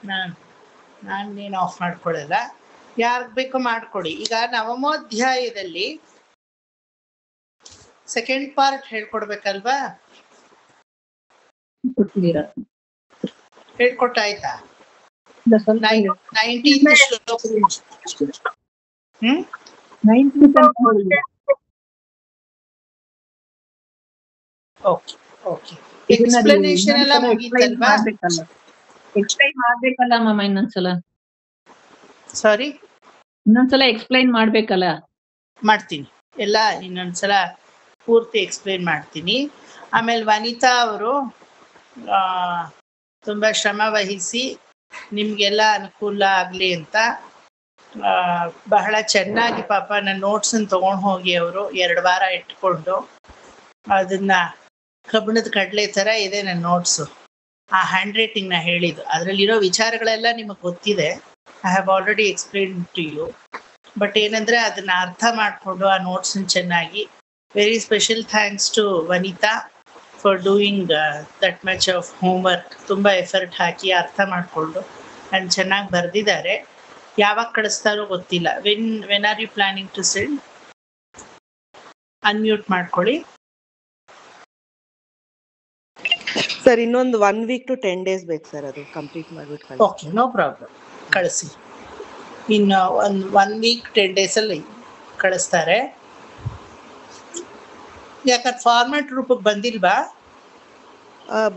ನಾನೇನು ಆಫ್ ಮಾಡ್ಕೊಳ್ಳಲ್ಲ, ಯಾರಿಗೆ ಬೇಕೋ ಮಾಡ್ಕೊಡಿ. ಈಗ ನವಮೋಧ್ಯಾಯದಲ್ಲಿ ಸೆಕೆಂಡ್ ಪಾರ್ಟ್ ಹೇಳ್ಕೊಡ್ಬೇಕಲ್ವಾ? ಹೇಳ್ಕೊಟ್ಟಾಯ್ತಾ? 19th ಶ್ಲೋಕ. Okay okay. ಎಕ್ಸ್ಪ್ಲನೇಷನ್ ಎಲ್ಲ ಮುಗೀತಲ್ವಾ? ಎಕ್ಸ್ಪ್ಲೈನ್ ಮಾಡ್ಬೇಕಲ್ಲ ಮಾಮ ಇನ್ನೊಂದ್ಸಲ. ಸಾರಿ, ಇನ್ನೊಂದ್ಸಲ ಎಕ್ಸ್ಪ್ಲೈನ್ ಮಾಡ್ಬೇಕಲ್ಲ? ಮಾಡ್ತೀನಿ, ಎಲ್ಲ ಇನ್ನೊಂದ್ಸಲ ಪೂರ್ತಿ ಎಕ್ಸ್ಪ್ಲೈನ್ ಮಾಡ್ತೀನಿ. ಆಮೇಲೆ ವನಿತಾ ಅವರು ತುಂಬ ಶ್ರಮ ವಹಿಸಿ ನಿಮಗೆಲ್ಲ ಅನುಕೂಲ ಆಗಲಿ ಅಂತ ಬಹಳ ಚೆನ್ನಾಗಿ ಪಾಪ ನನ್ನ ನೋಟ್ಸನ್ನು ತೊಗೊಂಡು ಹೋಗಿ ಅವರು 2 ವಾರ ಇಟ್ಕೊಂಡು ಅದನ್ನು ಕಬ್ಬಿಣದ ಕಡಲೆ ಥರ ಇದೆ ನನ್ನ ನೋಟ್ಸು. ಆ ಹ್ಯಾಂಡ್ ರೈಟಿಂಗ್ನ ಹೇಳಿದ್ದು, ಅದರಲ್ಲಿರೋ ವಿಚಾರಗಳೆಲ್ಲ ನಿಮಗೆ ಗೊತ್ತಿದೆ. I have already explain to you. But ಏನಂದರೆ ಅದನ್ನು ಅರ್ಥ ಮಾಡಿಕೊಂಡು ಆ ನೋಟ್ಸನ್ನು ಚೆನ್ನಾಗಿ, very special thanks to Vanitha for doing that much of homework. ತುಂಬ ಎಫರ್ಟ್ ಹಾಕಿ ಅರ್ಥ ಮಾಡಿಕೊಂಡು ಆ್ಯಂಡ್ ಚೆನ್ನಾಗಿ ಬರೆದಿದ್ದಾರೆ. ಯಾವಾಗ ಕಳಿಸ್ತಾರೋ ಗೊತ್ತಿಲ್ಲ. When are you planning to send? Unmute ಮಾಡ್ಕೊಳ್ಳಿ ಸರ್. ಇನ್ನೊಂದು 1 week to 10 days ಬೇಕು ಸರ್, ಅದು ಕಂಪ್ಲೀಟ್ ಮಾಡಿಬಿಟ್ಟು. ಓಕೆ, ನೋ ಪ್ರಾಬ್ಲಮ್, ಕಳಿಸಿ. ಇನ್ನು 1 week 10 days ಕಳಿಸ್ತಾರೆ. ಯಾಕಂದ್ರೆ ಫಾರ್ಮ್ಯಾಟ್ ರೂಪಕ್ಕೆ ಬಂದಿಲ್ವಾ?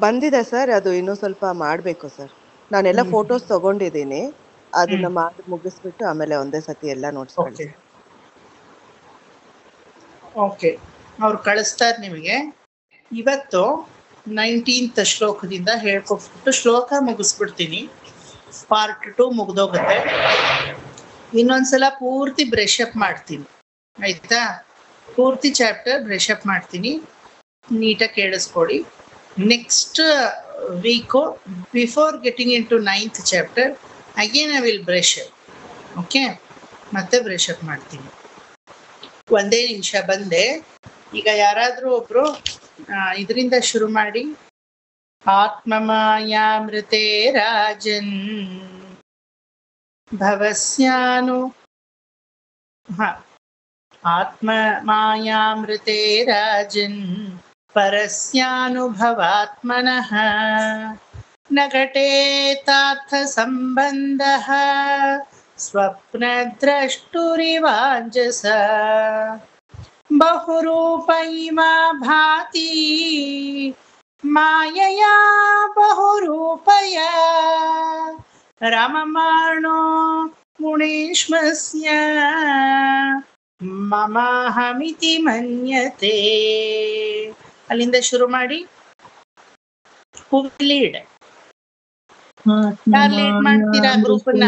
ಬಂದಿದೆ ಸರ್, ಅದು ಇನ್ನೂ ಸ್ವಲ್ಪ ಮಾಡಬೇಕು ಸರ್. ನಾನೆಲ್ಲ ಫೋಟೋಸ್ ತಗೊಂಡಿದ್ದೀನಿ, ಅದನ್ನ ಮಾಡಿ ಮುಗಿಸ್ಬಿಟ್ಟು ಆಮೇಲೆ ಒಂದೇ ಸತಿ ಎಲ್ಲ ನೋಟ್ಸ್. ಓಕೆ, ಅವ್ರು ಕಳಿಸ್ತಾರೆ ನಿಮಗೆ. ಇವತ್ತು 19th ಶ್ಲೋಕದಿಂದ ಹೇಳ್ಕೊಟ್ಬಿಟ್ಟು ಶ್ಲೋಕ ಮುಗಿಸ್ಬಿಡ್ತೀನಿ. ಪಾರ್ಟ್ 2 ಮುಗ್ದೋಗುತ್ತೆ. ಇನ್ನೊಂದ್ಸಲ ಪೂರ್ತಿ ಬ್ರಷ್ ಅಪ್ ಮಾಡ್ತೀನಿ, ಆಯ್ತಾ? ಪೂರ್ತಿ ಚಾಪ್ಟರ್ ಬ್ರಷ್ ಅಪ್ ಮಾಡ್ತೀನಿ, ನೀಟಾಗಿ ಕೇಳಿಸ್ಕೊಡಿ. Next week before getting into 9th chapter again I will brush. Okay, ಮತ್ತೆ ಬ್ರಷ್ ಅಪ್ ಮಾಡ್ತೀನಿ. ಒಂದೇ ನಿಮಿಷ ಬಂದೆ. ಈಗ ಯಾರಾದರೂ ಒಬ್ರು ಇದರಿಂದ ಶುರು ಮಾಡಿ. ಆತ್ಮಮಾಯಾಮೃತೆ ರಾಜನ್ ಭವಸ್ಯಾನು ಆತ್ಮಮಾಯಾಮೃತೆ ರಾಜನ್ ಪರಸ್ಯಾನುಭವಾತ್ಮನಃ ನ ಘಟೇತಾರ್ಥ ಸಂಬಂಧಃ ಸ್ವಪ್ನದ್ರಷ್ಟುರಿವಾಂಜಸ ಬಹುರೂಪ ಇಮಾ ಭಾತಿ ಮಾಯಯಾ ಬಹುರೂಪಯ ರಮಮಾಣೋ ಮುನೇಶ್ವಸ್ಯ ಮಮಾಹಮಿತಿ ಮನ್ಯತೆ. ಅಲ್ಲಿಂದ ಶುರು ಮಾಡಿ. ಹೂ ಲೀಡ್? ಯಾರು ಲೀಡ್ ಮಾಡ್ತೀರಾ ಗ್ರೂಪ್ನ?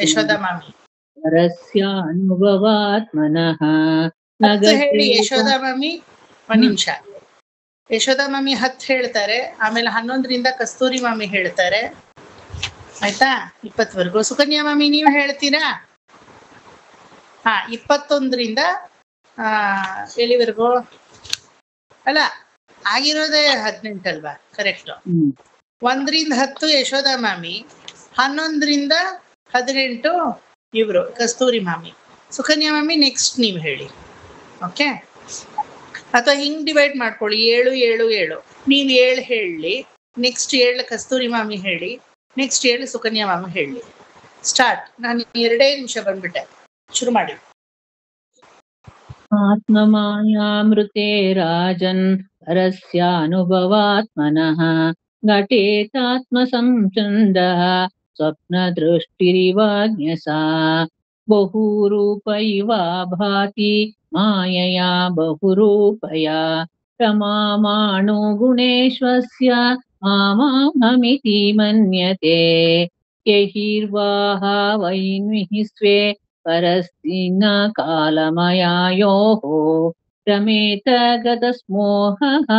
ಯಶೋಧ ಮಾಮಿ. ಹೇಳಿ ಯಶೋಧ ಮಾಮಿ. 1 ನಿಮಿಷ. ಯಶೋಧ ಮಾಮಿ 10 ಹೇಳ್ತಾರೆ, ಆಮೇಲೆ 11ರಿಂದ ಕಸ್ತೂರಿ ಮಾಮಿ ಹೇಳ್ತಾರೆ, ಆಯ್ತಾ? 20ವರೆಗೂ. ಸುಕನ್ಯಾ ಮಾಮಿ ನೀವು ಹೇಳ್ತೀರಾ? 21ರಿಂದ ಎಲ್ಲಿವರೆಗೂ? ಅಲ್ಲ, ಆಗಿರೋದೇ 18 ಅಲ್ವಾ? ಕರೆಕ್ಟ್. 1ರಿಂದ 10 ಯಶೋಧ ಮಾಮಿ, 11ರಿಂದ 18 ಇವರು ಕಸ್ತೂರಿ ಮಾಮಿ. ಸುಕನ್ಯಾ ಮಾಮಿ ನೆಕ್ಸ್ಟ್ ನೀವು ಹೇಳಿ. ಓಕೆ, ಅಥವಾ ಹಿಂಗ್ ಡಿವೈಡ್ ಮಾಡ್ಕೊಳ್ಳಿ. 7 7 7. ನೀವು 7 ಹೇಳಿ, ನೆಕ್ಸ್ಟ್ 7 ಕಸ್ತೂರಿ ಮಾಮಿ ಹೇಳಿ, ನೆಕ್ಸ್ಟ್ 7 ಸುಕನ್ಯಾ ಮಾಮಿ ಹೇಳಿ. ಸ್ಟಾರ್ಟ್. ನಾನು 2 ನಿಮಿಷ ಬಂದ್ಬಿಟ್ಟೆ. ಶುರು ಮಾಡಿ. ಆತ್ಮಮಾಯಾಮೃತೆ ರಾಜನ್ ಪರಸ್ಯಾನುಭವಾತ್ಮನಃ ಘಟೇತಾತ್ಮ ಸಂಚಂದಃ ಸ್ವಪ್ನ ದೃಷ್ಟಿರಿವಾಜ್ಞಸಾ ಬಹುರೂಪ ಇವ ಭಾತಿ ಮಾಯಯಾ ಬಹುರೂಪಯ ರಮಾಮಾಣೋ ಗುಣೇಶ್ವಸ್ಯ ಮಾಮಾಹಮಿತಿ ಮನ್ಯತೆ ಯಹಿರ್ವಾಹ ವೈನ್ವಿಃ ಸ್ವೇ ಪರಸ್ತಿನ ಕಾಲಮಯಾಯೋಃ ರಮೇತ ಗತಸ್ಮೋಹಃ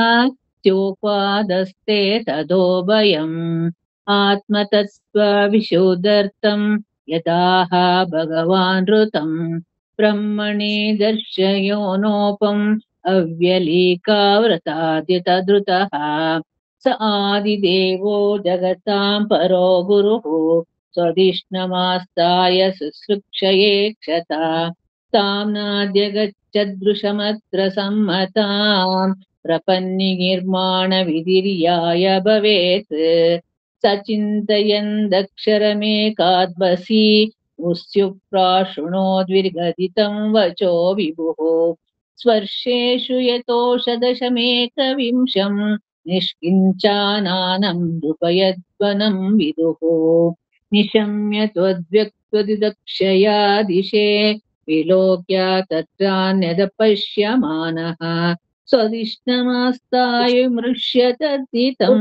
ಸ್ಯೋಪಾದಸ್ತೆ ತದೋಭಯಂ ಆತ್ಮತತ್ವ ವಿಶೋಧರ್ಥಂ ಯದಾಹ ಭಗವಾನ್ ಋತಂ ಬ್ರಹ್ಮಣೇ ದರ್ಶಯೋನೋಪಂ ಅವ್ಯಲೀಕಾವ್ರತಾದ್ಯತದ್ರುತಃ स आदिदेवो जगतां परो गुरुः स्वधिष्णमास्ताय शुश्रूषये क्षता तां नाद्यगच्छदृशमत्र सम्मतां प्रपन्निर्माणविधिर्याय भवेत् सचिन्तयन्दक्षरमेकाद्वसी मुस्युप्राशृणोद्विर्गदितं वचो विभुः स्वर्षेषु यतोषदशमेकविंशम् निष्किञ्चानानं नृपयद्वनं विदुः निशम्य त्वद्व्यक्त्वदिदक्षया दिशे विलोक्य तत्रान्यदपश्यमानः स्वदिष्णमास्तायुमृष्य तद्धितं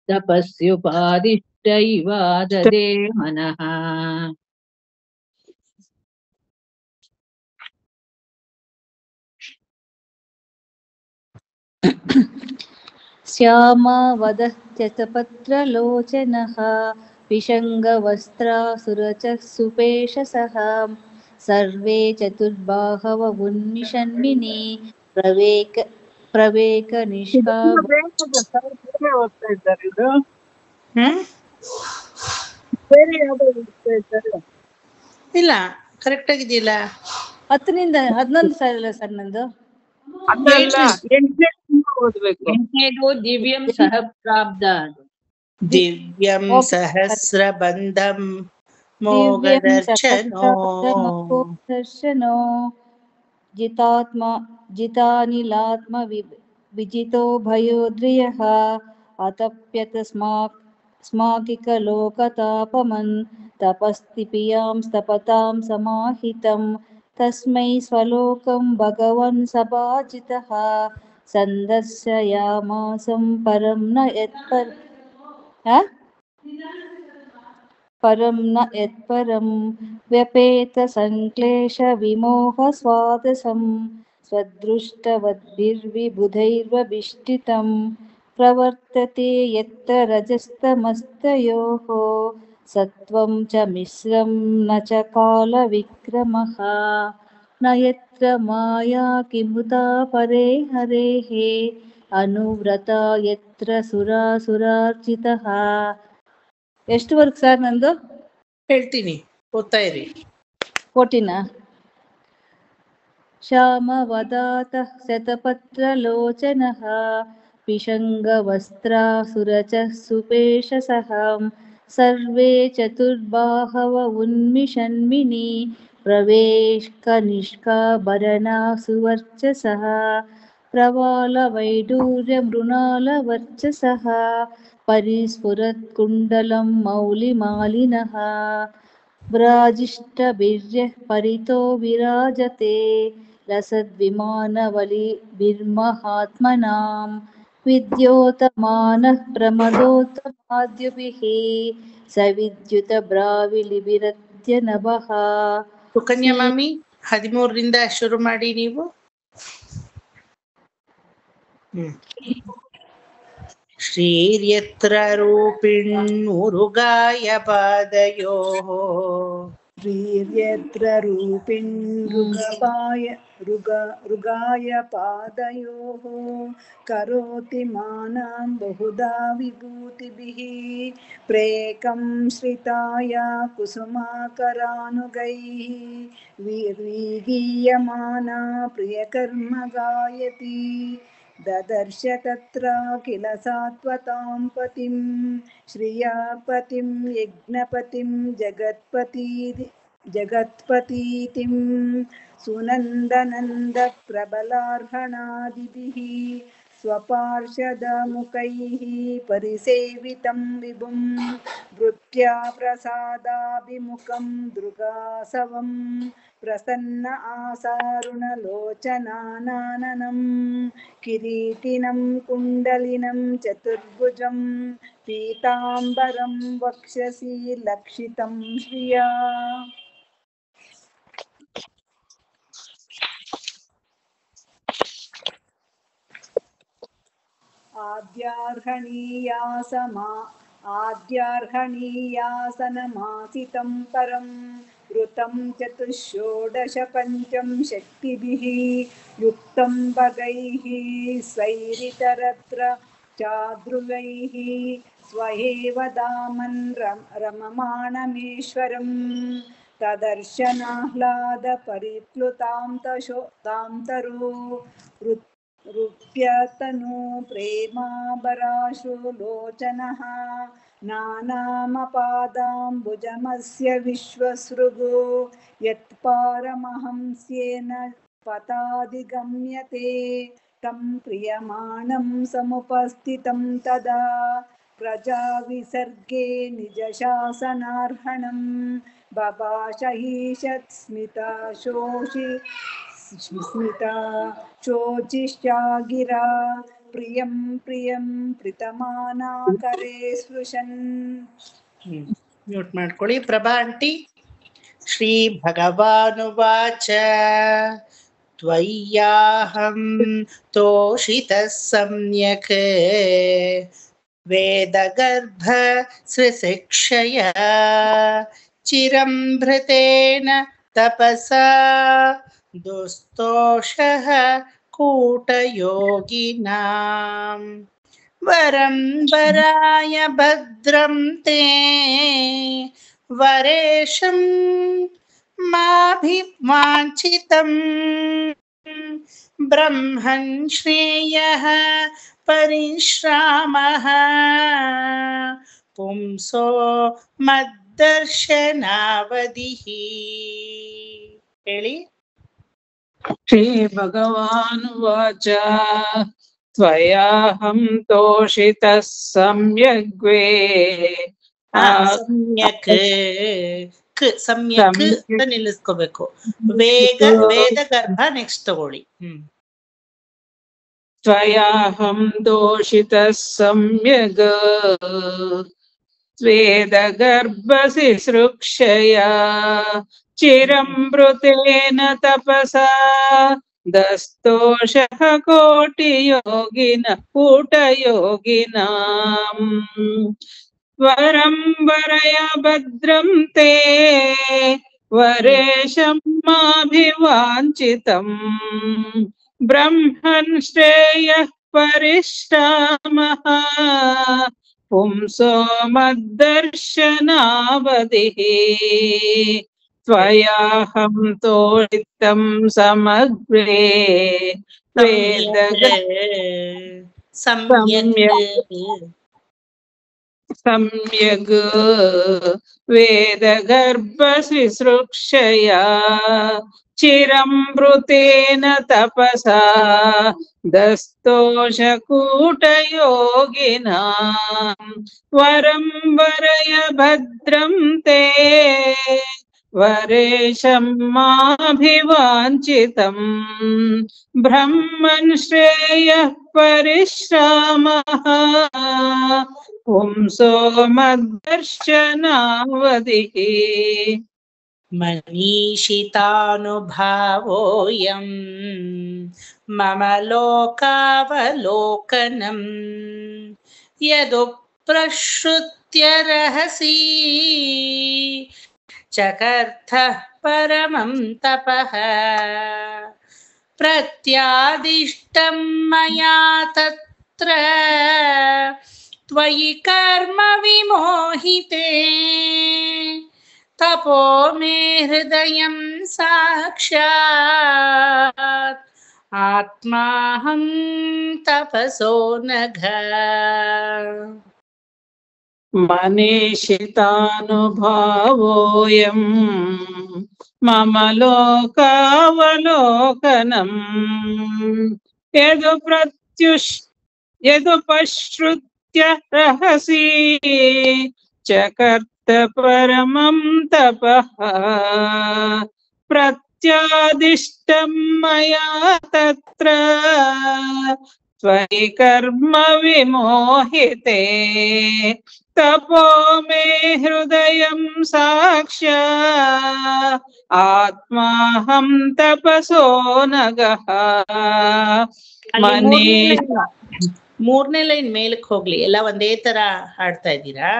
तपस्युपादिष्ट इवाददे मनः। श्यामावदत्यतपत्रलोचनः पिशङ्गवस्त्रासुरचः सुपेशसः सर्वे चतुर्बाहव उन्मिषन्मिनी प्रवेक निष्काम ಇಲ್ಲ ಕರೆಕ್ಟ್ ಆಗಿದೆಯಲ್ಲ. 10 11 ಸಲ ಸರ್ ನಂದು. ಎಂಟನೇದು ದಿವ್ಯಂ ಸಹಸ್ರಾಬ್ದ ದಿವ್ಯಂ ಸಹಸ್ರಬಂಧಂ ದರ್ಶನೋ जितानिलात्म विजितो भयोद्रियः अतप्यत स्माकिकलोकतापमन् तपस्तिपियां स्तपतां समाहितं तस्मै स्वलोकं भगवन् सभाजितः सन्दर्शयामासं परं न यत्परं व्यपेतसङ्क्लेशविमोहस्वादसं स्वदृष्टवद्भिर्विबुधैर्वभिष्टितं प्रवर्तते यत्र रजस्तमस्तयोः सत्वं च मिश्रं न च कालविक्रमः न यत्र माया किमुता परे हरेः अनुव्रता यत्र सुरासुरार्चितः. ಎಷ್ಟು ವರ್ಕ್ ಸರ್ ನಂದು? ಹೇಳ್ತೀನಿ, ಓದ್ತಾ ಇರಿ. ಕೋಟಿನ ಶ್ಯಾಮವದಾತಃ ಶತಪತ್ರಲೋಚನಃ पिशङ्गवस्त्रासुरचः सुपेशसः सर्वे चतुर्बाहव उन्मिषन्मिनी प्रवेशकनिष्काभरणा सुवर्चसः प्रवालवैडूर्यमृणालवर्चसः परिस्फुरत्कुण्डलं मौलिमालिनः व्राजिष्ठभिर्यः परितो विराजते लसद्विमानवलिभिर्महात्मनां विद्योतमानः प्रमदोत्तमाद्युभिः सविद्युतब्राविलिभिरद्यनभः. ಸುಕನ್ಯಾ ಮಾಮಿ 13ರಿಂದ ಶುರು ಮಾಡಿ ನೀವು. ಶ್ರೀರ್ಯತ್ರ ರೂಪಿಣ್ಮುರುಗಾಯ ಪಾದಯೋಃ ಶ್ರೀರ್ಯತ್ರ ರೂಪಿಣ್ಮೃಗಾಯ ಪಾದಯೋಃ ಕರೋತಿ ಮಾನಾಂ ಬಹುಧಾ ವಿಭೂತಿಭಿಃ ಪ್ರೇಕಂ ಶ್ರಿತಾಯ ಕುಸುಮಾಕರಾನುಗೈಃ ವಿಗೀಯಮಾನಾ ಪ್ರಿಯಕರ್ಮ ಗಾಯತಿ ददर्श तत्र किल सात्वतां पतिं श्रियापतिं यज्ञपतिं जगत्पतीतिं सुनन्दनन्दप्रबलार्हणादिभिः स्वपार्षदमुखैः परिसेवितं विभुं भृत्या प्रसादाभिमुखं दृगासवं प्रसन्न आसारुणलोचनाननं किरीटिनं कुण्डलिनं चतुर्भुजं पीताम्बरं वक्षसि लक्षितं श्रिया आद्यार्हणीयासनमासितं परं ऋतं चतुष्षोडश पञ्चं शक्तिभिः युक्तं भगैः स्वैरितरत्र चाद्रुवैः स्वहेव दामन् रममाणमीश्वरम् तदर्शनाह्लादपरिप्लुतां तां तरो रुप्यतनु प्रेमाबराशुलोचनः नानामपादाम्बुजमस्य विश्वसृगो यत्पारमहंस्येन पतादिगम्यते तं प्रियमाणं समुपस्थितं तदा प्रजाविसर्गे निजशासनार्हणं बभाषहीषत् स्मिता शोचिश्चागिरा प्रियं प्रियं प्रीतमानाकरे स्पृशन्. ಮ್ಯೂಟ್ ಮಾಡ್ಕೊಳ್ಳಿ. ಪ್ರಭಾ ಆಂಟಿ. ಶ್ರೀ ಭಗವಾನುವಾಚ ತ್ವಯ್ಯಾಹಂ ತೋಷಿತಃ ಸಮ್ಯಕ್ ವೇದಗರ್ಭ ಸ್ವಿಶಿಕ್ಷಯ ಚಿರಂ ಭೃತೇನ ತಪಸಾ ದುಸ್ತೋಷಃ ಕೂಟಯೋಗಿನಾಂ ವರಂ ವರಾಯ ಭದ್ರಂ ತೇ ವರೇಶಂ ಮಾಭಿವಾಂಛಿತಂ ಬ್ರಹ್ಮನ್ ಶ್ರೇಯಃ ಪರಿಶ್ರಾಮಃ ಪುಂಸೋ ಮದ್ದರ್ಶನಾವಧಿಃ. ಹೇಳಿ. ಶ್ರೀ ಭಗವಾನುವಾಚ ತ್ವಯಾಹಂ ತೋಷಿತಃ ಸಮ್ಯಗ್ವೇ ಸಮ್ಯಕ್ ಸಮ್ಯಕ್ ಅಂತ ನಿಲ್ಲಿಸ್ಕೋಬೇಕು. ವೇದಗರ್ಭ ನೆಕ್ಸ್ಟ್ ತಗೊಳ್ಳಿ. ತ್ವಯಾಹಂ ತೋಷಿತಃ ಸಮ್ಯಗ್ ವೇದಗರ್ಭಸಿಸೃಕ್ಷಯ ಚಿರಂ ಮೃತೇನ ತಪಸಾ ದಸ್ತೋಷಃ ಕೂಟಯೋಗಿನಾಂ ವರಂ ವರಯ ಭದ್ರಂ ತೇ ವರೇಶಂ ಮಾಭಿವಾಂಛಿತಂ ಬ್ರಹ್ಮನ್ ಶ್ರೇಯಃ ಪರಿಶ್ರಾಮಃ ಪುಂಸೋ ಮದ್ದರ್ಶನಾವಧಿಃ. ತ್ವಯಾಹಂ ತೋಷಿತಂ ಸಮಗ್ರೇ ಸಮ್ಯಗ್ ವೇದಗರ್ಭಸಿಸೃಕ್ಷಯ ಚಿರಂ ಮೃತೇನ ತಪಸಾ ದಸ್ತೋಷ ಕೂಟಯೋಗಿನಾಂ ವರಂ ವರಯ ಭದ್ರಂ ತೇ ವರೇಶಂ ಮಾಭಿವಾಂಛಿತಂ ಬ್ರಹ್ಮನ್ ಶ್ರೇಯಃ ಪರಿಶ್ರಾಮಃ ಪುಂಸೋ ಮದ್ದರ್ಶನಾವಧಿಃ. ಮನೀಷಿತಾನುಭಾವೋಯಂ ಮಮ ಲೋಕಾವಲೋಕನಂ ಯದುಪ್ರಶ್ರುತ್ಯ ರಹಸಿ ಚಕರ್ಥಃ ಪರಮಂ ತಪಃ ಪ್ರತ್ಯಾದಿಷ್ಟಂ ಮಯಾ ತತ್ರ ತ್ವಯಿ ಕರ್ಮ ವಿಮೋಹಿತೆ ತಪೋ ಮೇ ಹೃದಯಂ ಸಾಕ್ಷಾತ್ ಆತ್ಮಾಹಂ ತಪಸೋ ನಘ. ಮನೀಷಿತಾನುಭಾವೋಯಂ ಮಮ ಲೋಕಾವಲೋಕನಂ ಯದು ಪಶ್ರುತ್ಯ ರಹಸಿ ಚಕರ್ತ ಪರಮಂ ತಪಃ ಪ್ರತ್ಯಾದಿಷ್ಟಂ ಮಯಾ ತತ್ರ ತ್ವಯಿ ಕರ್ಮ ವಿಮೋಹಿತೆ ತಪೋ ಮೇ ಹೃದಯಂ ಸಾಕ್ಷಾತ್ ಆತ್ಮಾಹಂ ತಪಸೋ ನಗಃ. ಮೂರನೇ ಲೈನ್ ಮೇಲಕ್ಕೆ ಹೋಗ್ಲಿ. ಎಲ್ಲ ಒಂದೇ ತರ ಹಾಡ್ತಾ ಇದ್ದೀರಾ.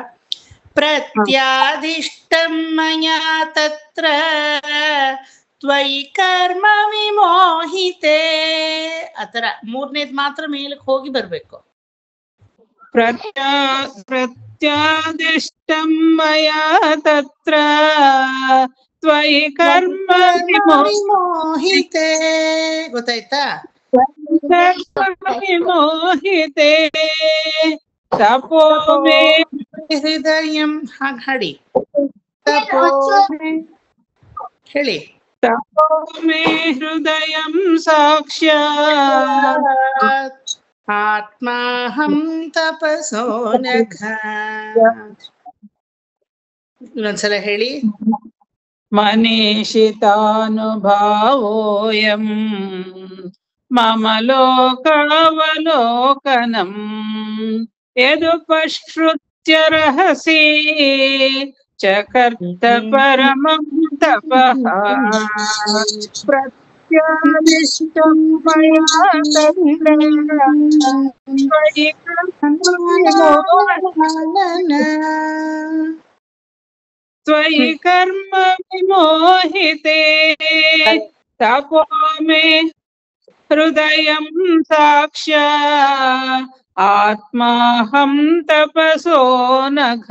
ಪ್ರತ್ಯಾದಿಷ್ಟಂ ಮಯಾ ತತ್ರ ತ್ವಯಿ ಕರ್ಮ ವಿಮೋಹಿತೆ. ಆತರ ಮೂರನೇದ್ ಮಾತ್ರ ಮೇಲಕ್ಕೆ ಹೋಗಿ ಬರ್ಬೇಕು. प्रत्यादिष्टं मया तत्र त्वयि कर्म ವಿಮೋಹಿತೆ ಗೊತ್ತಾಯ್ತಾ? ವಿಮೋಹಿತೆ ತಪೋ ಮೇ ಹೃದಯಂ ಹಾಗೆ ಹಾಡಿ. ತಪೋ ಹೇಳಿ. ತಪೋ ಮೇ ಹೃದಯಂ ಸಾಕ್ಷಾತ್ ಆತ್ಮಾಹಂ ತಪಸೋ ನಘ. ಇನ್ನೊಂದ್ಸಲ ಹೇಳಿ. ಮನೀಷಿತಾನುಭಾವೋಯಂ ಮಮ ಲೋಕಾವಲೋಕನಂ ಯದುಪಶ್ರುತ್ಯ ರಹಸಿ ಚಕರ್ತ ಪರಮಂ ತಪಃ ಪ್ರತ್ಯಾದಿಷ್ಟಂ ಮಯಾ ತತ್ರ ತ್ವಯಿ त्वयि कर्म विमोहिते तपो मे हृदयं साक्षात् आत्माहं तपसो नघ.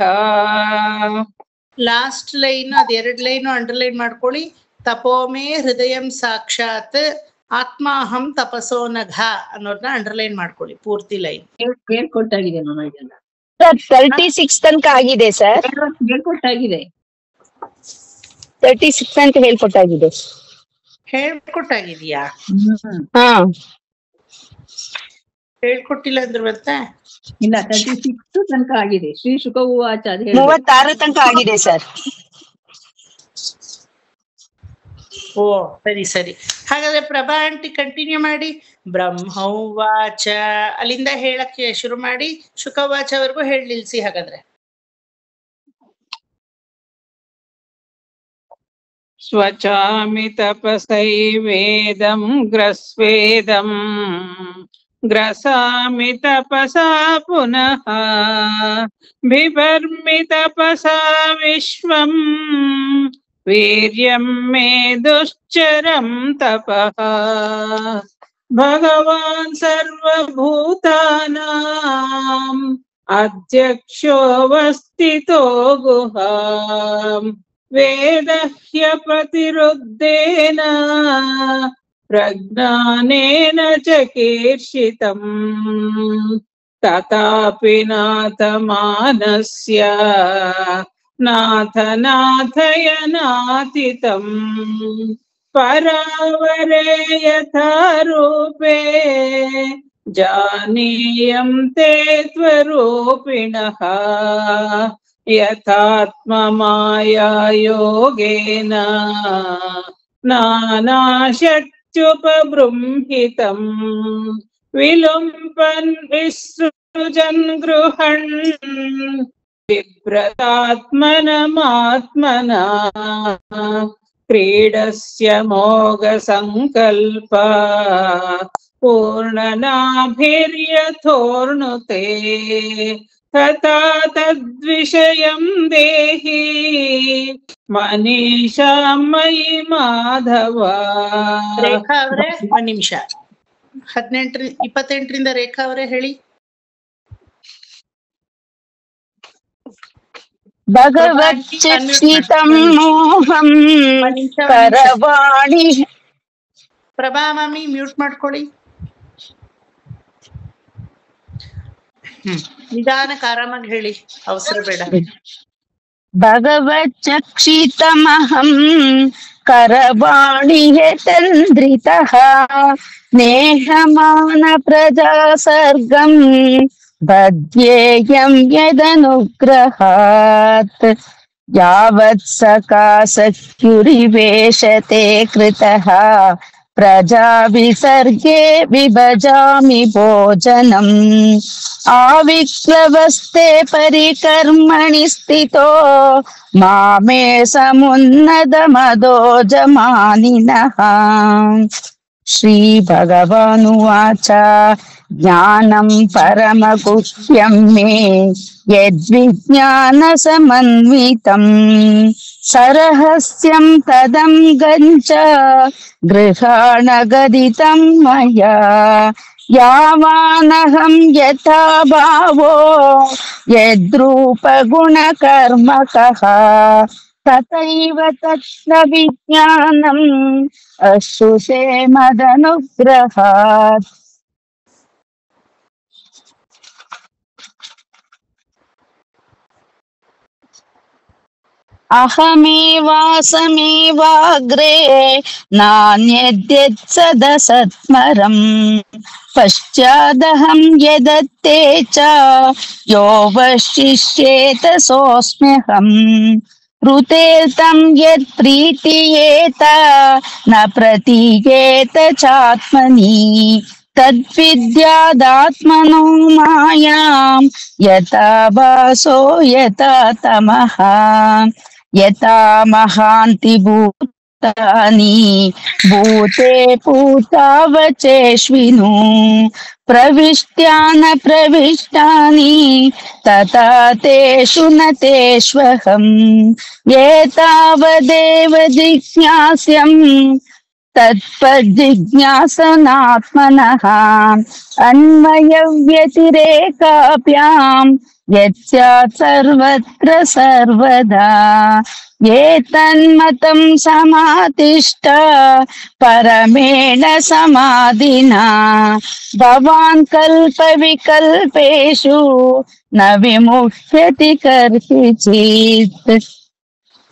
ಲಾಸ್ಟ್ ಲೈನ್ ಅದ್ 2 ಲೈನ್ ಅಂಡರ್ಲೈನ್ ಮಾಡ್ಕೊಳ್ಳಿ. ತಪೋಮೇ ಹೃದಯಂ ಸಾಕ್ಷಾತ್ ಆತ್ಮಾಹಂ ತಪಸೋ ನಘ ಅನ್ನೋದನ್ನ ಅಂಡರ್ಲೈನ್ ಮಾಡ್ಕೊಳ್ಳಿ. ಪೂರ್ತಿ ಲೈನ್ ಹೇಳ್ಕೊಟ್ಟಾಗಿದೆ ನಮಗೆಲ್ಲ. 36 ತನಕ ಆಗಿದೆ ಸರ್. ಹೇಳ್ಕೊಟ್ಟಾಗಿದೆ. 36 ಅಂತ ಹೇಳ್ಕೊಟ್ಟಾಗಿದೆ. ಹೇಳ್ಕೊಟ್ಟಾಗಿದ್ಯಾ? ಹಾ, ಹೇಳ್ಕೊಟ್ಟಿಲ್ಲ ಅಂದ್ರೆ ಮತ್ತೆ ಇಲ್ಲ, 36 ತನಕ ಆಗಿದೆ. ಶ್ರೀ ಶುಕ ಉವಾಚ 36 ತನಕ ಆಗಿದೆ ಸರ್. ಓ ಸರಿ ಸರಿ. ಹಾಗಾದ್ರೆ ಪ್ರಭಾ ಆಂಟಿ ಕಂಟಿನ್ಯೂ ಮಾಡಿ. ಬ್ರಹ್ಮವಾಚ ಅಲ್ಲಿಂದ ಹೇಳಕ್ಕೆ ಶುರು ಮಾಡಿ ಶುಕವಾಚವರೆಗೂ ಹೇಳಿ ನಿಲ್ಸಿ. ಹಾಗಾದ್ರೆ ಸ್ವಚಾಮಿ ತಪಸೈವೇದಂ ಗ್ರಸ್ವೇದಂ ಗ್ರಸಾಮಿ ತಪಸಾ ಪುನಃ ಬಿಭರ್ಮಿ ತಪಸಾ ವಿಶ್ವಂ ವೀರ್ಯಂ ಮೇ ದುಶ್ಚರಂ ತಪಃ ಭಗವಾನ್ ಸರ್ವಭೂತಾನಾಂ ಅಧ್ಯಕ್ಷೋವಸ್ಥಿತೋ ಗುಹಾಂ ವೇದಹ್ಯ ಪ್ರತಿರುದ್ದೇನ ಪ್ರಜ್ಞಾನೇನ ಚಕೀರ್ಷಿತಂ ತಥಾಪಿ ನಾಥಮಾನಸ್ಯ ನಾಥನಾಥಯನಾತಿತಂ ಪರಾವರೇ ಯಥಾ ರೂಪೇ ಜಾನೀಯಂ ತೇ ತ್ವರೂಪಿಣಃ ಯಥಾತ್ಮ ಮಾಯಾ ಯೋಗೇನ ನಾನಾಶಕ್ತ್ಯುಪಬೃಂಹಿತಂ ವಿಲುಂಪನ್ ವಿಸೃಜನ್ ಗೃಹಣ್ ಬಿಭ್ರತಾತ್ಮನಮಾತ್ಮನಾ ಕ್ರೀಡಸ್ಯ ಮೋಘ ಸಂಕಲ್ಪ ಪೂರ್ಣನಾಭಿರ್ಯಥೋರ್ಣುತೆ ತಥಾ ತದ್ವಿಷಯಂ ದೇಹಿ ಮನೀಷಾ ಮಯಿ ಮಾಧವ. ರೇಖಾ ಅವರೇ ಒಂದ್ ನಿಮಿಷ. 28ರಿಂದ ರೇಖಾ ಅವರೇ ಹೇಳಿ. ಭಗವಚ್ಚಕ್ಷಿತಂ ಮೋಹಂ ಕರವಾಣಿ. ಪ್ರಭಾ ಮಾಮಿ ಮ್ಯೂಟ್ ಮಾಡ್ಕೊಳ್ಳಿ. ನಿಧಾನಕ್ಕೆ ಆರಾಮಾಗಿ ಹೇಳಿ, ಅವಸರ ಬೇಡ. ಭಗವಚ್ಚಕ್ಷಿತಮಹಂ ಕರವಾಣಿ ಯತಂದ್ರಿತಃ ಸ್ನೇಹಮಾನ ಪ್ರಜಾ ಸರ್ಗಂ ಬಧ್ಯೇಯಂ ಯದನುಗ್ರಹಾತ್ ಯಾವತ್ ಸಕಾಸಕ್ಯುರಿವೇಶತೆ ಕೃತಃ ಪ್ರಜಾ ವಿಸರ್ಗೆ ವಿಭಜಾಮಿ ಭೋಜನಂ ಆವಿಕ್ಲವಸ್ತೆ ಪರಿಕರ್ಮಣಿ ಸ್ಥಿತೋ ಮಾಮೇ ಸಮುನ್ನದ ಮದೋಜಮಾನಿನಃ. ಶ್ರೀ ಭಗವಾನುವಾಚ ಜ್ಞಾನಂ ಪರಮಗುಹ್ಯಂ ಮೇ ಯದ್ವಿಜ್ಞಾನ ಸಮನ್ವಿತಂ ಸರಹಸ್ಯಂ ತದಂ ಗಂಚ ಗೃಹಾಣ ಗದಿತಂ ಮಯಾ यावानहं यथा भावो यद्रूपगुणकर्मकः तथैव तत्र विज्ञानम् अश्रुषे मदनुग्रहात्। अहमेवासमेवाग्रे नान्यद्यत्सदसत्मरम् पश्चादहं यदत्ते च यो वशिष्येत सोऽस्म्यहम् ऋतेर्तं यत्प्रीतियेत न प्रतीयेत चात्मनि तद्विद्यादात्मनो मायां यथा भासो यथा तमः यथा महान्ति भूतानि भूते भूतावचेष्विनु प्रविष्ट्यान प्रविष्टानि तथा तेषु न तेष्वहम् एतावदेव जिज्ञास्यम् तत्पजिज्ञासनात्मनः अन्वयव्यतिरेकाभ्यां यस्यात् सर्वत्र सर्वदा एतन्मतं समातिष्ठ परमेण समाधिना भवान् कल्पविकल्पेषु न विमुह्यति कर्हिचित्।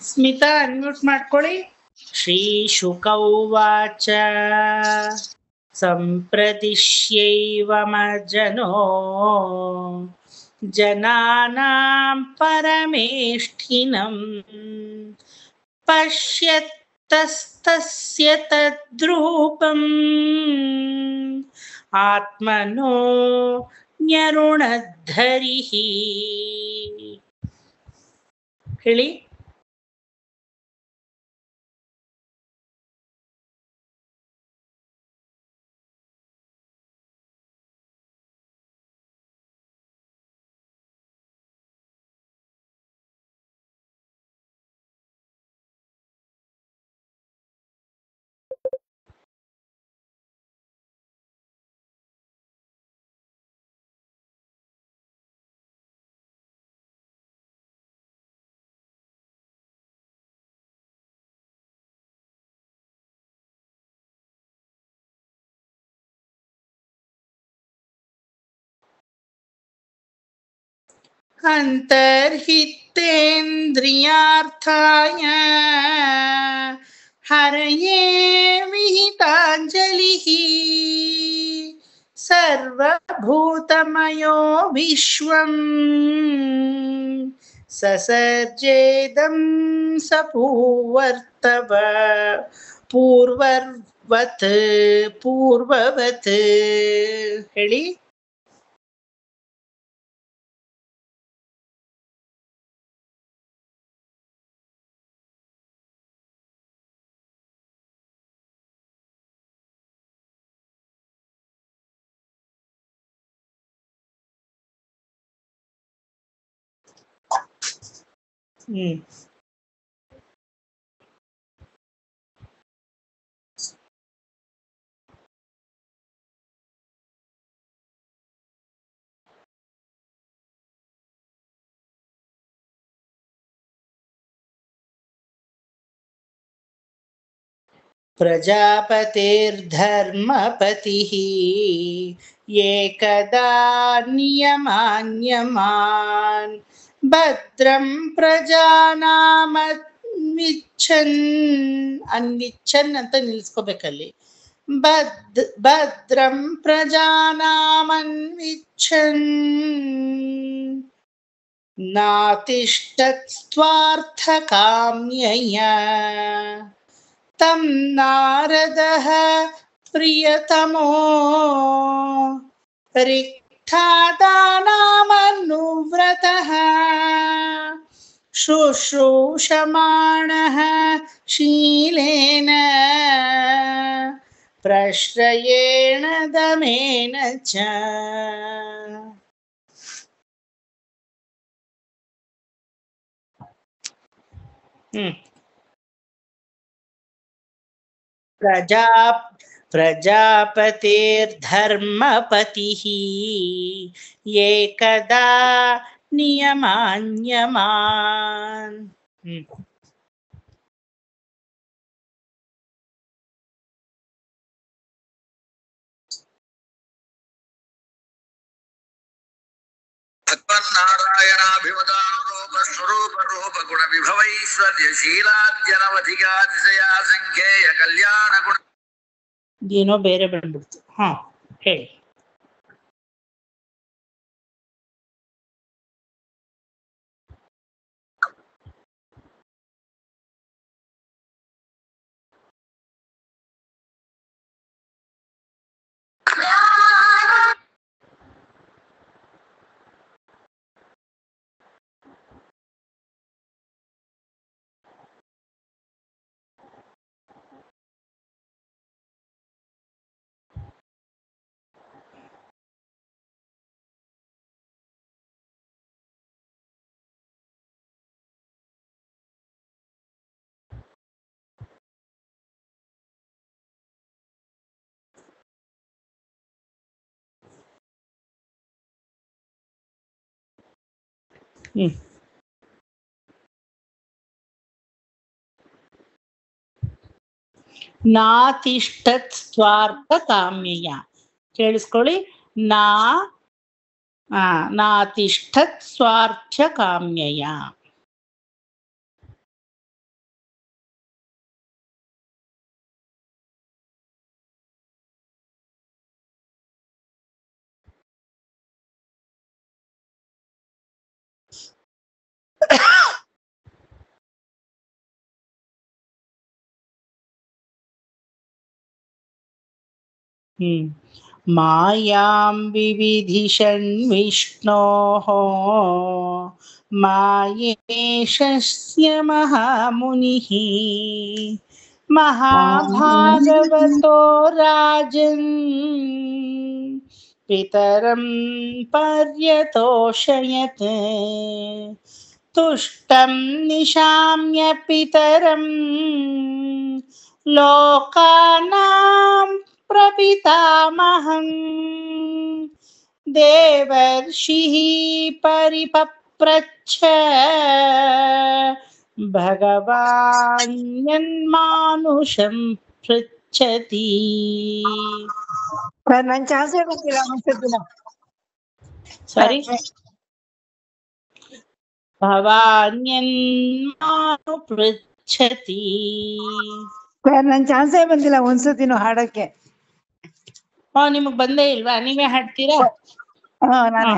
ಸ್ಮಿತಾ ಅನ್ಮ್ಯೂಟ್ ಮಾಡ್ಕೊಳ್ಳಿ. ಶ್ರೀಶುಕ ಉವಾಚ ಸಂಪ್ರದಿಶ್ಯೈವ ಮಜ್ಜನೋ ಜನಾನಾಂ ಪರಮೇಷ್ಠಿನಂ ಪಶ್ಯತ್ತಸ್ತಸ್ಯ ತದ್ರೂಪಂ ಆತ್ಮನೋ ನ್ಯರುಣದ್ಧರಿಃ. ಹೇಳಿ. ಅಂತರ್ಹಿತೇಂದ್ರಿಯಾರ್ಥಾಯ ಹರಯೇ ವಿಹಿತಾಂಜಲಿಃ ಸರ್ವಭೂತಮಯೋ ವಿಶ್ವಂ ಸಸರ್ಜೇದಂ ಸಪೂವರ್ತವ ಪೂರ್ವವತ್ ಪೂರ್ವವತ್. ಹೇಳಿ. ಪ್ರಜಾಪತಿರ್ಧರ್ಮಪತಿಃ ಏಕದಾ ನಿಯಮಾನ್ಯಮಾನ್ ಭದ್ರಂ ಪ್ರಜಾನಾಮನ್ವಿಚ್ಛನ್ ಅನ್ವಿಚ್ಛನ್ ಅಂತ ನಿಲ್ಸ್ಕೋಬೇಕಲ್ಲಿ. ಭದ್ರಂ ಪ್ರಜಾನಾಮನ್ವಿಚ್ಛನ್ ನಾತಿಷ್ಠತ್ ಸ್ವಾರ್ಥಕಾಮ್ಯಯ ತಂ ನಾರದಃ ಪ್ರಿಯತಮೋ ರಿಕ್ತಾದಾನಾಮನುವ್ರತಃ ಶುಶ್ರೂಷಮಾಣಃ ಶೀಲೇನ ಪ್ರಶ್ರಯೇಣ ದಮೇನ ಚ. ಪ್ರಜಾಪತಿರ್ಧರ್ಮಪತಿಃ ಏಕದಾ ನಿಯಮಾನ್ಯಮಾನ್. ಭಗವನ್ನಾರಾಯಣಾಭಿಮತಾರೋಪ ಸ್ವರೂಪ ರೂಪ ಗುಣ ವಿಭವೈಶ್ವರ್ಯ ಶೀಲಾದ್ಯನವಧಿಗಾತಿಶಯ ಸಂಖ್ಯೇಯ ಕಲ್ಯಾಣ ಗುಣ. ಏನೋ ಬೇರೆ ಬಂದ್ಬಿಡ್ತು. ಹೇಳಿ. ನಾತಿಷ್ಠತ್ ಸ್ವಾರ್ಥ ಕಾಮ್ಯಯ. ಕೇಳಿಸ್ಕೊಳ್ಳಿ. ನಾತಿಷ್ಠತ್ ಸ್ವಾರ್ಥ ಕಾಮ್ಯಯ. ಮಾಯಾಂ ವಿವಿಧಿಷನ್ ವಿಷ್ಣೋಃ ಮಾಯೇಶಸ್ಯ ಮಹಾಮುನಿಃ ಮಹಾಭಾಗವತೋ ರಾಜನ್ ಪಿತರಂ ಪರ್ಯತೋಷಯತ್ ತುಷ್ಟಂ ನಿಶಾಮ್ಯ ಪಿತರಂ ಲೋಕಾನಾಂ ಪ್ರಪಿತಾಮಹಂ ದೇವರ್ಷಿಃ ಪರಿಪಪ್ರಚ್ಛ ಭಗವಾನ್ ಯನ್ಮಾನುಷಂ ಪೃಚ್ಛತಿ. ನನ್ ಚಾನ್ಸೇ ಗೊತ್ತಿಲ್ಲ ಅನ್ಸುತ್ತಿಲ್ಲ. ಸಾರಿ. ಭವಾನ್ ಯನ್ಮಾನು ಪೃಚ್ಛತಿ. ನನ್ ಚಾನ್ಸೇ ಬಂದಿಲ್ಲ ಒಂದ್ಸತಿನೂ ಹಾಡಕ್ಕೆ. ನಿಮಗ್ ಬಂದೇ ಇಲ್ವಾ? ನೀವೇ ಹಾಡ್ತೀರಾ?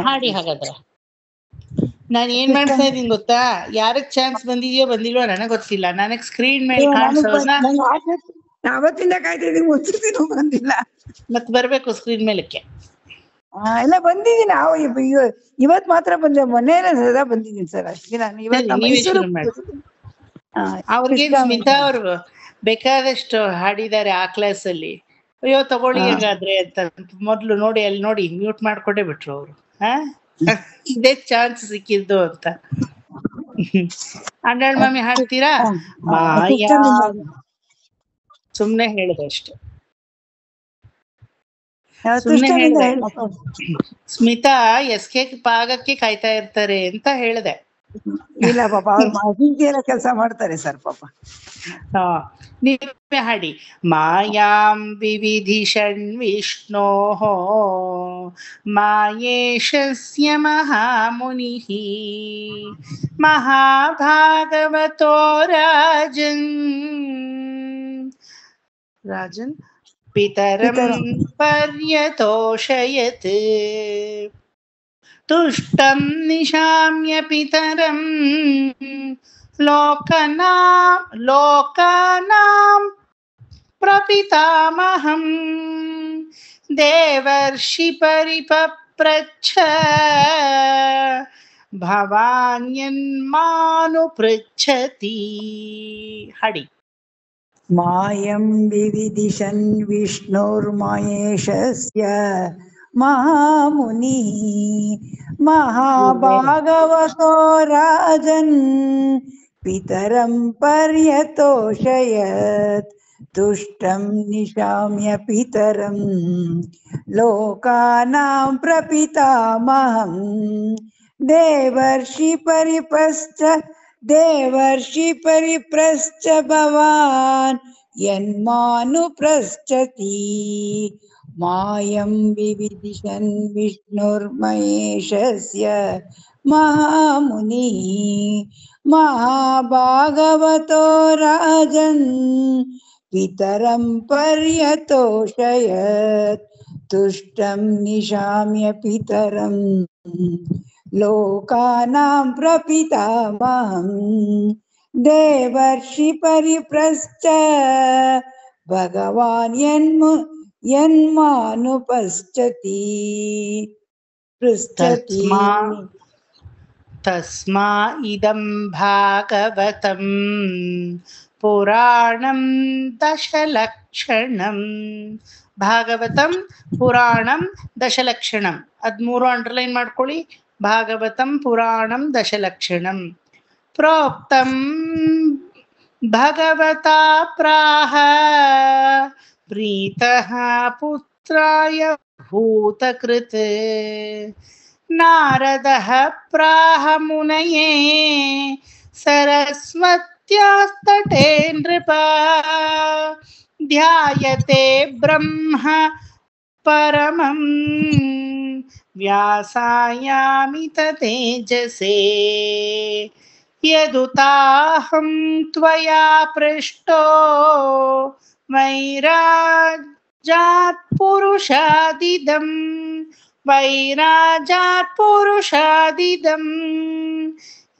ಹಾಡಿ ಹಾಗಾದ್ರೆ. ನಾನು ಏನ್ ಮಾಡ್ತಾ ಇದ್ದೀನಿ ಗೊತ್ತಾ? ಯಾರಕ್ ಚಾನ್ಸ್ ಬಂದಿದ್ಯೋ ಬಂದಿಲ್ವೋ ನನಗ್ ಗೊತ್ತಿಲ್ಲ. ನನಗ್ ಸ್ಕ್ರೀನ್ ಮೇಲೆ ಕಾಣಿಸೋದನ್ನ ಅವತ್ತಿಂದ ಕಾಯ್ತಿದ್ದೀನಿ, ಒಂದ್ಸತಿನೂ ಬಂದಿಲ್ಲ. ಮತ್ ಬರ್ಬೇಕು ಸ್ಕ್ರೀನ್ ಮೇಲಕ್ಕೆ. ಎಲ್ಲ ಬಂದಿದ್ದೀನಿ. ಇವತ್ ಮಾತ್ರ ಬಂದೆ, ಮೊನ್ನೆ ಸದಾ ಬಂದಿದ್ದೀನಿ ಸರ್. ಅಷ್ಟೇ ನಾನು ಅವ್ರಿಗೆ ಸ್ಮಿತಾ ಅವ್ರು ಬೇಕಾದಷ್ಟು ಹಾಡಿದ್ದಾರೆ ಆ ಕ್ಲಾಸ್ ಅಲ್ಲಿ. ಅಯ್ಯೋ ತಗೊಳ್ಳಿ ಹಂಗಾದ್ರೆ ಅಂತ ಮೊದ್ಲು ನೋಡಿ, ಅಲ್ಲಿ ನೋಡಿ ಮ್ಯೂಟ್ ಮಾಡ್ಕೊಂಡೇ ಬಿಟ್ರು ಅವ್ರು. ಇದೇ ಚಾನ್ಸ್ ಸಿಕ್ಕಿದ್ದು ಅಂತ. ಅಂಡಾಳ್ ಮಾಮಿ ಹಾಡ್ತೀರಾ? ಮಾಯಾ ಸುಮ್ನೆ ಹೇಳಿದೆ ಅಷ್ಟೆ. ಸುಮ್ನೆ ಹೇಳಿದೆ. ಸ್ಮಿತಾ ಎಸ್ಕೆ ಪಾಗಕ್ಕೆ ಕಾಯ್ತಾ ಇರ್ತಾರೆ ಅಂತ ಹೇಳಿದೆ. ಇಲ್ಲ ಪಾಪ, ಅವ್ರು ಕೆಲಸ ಮಾಡ್ತಾರೆ ಸರ್ ಪಾಪ. ನೀವೇ ಹಾಡಿ. ಮಾಯಾಂ ವಿವಿಧಿಷನ್ ವಿಷ್ಣೋಃ ಮಾಯೇಶಸ್ಯ ಮಹಾಮುನಿಃ ಮಹಾಭಾಗವತೋ ರಾಜನ್ ಪಿತರಂ ಪರ್ಯತೋಷಯತ್ ತುಷ್ಟಂ ನಿಶಾಮ್ಯ ಪಿತರಂ ಲೋಕಾನಾಂ ಪ್ರಪಿತಾಮಹಂ ದೇವರ್ಷಿ ಪರಿಪಪ್ರಚ್ಛ ಭವಾನ್ ಯನ್ಮಾನು ಪೃಚ್ಛತಿ. ಹಾಡಿ. ಮಾಯಂ ವಿವಿದಿಶನ್ ವಿಷ್ಣುರ್ಮಹೇಶಸ್ಯ ಮಹಾಮುನಿಃ ಮಹಾಭಾಗವತೋ ರಾಜನ್ ಪಿತರಂ ಪರ್ಯತೋಷಯತ್ तुष्टं निशाम्य पितरं लोकानां प्रपितामहं देवर्षि परिप्रश्च भवान् यन्मानुप्रश्चति मायं विविदिशन् विष्णुर्महेशस्य महामुनिः महाभागवतो राजन् पितरं पर्यतोषयत् तुष्टं निशाम्य पितरं लोकानां प्रपितामहं देवर्षि परिप्रश्च भगवान् यन्मानुपश्चति पृच्छति तस्मा इदं भागवतं पुराणं दशलक्षणं ಭಾಗವತಂ ಪುರಾಣಂ ದಶಲಕ್ಷಣಂ ಅದ್ಮೂರು ಅಂಡರ್ಲೈನ್ ಮಾಡ್ಕೊಳ್ಳಿ. ಭಾಗವತಂ ಪುರಾಣಂ ದಶಲಕ್ಷಣಂ ಪ್ರೋಕ್ತಂ ಭಗವತಾ ಪ್ರಾಹ ಪ್ರೀತಃ ಪುತ್ರಾಯ ಭೂತಕೃತ್ ನಾರದಃ ಪ್ರಾಹ ಮುನಯೇ ಸರಸ್ವತ್ಯಾಸ್ತಟೇ ನೃಪ ಧ್ಯಾಯತೆ ಬ್ರಹ್ಮ ಪರಮಂ ವ್ಯಾಸಾಯಾಮಿತ ತೇಜಸೇ ಯದುತಾಹಂ ತ್ವಯಾ ಪೃಷ್ಟೋ ವೈರಾಜಾತ್ ಪುರುಷಾದಿದಂ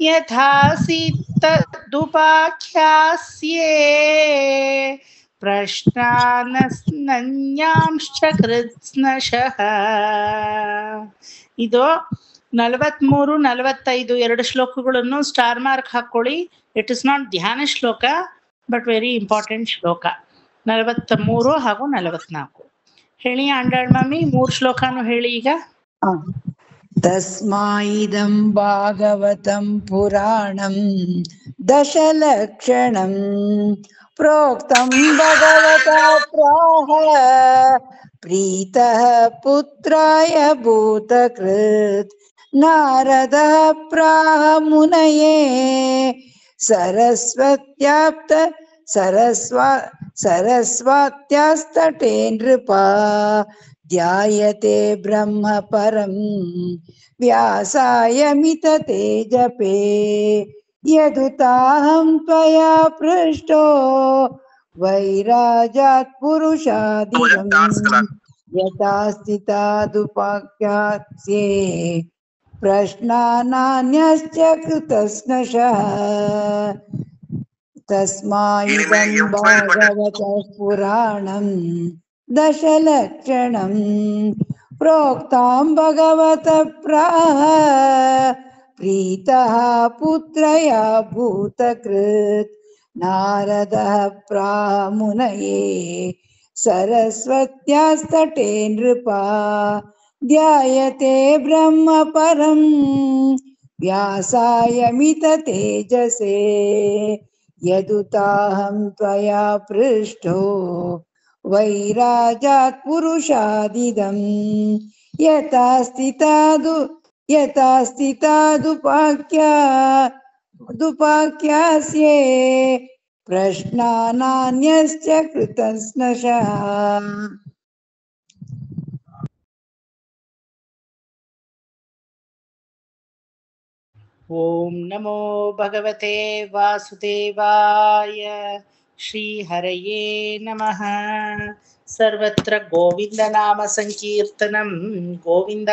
ಯಥಾಸಿ ತದುಪಾಖ್ಯಾಸ್ಯೇ ಪ್ರಶ್ನಾನನ್ಯಾಂಶ್ಚ ಕೃತ್ಸ್ನಶಃ. ಇದು 43, 45 ಎರಡು ಶ್ಲೋಕಗಳನ್ನು ಸ್ಟಾರ್ ಮಾರ್ಕ್ ಹಾಕೊಳ್ಳಿ. ಇಟ್ ಇಸ್ ನಾಟ್ ಧ್ಯಾನ ಶ್ಲೋಕ ಬಟ್ ವೆರಿ ಇಂಪಾರ್ಟೆಂಟ್ ಶ್ಲೋಕ. 43 ಹಾಗೂ 44 ಹೇಳಿ ಆಂಡಾಳ್ ಮಮ್ಮಿ. 3 ಶ್ಲೋಕನು ಹೇಳಿ ಈಗ. ತಸ್ಮಾಯಿದಂ ಭಾಗವತಂ ಪುರಾಣಂ ದಶಲಕ್ಷಣಂ ಪ್ರೋಕ್ತಂ ಭಗವತಾ ಪ್ರಾಹ ಪ್ರೀತಃ ಪುತ್ರಾಯ ಭೂತಕೃತ್ ನಾರದಃ ಪ್ರಾಹ ಮುನಯೇ ಸರಸ್ವತ್ಯಾಸ್ತಟೇ ನೃಪ ಧ್ಯಾಯತೆ ಬ್ರಹ್ಮ ಪರಂ ವ್ಯಾಸಾಯಮಿತ ತೇಜಪೇ ಯದುತಾಹಂ ತ್ವಯಾ ಪೃಷ್ಟೋ ವೈರಾಜಾತ್ ಪುರುಷಾದಿಗಂ ಯಥಾ ಸ್ಥಿತಾದುಪಾಖ್ಯಾಸ್ಯೇ ಪ್ರಶ್ನಾನಾನ್ಯಶ್ಚ ಕೃತಸ್ನಶಃ. ತಸ್ಮಾಯಿದಂ ಭಾಗವತಃ ಪುರಾಣಂ ದಶಲಕ್ಷಣಂ ಪ್ರೋಕ್ತಾಂ ಭಗವತಃ ಪ್ರಾಹ ಪ್ರೀತಃ ಪುತ್ರಯ ಭೂತಕೃತ್ ನಾರದಃ ಪ್ರಾಹ ಮುನಯೇ ಸರಸ್ವತ್ಯಾಸ್ತಟೇ ನೃಪ ಧ್ಯಾಯತೆ ಬ್ರಹ್ಮ ಪರಂ ವ್ಯಾಸಾಯಮಿತ ತೇಜಸೇ ಯದುತಾಹಂ ತ್ವಯಾ ಪೃಷ್ಟೋ ವೈರಾಜಾತ್ ಪುರುಷಾದಿದಂ ಯಥಾ ಸ್ಥಿತಾದುಪಾಖ್ಯಾಸ್ಯೇ ಪ್ರಶ್ನಾನಾನ್ಯಶ್ಚ ಕೃತಸ್ನಶಃ. ಓಂ ನಮೋ ಭಗವತೆ ವಾಸುದೇವಾಯ. ಶ್ರೀ ಹರಯೇ ನಮಃ. ಸರ್ವತ್ರ ಗೋವಿಂದ ನಾಮ ಸಂಕೀರ್ತನಂ. ಗೋವಿಂದ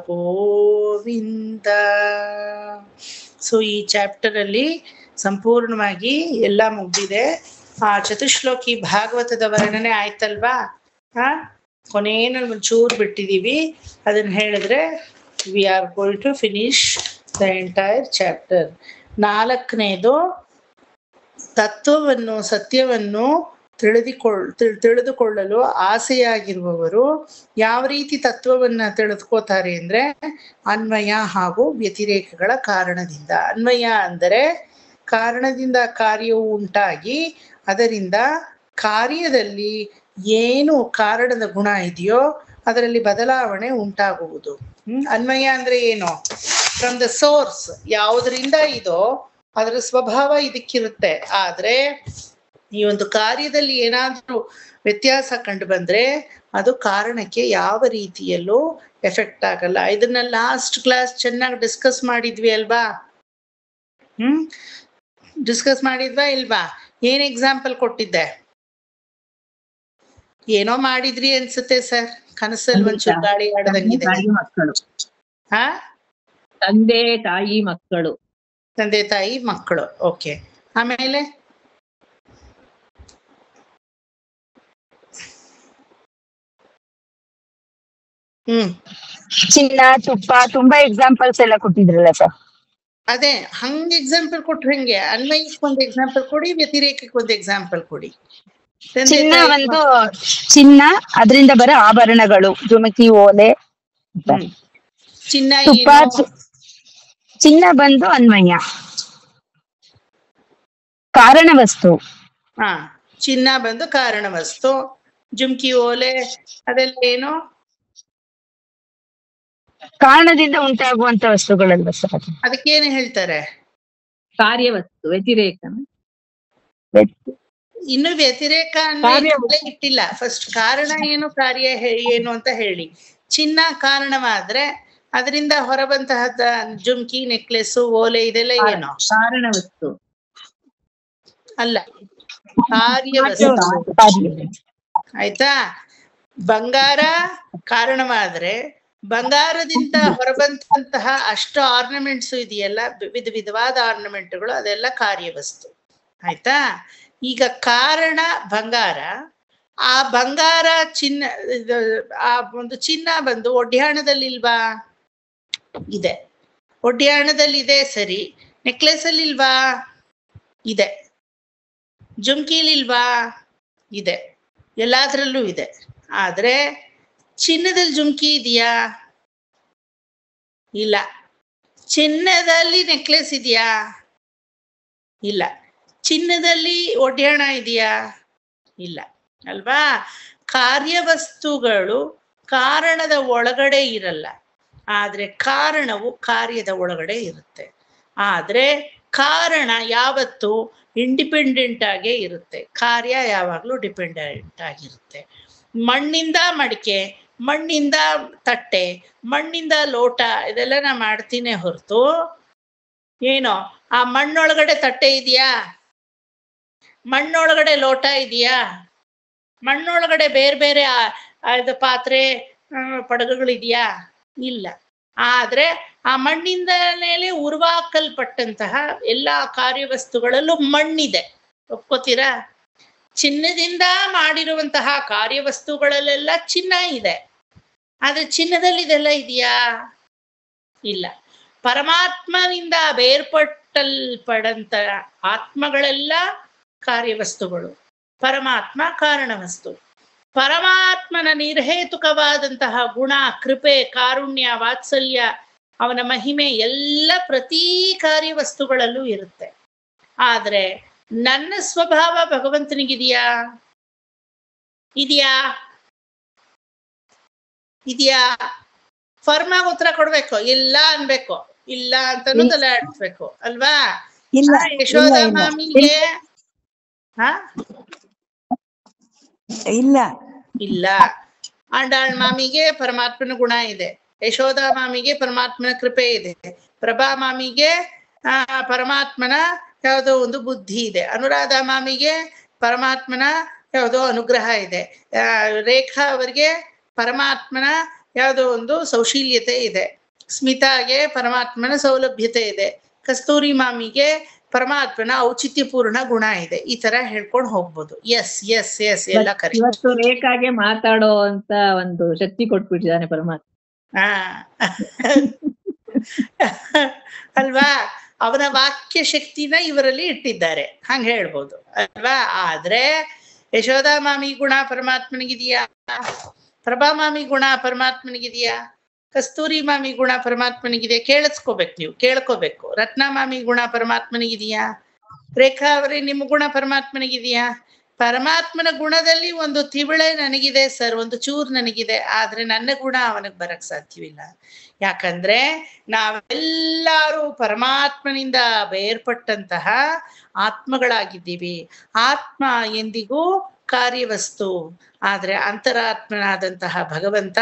ಗೋವಿಂದ. ಸೊ ಈ ಚಾಪ್ಟರ್ ಅಲ್ಲಿ ಸಂಪೂರ್ಣವಾಗಿ ಎಲ್ಲ ಮುಗ್ದಿದೆ. ಆ ಚತುಶ್ಲೋಕಿ ಭಾಗವತದ ವರ್ಣನೆ ಆಯ್ತಲ್ವಾ? ಕೊನೆಯಲ್ಲಿ ಒಂಚೂರು ಬಿಟ್ಟಿದೀವಿ. ಅದನ್ನ ಹೇಳಿದ್ರೆ we are going to finish the entire chapter. 4ನೇದು ತತ್ವವನ್ನು, ಸತ್ಯವನ್ನು ತಿಳಿದುಕೊಳ್ಳಲು ಆಸೆಯಾಗಿರುವವರು ಯಾವ ರೀತಿ ತತ್ವವನ್ನ ತಿಳಿದುಕೋತಾರೆ ಅಂದ್ರೆ ಅನ್ವಯ ಹಾಗೂ ವ್ಯತಿರೇಕಗಳ ಕಾರಣದಿಂದ. ಅನ್ವಯ ಅಂದರೆ ಕಾರಣದಿಂದ ಕಾರ್ಯವು ಉಂಟಾಗಿ ಅದರಿಂದ ಕಾರ್ಯದಲ್ಲಿ ಏನು ಕಾರಣದ ಗುಣ ಇದೆಯೋ ಅದರಲ್ಲಿ ಬದಲಾವಣೆ ಉಂಟಾಗುವುದು. ಅನ್ವಯ ಅಂದ್ರೆ ಏನು? ಫ್ರಮ್ ದ ಸೋರ್ಸ್, ಯಾವುದರಿಂದ ಇದೋ ಅದರ ಸ್ವಭಾವ ಇದಕ್ಕಿರುತ್ತೆ. ಆದ್ರೆ ಈ ಒಂದು ಕಾರ್ಯದಲ್ಲಿ ಏನಾದ್ರೂ ವ್ಯತ್ಯಾಸ ಕಂಡು ಬಂದ್ರೆ ಅದು ಕಾರಣಕ್ಕೆ ಯಾವ ರೀತಿಯಲ್ಲೂ ಎಫೆಕ್ಟ್ ಆಗಲ್ಲ. ಇದನ್ನ ಲಾಸ್ಟ್ ಕ್ಲಾಸ್ ಚೆನ್ನಾಗಿ ಡಿಸ್ಕಸ್ ಮಾಡಿದ್ವಿ ಅಲ್ವಾ? ಡಿಸ್ಕಸ್ ಮಾಡಿದ್ವಾ ಇಲ್ವಾ? ಏನ್ ಎಕ್ಸಾಂಪಲ್ ಕೊಟ್ಟಿದ್ದೆ? ಏನೋ ಮಾಡಿದ್ರಿ ಅನ್ಸುತ್ತೆ ಸರ್, ಕನಸಲ್ಲಿ ಒಂಚೂರು ಗಾಳಿ ಆಡದಂಗಿದೆ. ಮಕ್ಕಳು, ಹಾ, ತಂದೆ ತಾಯಿ ಮಕ್ಕಳು. ತಂದೆ ತಾಯಿ ಮಕ್ಕಳು. ಓಕೆ, ಆಮೇಲೆ ಚಿನ್ನ, ತುಪ್ಪ, ತುಂಬಾ ಎಕ್ಸಾಂಪಲ್ಸ್ ಎಲ್ಲ ಕೊಟ್ಟಿದ್ರಲ್ಲ ಸರ್. ಅದೇ ಹಂಗ ಎಕ್ಸಾಂಪಲ್ ಕೊಟ್ರೆ ಹೆಂಗೆ? ಅನ್ವಯಕ್ಕೆ ಒಂದು ಎಕ್ಸಾಂಪಲ್ ಕೊಡಿ, ವ್ಯತಿರೇಕಕ್ಕೆ ಒಂದು ಎಕ್ಸಾಂಪಲ್ ಕೊಡಿ. ಚಿನ್ನ ಒಂದು ಚಿನ್ನ, ಅದರಿಂದ ಬರೋ ಆಭರಣಗಳು, ಜುಮಕಿ, ಓಲೆ. ಚಿನ್ನ ತುಪ್ಪ, ಚಿನ್ನ ಬಂದು ಅನ್ವಯ, ಕಾರಣ ವಸ್ತು. ಹಾ, ಚಿನ್ನ ಬಂದು ಕಾರಣ ವಸ್ತು. ಜುಮ್ಕಿ, ಓಲೆ ಅದೆಲ್ಲ ಏನು? ಕಾರಣದಿಂದ ಉಂಟಾಗುವಂತ ವಸ್ತುಗಳಲ್ವ ಸರ್? ಅದಕ್ಕೇನು ಹೇಳ್ತಾರೆ? ಕಾರ್ಯವಸ್ತು, ವ್ಯತಿರೇಕ. ಇನ್ನು ವ್ಯತಿರೇಕ ಇಟ್ಟಿಲ್ಲ. ಫಸ್ಟ್ ಕಾರಣ ಏನು, ಕಾರ್ಯ ಏನು ಅಂತ ಹೇಳಿ. ಚಿನ್ನ ಕಾರಣವಾದ್ರೆ ಅದರಿಂದ ಹೊರಬಂತಹ ಜುಮ್ಕಿ, ನೆಕ್ಲೆಸ್, ಓಲೆ ಇದೆಲ್ಲ ಏನು? ಕಾರಣ ವಸ್ತು ಅಲ್ಲ, ಕಾರ್ಯವಸ್ತು. ಆಯ್ತಾ? ಬಂಗಾರ ಕಾರಣವಾದ್ರೆ ಬಂಗಾರದಿಂದ ಹೊರಬಂತಹ ಅಷ್ಟು ಆರ್ನಮೆಂಟ್ಸ್ ಇದೆಯಲ್ಲ, ವಿಧವಾದ ಆರ್ನಮೆಂಟ್ಗಳು, ಅದೆಲ್ಲ ಕಾರ್ಯವಸ್ತು. ಆಯ್ತಾ? ಈಗ ಕಾರಣ ಬಂಗಾರ, ಆ ಬಂಗಾರ ಚಿನ್ನ, ಆ ಒಂದು ಚಿನ್ನ ಬಂದು ಒಡ್ಯಾಣದಲ್ಲಿ ಇಲ್ವಾ? ಇದೆ. ಒಡ್ಯಾಣದಲ್ಲಿ ಇದೆ, ಸರಿ. ನೆಕ್ಲೆಸ್ ಅಲ್ಲಿ ಇಲ್ವಾ? ಇದೆ. ಜುಮ್ಕಿಲಿಲ್ವಾ? ಇದೆ. ಎಲ್ಲಾದ್ರಲ್ಲೂ ಇದೆ. ಆದ್ರೆ ಚಿನ್ನದಲ್ಲಿ ಜುಮ್ಕಿ ಇದೆಯಾ? ಇಲ್ಲ. ಚಿನ್ನದಲ್ಲಿ ನೆಕ್ಲೆಸ್ ಇದೆಯಾ? ಇಲ್ಲ. ಚಿನ್ನದಲ್ಲಿ ಒಡ್ಯಾಣ ಇದೆಯಾ? ಇಲ್ಲ ಅಲ್ವಾ? ಕಾರ್ಯವಸ್ತುಗಳು ಕಾರಣದ ಒಳಗಡೆ ಇರಲ್ಲ, ಆದ್ರೆ ಕಾರಣವು ಕಾರ್ಯದ ಒಳಗಡೆ ಇರುತ್ತೆ. ಆದ್ರೆ ಕಾರಣ ಯಾವತ್ತು ಇಂಡಿಪೆಂಡೆಂಟ್ ಆಗೇ ಇರುತ್ತೆ, ಕಾರ್ಯ ಯಾವಾಗ್ಲೂ ಡಿಪೆಂಡೆಂಟ್ ಆಗಿರುತ್ತೆ. ಮಣ್ಣಿಂದ ಮಡಿಕೆ, ಮಣ್ಣಿಂದ ತಟ್ಟೆ, ಮಣ್ಣಿಂದ ಲೋಟ ಇದೆಲ್ಲ ನಾ ಮಾಡ್ತೀನಿ ಹೊರತು ಏನೋ ಆ ಮಣ್ಣೊಳಗಡೆ ತಟ್ಟೆ ಇದೆಯಾ? ಮಣ್ಣೊಳಗಡೆ ಲೋಟ ಇದೆಯಾ? ಮಣ್ಣೊಳಗಡೆ ಬೇರೆ ಬೇರೆ ಪಾತ್ರೆ, ಪಡಗುಗಳಿದೆಯಾ? ಇಲ್ಲ. ಆದ್ರೆ ಆ ಮಣ್ಣಿಂದ ಮೇಲೆ ಉರುವಾಕಲ್ಪಟ್ಟಂತಹ ಎಲ್ಲಾ ಕಾರ್ಯವಸ್ತುಗಳಲ್ಲೂ ಮಣ್ಣಿದೆ. ಒಪ್ಕೋತೀರಾ? ಚಿನ್ನದಿಂದ ಮಾಡಿರುವಂತಹ ಕಾರ್ಯವಸ್ತುಗಳಲ್ಲೆಲ್ಲ ಚಿನ್ನ ಇದೆ, ಆದ್ರೆ ಚಿನ್ನದಲ್ಲಿ ಇದೆಲ್ಲ ಇದೆಯಾ? ಇಲ್ಲ. ಪರಮಾತ್ಮನಿಂದ ಬೇರ್ಪಟ್ಟಲ್ಪಡಂತ ಆತ್ಮಗಳೆಲ್ಲ ಕಾರ್ಯವಸ್ತುಗಳು, ಪರಮಾತ್ಮ ಕಾರಣ ವಸ್ತು. ಪರಮಾತ್ಮನ ನಿರ್ಹೇತುಕವಾದಂತಹ ಗುಣ, ಕೃಪೆ, ಕಾರುಣ್ಯ, ವಾತ್ಸಲ್ಯ, ಅವನ ಮಹಿಮೆ ಎಲ್ಲ ಪ್ರತಿ ಕಾರ್ಯವಸ್ತುಗಳಲ್ಲೂ ಇರುತ್ತೆ. ಆದ್ರೆ ನನ್ನ ಸ್ವಭಾವ ಭಗವಂತನಿಗಿದೆಯಾ? ಇದೆಯಾ? ಇದೆಯಾ? ಫರ್ಮಾಗಿ ಉತ್ತರ ಕೊಡ್ಬೇಕು. ಇಲ್ಲ ಅನ್ಬೇಕು. ಇಲ್ಲ ಅಂತಾನು ತಲೆ ಆಡಿಸ್ಬೇಕು ಅಲ್ವಾ? ಯಶೋಧ ಮಾಮಿಗೆ ಇಲ್ಲ ಇಲ್ಲ. ಆಂಡಾಳ್ ಮಾಮಿಗೆ ಪರಮಾತ್ಮನ ಗುಣ ಇದೆ, ಯಶೋಧ ಮಾಮಿಗೆ ಪರಮಾತ್ಮನ ಕೃಪೆ ಇದೆ, ಪ್ರಭಾ ಮಾಮಿಗೆ ಪರಮಾತ್ಮನ ಯಾವುದೋ ಒಂದು ಬುದ್ಧಿ ಇದೆ, ಅನುರಾಧ ಮಾಮಿಗೆ ಪರಮಾತ್ಮನ ಯಾವುದೋ ಅನುಗ್ರಹ ಇದೆ, ರೇಖಾ ಅವರಿಗೆ ಪರಮಾತ್ಮನ ಯಾವುದೋ ಒಂದು ಸೌಶೀಲ್ಯತೆ ಇದೆ, ಸ್ಮಿತಾಗೆ ಪರಮಾತ್ಮನ ಸೌಲಭ್ಯತೆ ಇದೆ, ಕಸ್ತೂರಿ ಮಾಮಿಗೆ ಪರಮಾತ್ಮನ ಔಚಿತ್ಯಪೂರ್ಣ ಗುಣ ಇದೆ. ಈ ತರ ಹೇಳ್ಕೊಂಡು ಹೋಗ್ಬೋದು. ಎಸ್ ಎಸ್ ಎಸ್ ಎಲ್ಲ ಕರೆಕ್ಟ್. ಇವತ್ತು ರೇಖಾಗೆ ಮಾತಾಡೋ ಅಂತ ಒಂದು ಶಕ್ತಿ ಕೊಟ್ಬಿಟ್ಟಿದ್ದಾನೆ ಪರಮಾತ್ಮ. ಅಲ್ವಾ? ಅವನ ವಾಕ್ಯ ಶಕ್ತಿನ ಇವರಲ್ಲಿ ಇಟ್ಟಿದ್ದಾರೆ, ಹಂಗ ಹೇಳ್ಬೋದು ಅಲ್ವಾ? ಆದ್ರೆ ಯಶೋಧಾ ಮಾಮಿ ಗುಣ ಪರಮಾತ್ಮನಿಗಿದೆಯಾ? ಪ್ರಭಾ ಮಾಮಿ ಗುಣ ಪರಮಾತ್ಮನಿಗಿದೆಯಾ? ಕಸ್ತೂರಿ ಮಾಮಿ ಗುಣ ಪರಮಾತ್ಮನಿಗಿದೆ? ಕೇಳಿಸ್ಕೋಬೇಕು, ನೀವು ಕೇಳ್ಕೋಬೇಕು. ರತ್ನ ಮಾಮಿ ಗುಣ ಪರಮಾತ್ಮನಿಗಿದೆಯಾ? ರೇಖಾ ಅವರೇ ನಿಮ್ಮ ಗುಣ ಪರಮಾತ್ಮನಿಗಿದೆಯಾ? ಪರಮಾತ್ಮನ ಗುಣದಲ್ಲಿ ಒಂದು ತಿವಳೆ ನನಗಿದೆ ಸರ್, ಒಂದು ಚೂರು ನನಗಿದೆ, ಆದ್ರೆ ನನ್ನ ಗುಣ ಅವನಿಗೆ ಬರಕ್ ಸಾಧ್ಯವಿಲ್ಲ. ಯಾಕಂದ್ರೆ ನಾವೆಲ್ಲರೂ ಪರಮಾತ್ಮನಿಂದ ಬೇರ್ಪಟ್ಟಂತಹ ಆತ್ಮಗಳಾಗಿದ್ದೀವಿ. ಆತ್ಮ ಎಂದಿಗೂ ಕಾರ್ಯವಸ್ತು, ಆದ್ರೆ ಅಂತರಾತ್ಮನಾದಂತಹ ಭಗವಂತ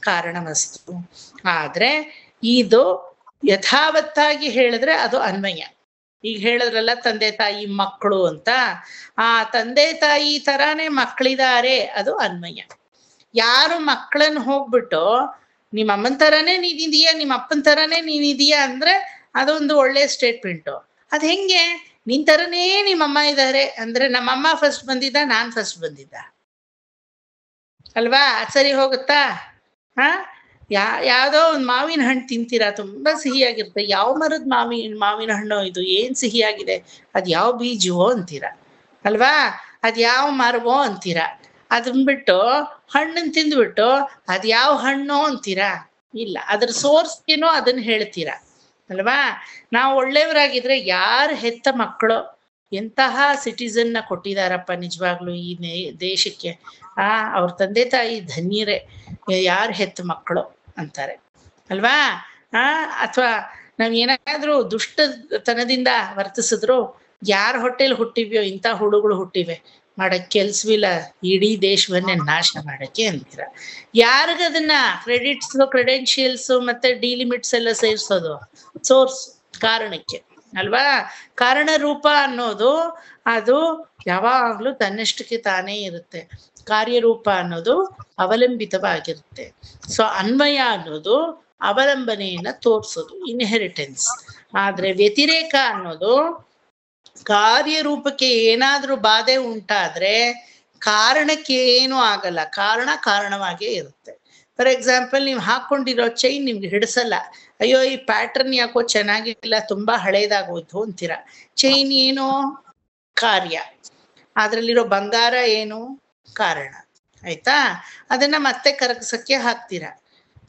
ಕಾರಣವಸ್ತು. ಆದ್ರೆ ಇದು ಯಥಾವತ್ತಾಗಿ ಹೇಳಿದ್ರೆ ಅದು ಅನ್ವಯ. ಈಗ ಹೇಳಿದ್ರಲ್ಲ ತಂದೆ ತಾಯಿ ಮಕ್ಕಳು ಅಂತ, ಆ ತಂದೆ ತಾಯಿ ತರಾನೇ ಮಕ್ಕಳಿದ್ದಾರೆ, ಅದು ಅನ್ವಯ. ಯಾರು ಮಕ್ಕಳನ್ನ ಹೋಗ್ಬಿಟ್ಟು ನಿಮ್ಮ ಅಮ್ಮನ ತರಾನೇ ನೀನಿದೀಯಾ, ನಿಮ್ಮ ಅಪ್ಪನ ತರಾನೇ ನೀನಿದೀಯಾ ಅಂದ್ರೆ ಅದೊಂದು ಒಳ್ಳೆ ಸ್ಟೇಟ್ಮೆಂಟು. ಅದ್ ಹೆಂಗೆ ನಿನ್ ತರನೇ ನಿಮ್ಮಮ್ಮ ಇದ್ದಾರೆ ಅಂದ್ರೆ ನಮ್ಮಮ್ಮ ಫಸ್ಟ್ ಬಂದಿದ್ದ, ನಾನ್ ಫಸ್ಟ್ ಬಂದಿದ್ದ ಅಲ್ವಾ? ಸರಿ ಹೋಗುತ್ತಾ? ಯಾವ್ದೋ ಒಂದು ಮಾವಿನ ಹಣ್ಣು ತಿಂತೀರಾ, ತುಂಬಾ ಸಿಹಿಯಾಗಿರುತ್ತೆ. ಯಾವ ಮರದ ಮಾವಿನ ಹಣ್ಣು ಇದು, ಏನ್ ಸಿಹಿಯಾಗಿದೆ, ಅದ್ ಯಾವ ಬೀಜವೋ ಅಂತೀರ ಅಲ್ವಾ? ಅದ್ ಯಾವ ಮರವೋ ಅಂತೀರ. ಅದನ್ ಬಿಟ್ಟು ಹಣ್ಣನ್ ತಿಂದ್ಬಿಟ್ಟು ಅದ್ ಯಾವ ಹಣ್ಣು ಅಂತೀರಾ? ಇಲ್ಲ, ಅದ್ರ ಸೋರ್ಸ್ ಏನೋ ಅದನ್ನ ಹೇಳ್ತೀರ ಅಲ್ವಾ? ನಾವು ಒಳ್ಳೆಯವರಾಗಿದ್ರೆ ಯಾರು ಹೆತ್ತ ಮಕ್ಕಳು ಎಂತಹ ಸಿಟಿಸನ್ನ ಕೊಟ್ಟಿದಾರಪ್ಪ ನಿಜವಾಗ್ಲು ಈ ದೇಶಕ್ಕೆ, ಅವ್ರ ತಂದೆ ತಾಯಿ ಧನ್ಯರೇ, ಯಾರು ಹೆತ್ತ ಮಕ್ಕಳು ಅಂತಾರೆ ಅಲ್ವಾ? ಅಥವಾ ನಾವ್ ಏನಾದ್ರೂ ದುಷ್ಟತನದಿಂದ ವರ್ತಿಸಿದ್ರು, ಯಾರ ಹೊಟ್ಟೆಲಿ ಹುಟ್ಟಿವ್ಯೋ ಇಂಥ ಹುಡುಗಳು ಹುಟ್ಟಿವೆ, ಮಾಡಕ್ ಕೆಲ್ಸವಿಲ್ಲ, ಇಡೀ ದೇಶವನ್ನೇ ನಾಶ ಮಾಡಕ್ಕೆ ಅಂತೀರ. ಯಾರಿಗದನ್ನ ಕ್ರೆಡೆನ್ಶಿಯಲ್ಸ್ ಮತ್ತೆ ಡಿಲಿಮಿಟ್ಸ್ ಎಲ್ಲ ಸೇರಿಸೋದು? ಸೋರ್ಸ್, ಕಾರಣಕ್ಕೆ ಅಲ್ವಾ? ಕಾರಣ ರೂಪ ಅನ್ನೋದು ಅದು ಯಾವಾಗ್ಲೂ ತನ್ನಷ್ಟಕ್ಕೆ ತಾನೇ ಇರುತ್ತೆ. ಕಾರ್ಯರೂಪ ಅನ್ನೋದು ಅವಲಂಬಿತವಾಗಿರುತ್ತೆ. ಸೊ ಅನ್ವಯ ಅನ್ನೋದು ಅವಲಂಬನೆಯನ್ನ ತೋರ್ಸೋದು, ಇನ್ಹೆರಿಟೆನ್ಸ್. ಆದ್ರೆ ವ್ಯತಿರೇಕ ಅನ್ನೋದು ಕಾರ್ಯರೂಪಕ್ಕೆ ಏನಾದ್ರೂ ಬಾಧೆ ಉಂಟಾದ್ರೆ ಕಾರಣಕ್ಕೆ ಏನೂ ಆಗಲ್ಲ, ಕಾರಣವಾಗೇ ಇರುತ್ತೆ. ಫಾರ್ ಎಕ್ಸಾಂಪಲ್, ನೀವು ಹಾಕೊಂಡಿರೋ ಚೈನ್ ನಿಮ್ಗೆ ಹಿಡಿಸಲ್ಲ. ಅಯ್ಯೋ ಈ ಪ್ಯಾಟರ್ನ್ ಯಾಕೋ ಚೆನ್ನಾಗಿಲ್ಲ, ತುಂಬಾ ಹಳೇದಾಗೋಯ್ತು ಅಂತೀರ. ಚೈನ್ ಏನು? ಕಾರ್ಯ. ಅದ್ರಲ್ಲಿರೋ ಬಂಗಾರ ಏನು? ಕಾರಣ. ಆಯ್ತಾ? ಅದನ್ನ ಮತ್ತೆ ಕರಗಿಸಕ್ಕೆ ಹಾಕ್ತೀರ.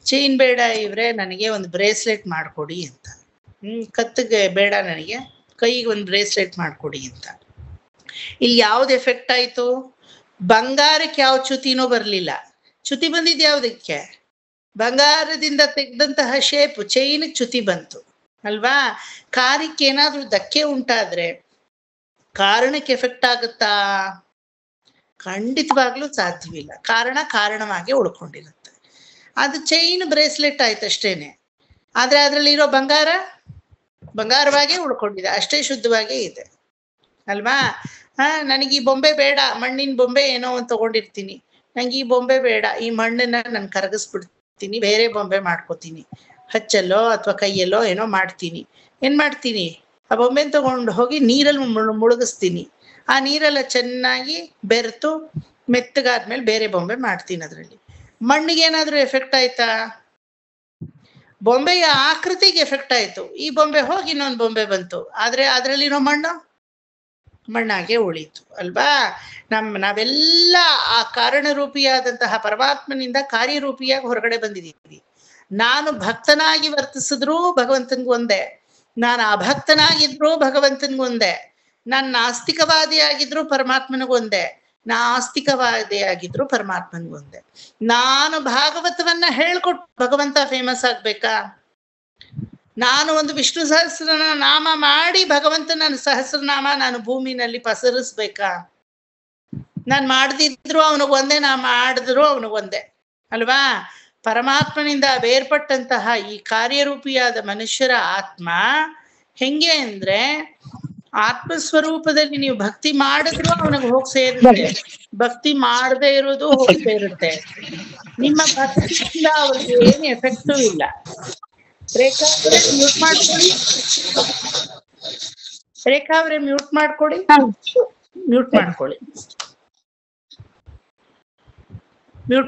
ಚೈನ್ ಬೇಡ ಇವ್ರೆ, ನನಗೆ ಒಂದು ಬ್ರೇಸ್ಲೆಟ್ ಮಾಡ್ಕೊಡಿ ಅಂತ. ಕತ್ತಿಗೆ ಬೇಡ, ನನಗೆ ಕೈಗೆ ಒಂದು ಬ್ರೇಸ್ಲೆಟ್ ಮಾಡ್ಕೊಡಿ ಅಂತ. ಇಲ್ಲಿ ಯಾವ್ದು ಎಫೆಕ್ಟ್ ಆಯ್ತು? ಬಂಗಾರಕ್ಕೆ ಯಾವ ಚ್ಯುತಿನೂ ಬರ್ಲಿಲ್ಲ. ಚ್ಯುತಿ ಬಂದಿದ್ ಯಾವ್ದಕ್ಕೆ? ಬಂಗಾರದಿಂದ ತೆಗೆದಂತಹ ಶೇಪ್ ಚೈನ್ ಚ್ಯುತಿ ಬಂತು ಅಲ್ವಾ? ಕಾರ್ಯಕ್ಕೆ ಏನಾದ್ರೂ ಧಕ್ಕೆ ಉಂಟಾದ್ರೆ ಕಾರಣಕ್ಕೆ ಎಫೆಕ್ಟ್ ಆಗುತ್ತಾ? ಖಂಡಿತವಾಗ್ಲೂ ಸಾಧ್ಯವಿಲ್ಲ. ಕಾರಣವಾಗಿ ಉಳ್ಕೊಂಡಿರುತ್ತೆ. ಅದು ಚೈನ್ ಬ್ರೇಸ್ಲೆಟ್ ಆಯ್ತಷ್ಟೇನೆ. ಆದ್ರೆ ಅದ್ರಲ್ಲಿರೋ ಬಂಗಾರವಾಗೇ ಉಳ್ಕೊಂಡಿದೆ, ಅಷ್ಟೇ ಶುದ್ಧವಾಗೇ ಇದೆ ಅಲ್ವಾ? ನನಗೆ ಈ ಬೊಂಬೆ ಬೇಡ, ಮಣ್ಣಿನ ಬೊಂಬೆ ಏನೋ ಒಂದು ತಗೊಂಡಿರ್ತೀನಿ, ನಂಗೆ ಈ ಬೊಂಬೆ ಬೇಡ, ಈ ಮಣ್ಣನ್ನ ನಾನು ಕರಗಿಸ್ಬಿಡ್ತೀನಿ, ಬೇರೆ ಬೊಂಬೆ ಮಾಡ್ಕೋತೀನಿ, ಹಚ್ಚಲ್ಲೋ ಅಥವಾ ಕೈಯಲ್ಲೋ ಏನೋ ಮಾಡ್ತೀನಿ. ಏನ್ ಮಾಡ್ತೀನಿ? ಆ ಬೊಂಬೆನ ತಗೊಂಡು ಹೋಗಿ ನೀರಲ್ಲಿ ಮುಳುಗಿಸ್ತೀನಿ. ಆ ನೀರೆಲ್ಲ ಚೆನ್ನಾಗಿ ಬೆರೆತು ಮೆತ್ತಗಾದ್ಮೇಲೆ ಬೇರೆ ಬೊಂಬೆ ಮಾಡ್ತೀನಿ. ಅದ್ರಲ್ಲಿ ಮಣ್ಣಿಗೆ ಏನಾದ್ರೂ ಎಫೆಕ್ಟ್ ಆಯ್ತಾ? ಬೊಂಬೆಯ ಆಕೃತಿಗೆ ಎಫೆಕ್ಟ್ ಆಯ್ತು. ಈ ಬೊಂಬೆ ಹೋಗಿ ಇನ್ನೊಂದು ಬೊಂಬೆ ಬಂತು, ಆದ್ರೆ ಅದ್ರಲ್ಲಿರೋ ಮಣ್ಣಾಗೆ ಉಳೀತು ಅಲ್ವಾ? ನಾವೆಲ್ಲ ಆ ಕಾರಣರೂಪಿಯಾದಂತಹ ಪರಮಾತ್ಮನಿಂದ ಕಾರ್ಯರೂಪಿಯಾಗಿ ಹೊರಗಡೆ ಬಂದಿದ್ದೀವಿ. ನಾನು ಭಕ್ತನಾಗಿ ವರ್ತಿಸಿದ್ರೂ ಭಗವಂತನ್ಗೊಂದೇ, ನಾನು ಅಭಕ್ತನಾಗಿದ್ರು ಭಗವಂತನ್ಗೊಂದೇ, ನಾನು ನಾಸ್ತಿಕವಾದಿಯಾಗಿದ್ರು ಪರಮಾತ್ಮನಿಗೊಂದೇ, ನಾಸ್ತಿಕವಾದಿಯಾಗಿದ್ರು ಪರಮಾತ್ಮನಿಗೊಂದೇ. ನಾನು ಭಾಗವತವನ್ನ ಹೇಳ್ಕೊಟ್ಟು ಭಗವಂತ ಫೇಮಸ್ ಆಗ್ಬೇಕಾ? ನಾನು ಒಂದು ವಿಷ್ಣು ಸಹಸ್ರನ ನಾಮ ಮಾಡಿ ಭಗವಂತನ ಸಹಸ್ರನಾಮ ನಾನು ಭೂಮಿನಲ್ಲಿ ಪಸರಿಸ್ಬೇಕಾ? ನಾನು ಮಾಡದಿದ್ರು ಅವನಿಗೊಂದೇ, ನಾ ಮಾಡಿದ್ರು ಅವನಿಗೊಂದೇ ಅಲ್ವಾ? ಪರಮಾತ್ಮನಿಂದ ಬೇರ್ಪಟ್ಟಂತಹ ಈ ಕಾರ್ಯರೂಪಿಯಾದ ಮನುಷ್ಯರ ಆತ್ಮ ಹೆಂಗೆ ಅಂದ್ರೆ, ಆತ್ಮಸ್ವರೂಪದಲ್ಲಿ ನೀವು ಭಕ್ತಿ ಮಾಡಿದ್ರು ಅವನಿಗೆ ಹೋಗಿ ಸೇರುತ್ತೆ, ಭಕ್ತಿ ಮಾಡದೇ ಇರೋದು ಹೋಗಿ ಸೇರುತ್ತೆ. ನಿಮ್ಮ ಭಕ್ತಿಯಿಂದ ಅವ್ರಿಗೆ ಏನು ಎಫೆಕ್ಟೂ ಇಲ್ಲ. ರೇಖಾ ಅವರೇ ಮ್ಯೂಟ್ ಮಾಡ್ಕೊಳ್ಳಿ, ರೇಖಾ ಅವರೇ ಮ್ಯೂಟ್ ಮಾಡ್ಕೊಳ್ಳಿ, ಮ್ಯೂಟ್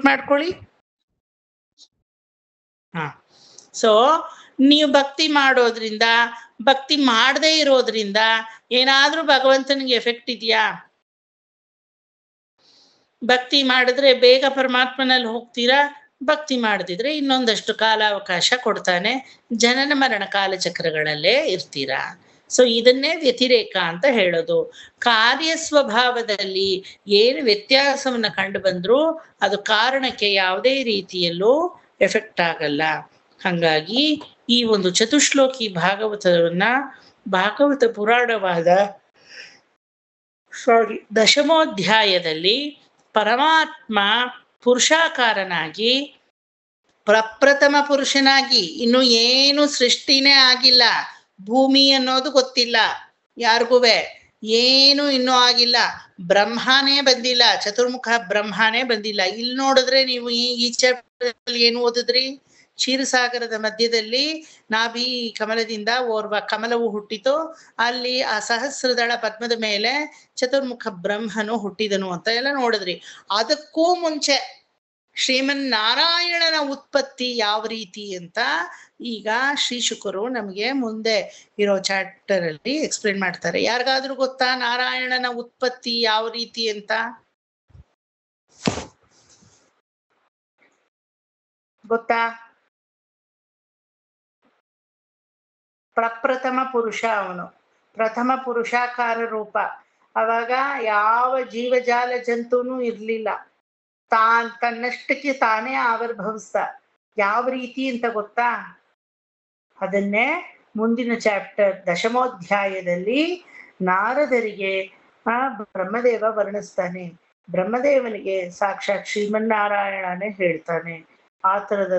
ಮಾಡ್ಕೊಳ್ಳಿ. ಸೊ ನೀವು ಭಕ್ತಿ ಮಾಡೋದ್ರಿಂದ, ಭಕ್ತಿ ಮಾಡದೇ ಇರೋದ್ರಿಂದ ಏನಾದ್ರೂ ಭಗವಂತನಿಗೆ ಎಫೆಕ್ಟ್ ಇದೆಯಾ? ಭಕ್ತಿ ಮಾಡಿದ್ರೆ ಬೇಗ ಪರಮಾತ್ಮನಲ್ಲಿ ಹೋಗ್ತೀರಾ, ಭಕ್ತಿ ಮಾಡದಿದ್ರೆ ಇನ್ನೊಂದಷ್ಟು ಕಾಲಾವಕಾಶ ಕೊಡ್ತಾನೆ, ಜನನ ಮರಣ ಕಾಲಚಕ್ರಗಳಲ್ಲೇ ಇರ್ತೀರಾ. ಸೊ ಇದನ್ನೇ ವ್ಯತಿರೇಕ ಅಂತ ಹೇಳೋದು. ಕಾರ್ಯ ಸ್ವಭಾವದಲ್ಲಿ ಏನು ವ್ಯತ್ಯಾಸವನ್ನ ಕಂಡು ಬಂದ್ರೂ ಅದು ಕಾರಣಕ್ಕೆ ಯಾವುದೇ ರೀತಿಯಲ್ಲೂ ಎಫೆಕ್ಟ್ ಆಗಲ್ಲ. ಹಂಗಾಗಿ ಈ ಒಂದು ಚತುಶ್ಲೋಕಿ ಭಾಗವತ ಪುರಾಣವಾದ ದಶಮೋಧ್ಯಾಯದಲ್ಲಿ ಪರಮಾತ್ಮ ಪುರುಷಾಕಾರನಾಗಿ ಪ್ರಪ್ರಥಮ ಪುರುಷನಾಗಿ, ಇನ್ನು ಏನು ಸೃಷ್ಟಿನೇ ಆಗಿಲ್ಲ, ಭೂಮಿ ಅನ್ನೋದು ಗೊತ್ತಿಲ್ಲ ಯಾರಿಗೂ, ಏನು ಇನ್ನೂ ಆಗಿಲ್ಲ, ಬ್ರಹ್ಮನೇ ಬಂದಿಲ್ಲ, ಚತುರ್ಮುಖ ಬ್ರಹ್ಮನೇ ಬಂದಿಲ್ಲ. ಇಲ್ಲಿ ನೋಡಿದ್ರೆ ನೀವು ಈ ಚಾಪ್ಟರ್ ಏನು ಓದಿದ್ರಿ? ಕ್ಷೀರಸಾಗರದ ಮಧ್ಯದಲ್ಲಿ ನಾಭಿ ಕಮಲದಿಂದ ಓರ್ವ ಕಮಲವು ಹುಟ್ಟಿತು, ಅಲ್ಲಿ ಆ ಸಹಸ್ರದಳ ಪದ್ಮದ ಮೇಲೆ ಚತುರ್ಮುಖ ಬ್ರಹ್ಮನು ಹುಟ್ಟಿದನು ಅಂತ ಎಲ್ಲ ನೋಡಿದ್ರಿ. ಅದಕ್ಕೂ ಮುಂಚೆ ಶ್ರೀಮನ್ ನಾರಾಯಣನ ಉತ್ಪತ್ತಿ ಯಾವ ರೀತಿ ಅಂತ ಈಗ ಶ್ರೀ ಶುಕರು ನಮಗೆ ಮುಂದೆ ಇರೋ ಚಾಪ್ಟರ್ ಅಲ್ಲಿ ಎಕ್ಸ್ಪ್ಲೇನ್ ಮಾಡ್ತಾರೆ. ಯಾರಿಗಾದ್ರೂ ಗೊತ್ತಾ ನಾರಾಯಣನ ಉತ್ಪತ್ತಿ ಯಾವ ರೀತಿ ಅಂತ? ಗೊತ್ತಾ? ಪ್ರಪ್ರಥಮ ಪುರುಷ ಅವನು, ಪ್ರಥಮ ಪುರುಷಾಕಾರ ರೂಪ. ಅವಾಗ ಯಾವ ಜೀವಜಾಲ ಜಂತುನೂ ಇರ್ಲಿಲ್ಲ, ತನ್ನಷ್ಟಕ್ಕೆ ತಾನೇ ಆವಿರ್ಭವಿಸ್ತ. ಯಾವ ರೀತಿ ಅಂತ ಗೊತ್ತಾ? ಅದನ್ನೇ ಮುಂದಿನ ಚಾಪ್ಟರ್ ದಶಮೋಧ್ಯಾಯದಲ್ಲಿ ನಾರದರಿಗೆ ಬ್ರಹ್ಮದೇವ ವರ್ಣಿಸ್ತಾನೆ. ಬ್ರಹ್ಮದೇವನಿಗೆ ಸಾಕ್ಷಾತ್ ಶ್ರೀಮನ್ನಾರಾಯಣನೇ ಹೇಳ್ತಾನೆ. ಆ ತರದ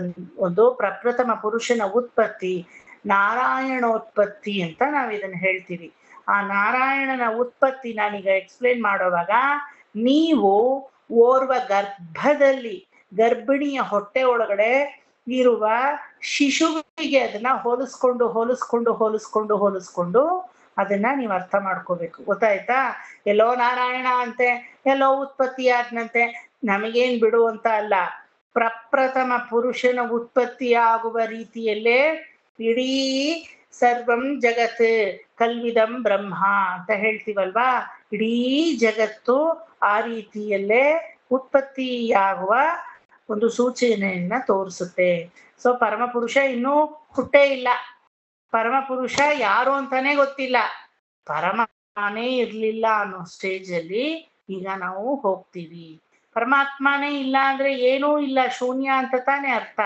ಒಂದು ಪ್ರಪ್ರಥಮ ಪುರುಷನ ಉತ್ಪತ್ತಿ ನಾರಾಯಣೋತ್ಪತ್ತಿ ಅಂತ ನಾವ್ ಇದನ್ನ ಹೇಳ್ತೀವಿ. ಆ ನಾರಾಯಣನ ಉತ್ಪತ್ತಿ ನಾನೀಗ ಎಕ್ಸ್ಪ್ಲೇನ್ ಮಾಡೋವಾಗ ನೀವು ಓರ್ವ ಗರ್ಭಿಣಿಯ ಹೊಟ್ಟೆ ಒಳಗಡೆ ಇರುವ ಶಿಶುವಿಗೆ ಅದನ್ನ ಹೋಲಿಸ್ಕೊಂಡು ಅದನ್ನ ನೀವು ಅರ್ಥ ಮಾಡ್ಕೋಬೇಕು. ಗೊತ್ತಾಯ್ತಾ? ಎಲ್ಲೋ ನಾರಾಯಣ ಅಂತೆ, ಎಲ್ಲೋ ಉತ್ಪತ್ತಿ ಆದ್ನಂತೆ, ನಮಗೇನ್ ಬಿಡು ಅಂತ ಅಲ್ಲ. ಪ್ರಪ್ರಥಮ ಪುರುಷನ ಉತ್ಪತ್ತಿ ಆಗುವ ರೀತಿಯಲ್ಲೇ ಇಡೀ ಸರ್ವಂ ಜಗತ್ ಕಲ್ವಿದಂ ಬ್ರಹ್ಮ ಅಂತ ಹೇಳ್ತೀವಲ್ವಾ, ಇಡೀ ಜಗತ್ತು ಆ ರೀತಿಯಲ್ಲೇ ಉತ್ಪತ್ತಿಯಾಗುವ ಒಂದು ಸೂಚನೆಯನ್ನ ತೋರಿಸುತ್ತೆ. ಸೊ ಪರಮಪುರುಷ ಇನ್ನೂ ಹುಟ್ಟೇ ಇಲ್ಲ, ಪರಮಪುರುಷ ಯಾರು ಅಂತಾನೆ ಗೊತ್ತಿಲ್ಲ, ಪರಮಾತ್ಮನೇ ಇರ್ಲಿಲ್ಲ ಅನ್ನೋ ಸ್ಟೇಜ್ ಅಲ್ಲಿ ಈಗ ನಾವು ಹೋಗ್ತೀವಿ. ಪರಮಾತ್ಮನೇ ಇಲ್ಲ ಅಂದ್ರೆ ಏನೂ ಇಲ್ಲ, ಶೂನ್ಯ ಅಂತ ತಾನೇ ಅರ್ಥ,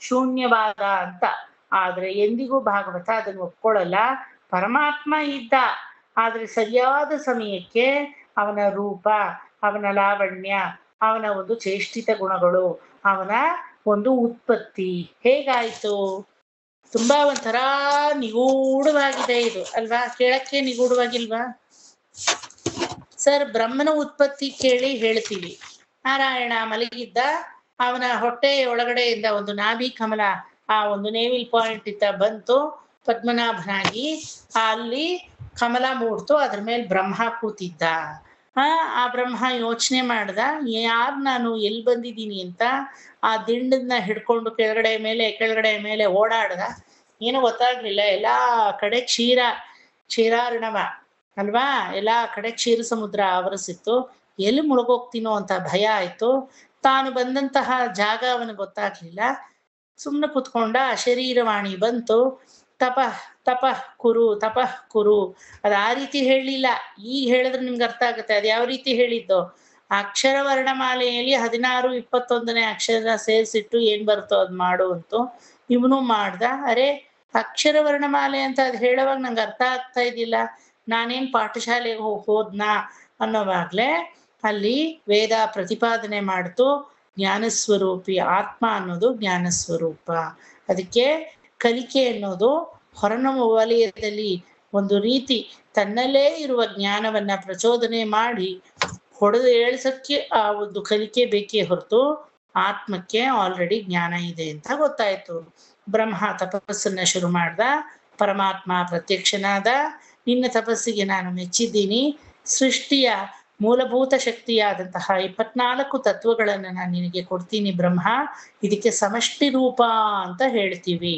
ಶೂನ್ಯವಾದ ಅಂತ. ಆದ್ರೆ ಎಂದಿಗೂ ಭಾಗವತ ಅದನ್ನು ಒಪ್ಕೊಳ್ಳಲ್ಲ. ಪರಮಾತ್ಮ ಇದ್ದ, ಆದ್ರೆ ಸರಿಯಾದ ಸಮಯಕ್ಕೆ ಅವನ ರೂಪ, ಅವನ ಲಾವಣ್ಯ, ಅವನ ಒಂದು ಚೇಷ್ಟಿತ ಗುಣಗಳು, ಅವನ ಒಂದು ಉತ್ಪತ್ತಿ ಹೇಗಾಯ್ತು? ತುಂಬಾ ಒಂಥರ ನಿಗೂಢವಾಗಿದೆ ಇದು ಅಲ್ವಾ? ಕೇಳಕ್ಕೆ ನಿಗೂಢವಾಗಿಲ್ವಾ ಸರ್? ಬ್ರಹ್ಮನ ಉತ್ಪತ್ತಿ ಕೇಳಿ ಹೇಳ್ತೀವಿ. ನಾರಾಯಣ ಮಲಗಿದ್ದ, ಅವನ ಹೊಟ್ಟೆ ಒಳಗಡೆಯಿಂದ ಒಂದು ನಾಭಿ ಕಮಲ, ಆ ಒಂದು ನೇವಿಲ್ ಪಾಯಿಂಟ್ ಇತ್ತ ಬಂತು, ಪದ್ಮನಾಭನಾಗಿ ಅಲ್ಲಿ ಕಮಲ ಮೂಡ್ತು, ಅದ್ರ ಮೇಲೆ ಬ್ರಹ್ಮ ಕೂತಿದ್ದ. ಆ ಬ್ರಹ್ಮ ಯೋಚನೆ ಮಾಡ್ದ, ಯಾರು ನಾನು ಎಲ್ಲಿ ಬಂದಿದ್ದೀನಿ ಅಂತ. ಆ ದಿಂಡನ್ನ ಹಿಡ್ಕೊಂಡು ಕೆಳಗಡೆ ಮೇಲೆ ಓಡಾಡ್ದ. ಏನೂ ಗೊತ್ತಾಗ್ಲಿಲ್ಲ, ಎಲ್ಲಾ ಕಡೆ ಕ್ಷೀರಾರ್ಣವ ಅಲ್ವಾ, ಎಲ್ಲಾ ಕಡೆ ಕ್ಷೀರ ಸಮುದ್ರ ಆವರಿಸಿತ್ತು. ಎಲ್ಲಿ ಮುಳುಗೋಗ್ತೀನೋ ಅಂತ ಭಯ ಆಯ್ತು. ತಾನು ಬಂದಂತಹ ಜಾಗ ಅವನಿಗೆ ಗೊತ್ತಾಗ್ಲಿಲ್ಲ. ಸುಮ್ಮನೆ ಕುತ್ಕೊಂಡ. ಶರೀರವಾಣಿ ಬಂತು, ತಪಃ ಕುರು. ಅದು ಆ ರೀತಿ ಹೇಳಲಿಲ್ಲ, ಈಗ ಹೇಳಿದ್ರೆ ನಿಮ್ಗೆ ಅರ್ಥ ಆಗುತ್ತೆ ಅದು ಯಾವ ರೀತಿ ಹೇಳಿದ್ದು. ಅಕ್ಷರ ವರ್ಣಮಾಲೆಯಲ್ಲಿ 16, 21ನೇ ಅಕ್ಷರ ಸೇರಿಸಿಟ್ಟು ಏನ್ ಬರ್ತೋ ಅದ್ ಮಾಡು ಅಂತು. ಇವನು ಮಾಡ್ದ. ಅರೆ ಅಕ್ಷರ ವರ್ಣಮಾಲೆ ಅಂತ ಅದ್ ಹೇಳೋವಾಗ ನಂಗೆ ಅರ್ಥ ಆಗ್ತಾ ಇದ್ದಿಲ್ಲ, ನಾನೇನ್ ಪಾಠಶಾಲೆಗೆ ಹೋದ್ನಾ ಅನ್ನೋವಾಗ್ಲೇ ಅಲ್ಲಿ ವೇದ ಪ್ರತಿಪಾದನೆ ಮಾಡ್ತು. ಜ್ಞಾನಸ್ವರೂಪಿ ಆತ್ಮ ಅನ್ನೋದು ಜ್ಞಾನಸ್ವರೂಪ. ಅದಕ್ಕೆ ಕಲಿಕೆ ಅನ್ನೋದು ಹೊರನ ವಲಯದಲ್ಲಿ ಒಂದು ರೀತಿ ತನ್ನಲ್ಲೇ ಇರುವ ಜ್ಞಾನವನ್ನ ಪ್ರಚೋದನೆ ಮಾಡಿ ಹೊಡೆದು ಏಳ್ಸಕ್ಕೆ ಆ ಒಂದು ಕಲಿಕೆ ಬೇಕೇ ಹೊರತು ಆತ್ಮಕ್ಕೆ ಆಲ್ರೆಡಿ ಜ್ಞಾನ ಇದೆ ಅಂತ ಗೊತ್ತಾಯ್ತು. ಬ್ರಹ್ಮ ತಪಸ್ಸನ್ನ ಶುರು ಮಾಡ್ದ, ಪರಮಾತ್ಮ ಪ್ರತ್ಯಕ್ಷನಾದ. ನಿನ್ನ ತಪಸ್ಸಿಗೆ ನಾನು ಮೆಚ್ಚಿದ್ದೀನಿ. ಸೃಷ್ಟಿಯ ಮೂಲಭೂತ ಶಕ್ತಿಯಾದಂತಹ 24 ತತ್ವಗಳನ್ನು ನಾನು ನಿನಗೆ ಕೊಡ್ತೀನಿ ಬ್ರಹ್ಮ, ಇದಕ್ಕೆ ಸಮಷ್ಟಿ ರೂಪ ಅಂತ ಹೇಳ್ತೀವಿ.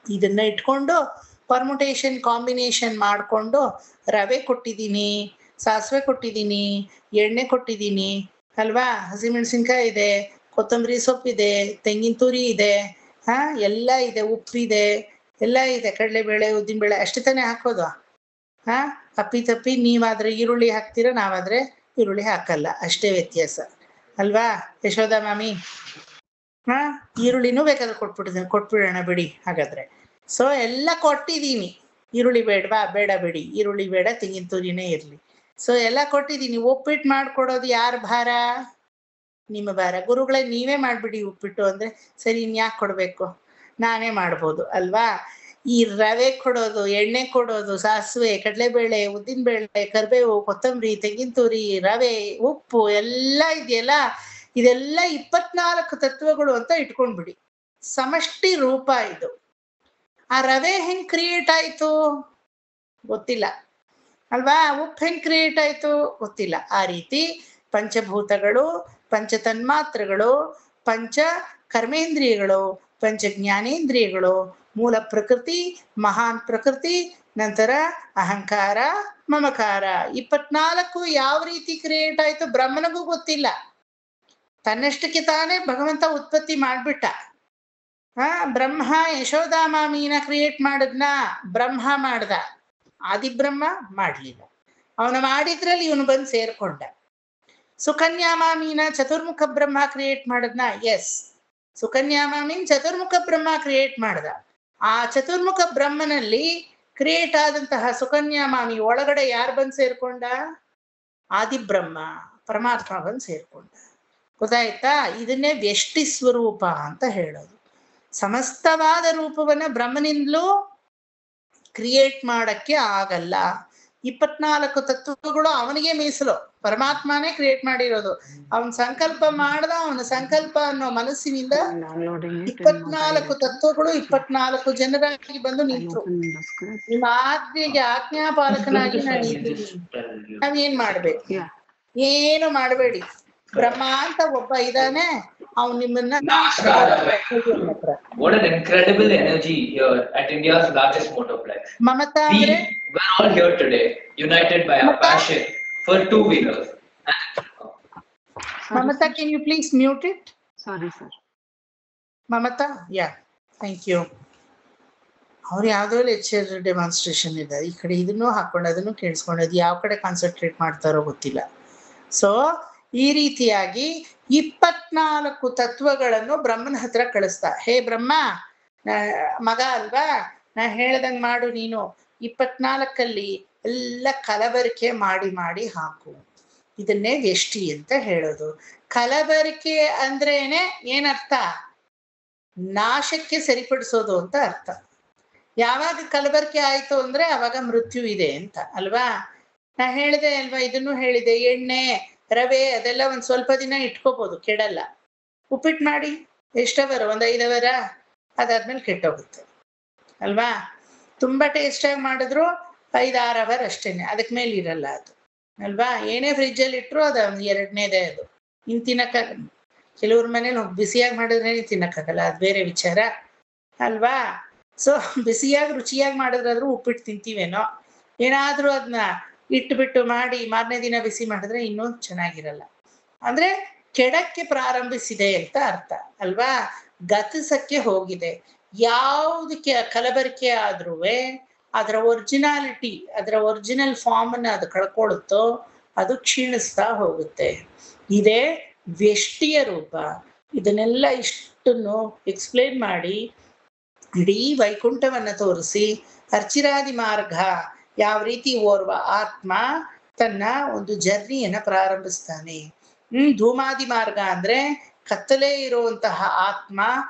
ಇದನ್ನ ಇಟ್ಕೊಂಡು ಪರ್ಮುಟೇಷನ್ ಕಾಂಬಿನೇಷನ್ ಮಾಡಿಕೊಂಡು ರವೆ ಕೊಟ್ಟಿದ್ದೀನಿ, ಸಾಸಿವೆ ಕೊಟ್ಟಿದ್ದೀನಿ, ಎಣ್ಣೆ ಕೊಟ್ಟಿದ್ದೀನಿ ಅಲ್ವಾ, ಹಸಿಮೆಣಸಿನ್ಕಾಯಿ ಇದೆ, ಕೊತ್ತಂಬರಿ ಸೊಪ್ಪಿದೆ, ತೆಂಗಿನ ತುರಿ ಇದೆ, ಎಲ್ಲ ಇದೆ, ಉಪ್ಪಿದೆ, ಎಲ್ಲ ಇದೆ, ಕಡಲೆಬೇಳೆ ಉದ್ದಿನಬೇಳೆ ಅಷ್ಟೇ ತಾನೇ ಹಾಕೋದು. ಅಪ್ಪಿತಪ್ಪಿ ನೀವಾದ್ರೆ ಈರುಳ್ಳಿ ಹಾಕ್ತೀರಾ, ನಾವಾದ್ರೆ ಈರುಳ್ಳಿ ಹಾಕಲ್ಲ, ಅಷ್ಟೇ ವ್ಯತ್ಯಾಸ ಅಲ್ವಾ ಯಶೋಧ ಮಾಮಿ? ಈರುಳ್ಳಿನೂ ಬೇಕಾದ್ರೆ ಕೊಟ್ಬಿಡೋಣ ಬಿಡಿ ಹಾಗಾದ್ರೆ. ಸೊ ಎಲ್ಲ ಕೊಟ್ಟಿದ್ದೀನಿ. ಈರುಳ್ಳಿ ಬೇಡವಾ? ಬೇಡ ಬಿಡಿ, ಈರುಳ್ಳಿ ಬೇಡ, ತೆಂಗಿನ ತುರಿನೇ ಇರ್ಲಿ. ಸೊ ಎಲ್ಲ ಕೊಟ್ಟಿದ್ದೀನಿ. ಉಪ್ಪಿಟ್ಟು ಮಾಡ್ಕೊಡೋದು ಯಾರ ಭಾರ? ನಿಮ್ಮ ಭಾರ. ಗುರುಗಳೇ ನೀವೇ ಮಾಡ್ಬಿಡಿ ಉಪ್ಪಿಟ್ಟು ಅಂದ್ರೆ, ಸರಿ ಇನ್ಯಾಕೆ ಕೊಡ್ಬೇಕು, ನಾನೇ ಮಾಡ್ಬೋದು ಅಲ್ವಾ? ಈ ರವೆ ಕೊಡೋದು, ಎಣ್ಣೆ ಕೊಡೋದು, ಸಾಸಿವೆ, ಕಡಲೆಬೇಳೆ, ಉದ್ದಿನಬೇಳೆ, ಕರಿಬೇವು, ಕೊತ್ತಂಬರಿ, ತೆಂಗಿನ ತುರಿ, ರವೆ, ಉಪ್ಪು ಎಲ್ಲ ಇದೆಯಲ್ಲ, ಇದೆಲ್ಲ 24 ತತ್ವಗಳು ಅಂತ ಇಟ್ಕೊಂಡ್ಬಿಡಿ. ಸಮಷ್ಟಿ ರೂಪ ಇದು. ಆ ರವೆ ಹೆಂಗ್ ಕ್ರಿಯೇಟ್ ಆಯ್ತು ಗೊತ್ತಿಲ್ಲ ಅಲ್ವಾ? ಉಪ್ಪು ಹೆಂಗ್ ಕ್ರಿಯೇಟ್ ಆಯ್ತು ಗೊತ್ತಿಲ್ಲ. ಆ ರೀತಿ ಪಂಚಭೂತಗಳು, ಪಂಚ ತನ್ಮಾತ್ರಗಳು, ಪಂಚ ಕರ್ಮೇಂದ್ರಿಯಗಳು, ಪಂಚ ಜ್ಞಾನೇಂದ್ರಿಯಗಳು, ಮೂಲ ಪ್ರಕೃತಿ, ಮಹಾನ್ ಪ್ರಕೃತಿ, ನಂತರ ಅಹಂಕಾರ, ಮಮಕಾರ, 24 ಯಾವ ರೀತಿ ಕ್ರಿಯೇಟ್ ಆಯ್ತು ಬ್ರಹ್ಮನಿಗೂ ಗೊತ್ತಿಲ್ಲ. ತನ್ನಷ್ಟಕ್ಕೆ ತಾನೇ ಭಗವಂತ ಉತ್ಪತ್ತಿ ಮಾಡ್ಬಿಟ್ಟ. ಬ್ರಹ್ಮ ಯಶೋಧಾಮಾಮಿನ ಕ್ರಿಯೇಟ್ ಮಾಡದ್ನ ಬ್ರಹ್ಮ ಮಾಡ್ದ, ಆದಿಬ್ರಹ್ಮ ಮಾಡ್ಲಿಲ್ಲ. ಅವನು ಮಾಡಿದ್ರಲ್ಲಿ ಇವನು ಬಂದು ಸೇರ್ಕೊಂಡ. ಸುಕನ್ಯಾಮಾಮಿನ ಚತುರ್ಮುಖ ಬ್ರಹ್ಮ ಕ್ರಿಯೇಟ್ ಮಾಡದ್ನ, ಎಸ್, ಸುಕನ್ಯಾಮಾಮಿನ್ ಚತುರ್ಮುಖ ಬ್ರಹ್ಮ ಕ್ರಿಯೇಟ್ ಮಾಡ್ದ. ಆ ಚತುರ್ಮುಖ ಬ್ರಹ್ಮನಲ್ಲಿ ಕ್ರಿಯೇಟ್ ಆದಂತಹ ಸುಕನ್ಯಾಮಾಮಿ ಒಳಗಡೆ ಯಾರು ಬಂದು ಸೇರ್ಕೊಂಡ? ಆದಿಬ್ರಹ್ಮ ಪರಮಾತ್ಮ ಬಂದು ಸೇರ್ಕೊಂಡ. ಗೊತ್ತಾಯ್ತಾ? ಇದನ್ನೇ ವ್ಯಷ್ಟಿ ಸ್ವರೂಪ ಅಂತ ಹೇಳೋದು. ಸಮಸ್ತವಾದ ರೂಪವನ್ನ ಬ್ರಹ್ಮನಿಂದಲೂ ಕ್ರಿಯೇಟ್ ಮಾಡಕ್ಕೆ ಆಗಲ್ಲ. 24 ತತ್ವಗಳು ಅವನಿಗೆ ಮೀಸಲು, ಪರಮಾತ್ಮನೇ ಕ್ರಿಯೇಟ್ ಮಾಡಿರೋದು. ಅವನ್ ಸಂಕಲ್ಪ ಮಾಡ್ದ, ಅವನ ಸಂಕಲ್ಪ ಅನ್ನೋ ಮನಸ್ಸಿನಿಂದ 24 ತತ್ವಗಳು 24 ಜನರಾಗಿ ಬಂದು ನಿಂತರು. ನಿಮ್ಮ ಆಜ್ಞೆಗೆ ಆಜ್ಞಾಪಾಲಕನಾಗಿ ನಾನು ಇದ್ದೀನಿ. ನಾವೇನ್ ಮಾಡ್ಬೇಕು? ಏನು ಮಾಡಬೇಡಿ. ಬ್ರಹ್ಮ ಅಂತ ಒಬ್ಬ ಇದ್ದಾನೆ, ಅವನು ನಿಮ್ಮನ್ನ. What an incredible energy here at India's largest motorplex. Mamata We were all here today, united by our passion for two-wheelers. Mamata, can you please mute it? Sorry, sir. Mamata? Yeah, thank you. ಅವ್ರು ಯಾವ್ದೋ lecture demonstration ಇದೆ, ಈ ಕಡೆ ಇದನ್ನು ಹಾಕೊಂಡು ಅದನ್ನು ಕೇಳಿಸ್ಕೊಂಡು ಯಾವ ಕಡೆ ಕಾನ್ಸಂಟ್ರೇಟ್ ಮಾಡ್ತಾರೋ ಗೊತ್ತಿಲ್ಲ. ಸೊ ಈ ರೀತಿಯಾಗಿ 24 ತತ್ವಗಳನ್ನು ಬ್ರಹ್ಮನ ಹತ್ರ ಕಳಿಸ್ತಾ, ಹೇ ಬ್ರಹ್ಮ, ಮಗ ಅಲ್ವಾ, ನಾ ಹೇಳ್ದಂಗ್ ಮಾಡು, ನೀನು 24ಅಲ್ಲಿ ಎಲ್ಲ ಕಲಬರಿಕೆ ಮಾಡಿ ಮಾಡಿ ಹಾಕು. ಇದನ್ನೇ ವ್ಯಷ್ಟಿ ಅಂತ ಹೇಳೋದು. ಕಲಬರಿಕೆ ಅಂದ್ರೇನೆ ಏನರ್ಥ? ನಾಶಕ್ಕೆ ಸರಿಪಡಿಸೋದು ಅಂತ ಅರ್ಥ. ಯಾವಾಗ ಕಲಬರಿಕೆ ಆಯ್ತು ಅಂದ್ರೆ ಅವಾಗ ಮೃತ್ಯು ಇದೆ ಅಂತ ಅಲ್ವಾ? ನಾ ಹೇಳಿದೆ ಅಲ್ವಾ, ಇದನ್ನು ಹೇಳಿದೆ, ಎಣ್ಣೆ, ರವೆ ಅದೆಲ್ಲ ಒಂದ್ ಸ್ವಲ್ಪ ದಿನ ಇಟ್ಕೋಬಹುದು, ಕೆಡಲ್ಲ. ಉಪ್ಪಿಟ್ಟು ಮಾಡಿ ಎಷ್ಟವರ? 1 5 ಅವರ, ಅದಾದ್ಮೇಲೆ ಕೆಟ್ಟೋಗುತ್ತೆ ಅಲ್ವಾ? ತುಂಬಾ ಟೇಸ್ಟಾಗಿ ಮಾಡಿದ್ರು 5 6 ಅವರ್ ಅಷ್ಟೇನೆ, ಅದಕ್ಕೆ ಮೇಲೆ ಇರಲ್ಲ ಅದು ಅಲ್ವಾ? ಏನೇ ಫ್ರಿಜ್ಜಲ್ಲಿ ಇಟ್ರು ಅದು 2ನೇದೇ. ಅದು ಇನ್ನು ತಿನ್ನಕ್ಕಾಗಲ್ಲ. ಕೆಲವ್ರ ಮನೇಲಿ ಬಿಸಿಯಾಗಿ ಮಾಡಿದ್ರೆ ತಿನ್ನಕ್ಕಾಗಲ್ಲ, ಅದು ಬೇರೆ ವಿಚಾರ ಅಲ್ವಾ? ಸೊ ಬಿಸಿಯಾಗಿ ರುಚಿಯಾಗಿ ಮಾಡಿದ್ರಾದ್ರೂ ಉಪ್ಪಿಟ್ಟು ತಿಂತೀವೇನೋ, ಏನಾದ್ರೂ ಅದನ್ನ ಇಟ್ಬಿಟ್ಟು ಮಾಡಿ ಮಾರನೇ ದಿನ ಬಿಸಿ ಮಾಡಿದ್ರೆ ಇನ್ನೂ ಚೆನ್ನಾಗಿರಲ್ಲ. ಅಂದ್ರೆ ಕೆಡಕ್ಕೆ ಪ್ರಾರಂಭಿಸಿದೆ ಅಂತ ಅರ್ಥ ಅಲ್ವಾ? ಗತಿಸಕ್ಕೆ ಹೋಗಿದೆ. ಯಾವುದಕ್ಕೆ ಕಲಬರಿಕೆ ಆದ್ರೂ ಅದರ ಒರಿಜಿನಾಲಿಟಿ, ಅದರ ಒರಿಜಿನಲ್ ಫಾರ್ಮ್ ಅನ್ನ ಅದು ಕಳ್ಕೊಳ್ಳುತ್ತೋ ಅದು ಕ್ಷೀಣಿಸ್ತಾ ಹೋಗುತ್ತೆ. ಇದೇ ವ್ಯಷ್ಟಿಯ ರೂಪ. ಇದನ್ನೆಲ್ಲ ಇಷ್ಟನ್ನು ಎಕ್ಸ್ಪ್ಲೇನ್ ಮಾಡಿ ಇಡೀ ವೈಕುಂಠವನ್ನ ತೋರಿಸಿ, ಅರ್ಚಿರಾದಿ ಮಾರ್ಗ ಯಾವ ರೀತಿ ಓರ್ವ ಆತ್ಮ ತನ್ನ ಒಂದು ಜರ್ನಿಯನ್ನ ಪ್ರಾರಂಭಿಸ್ತಾನೆ. ಧೂಮಾದಿ ಮಾರ್ಗ ಅಂದ್ರೆ ಕತ್ತಲೆ ಇರುವಂತಹ ಆತ್ಮ,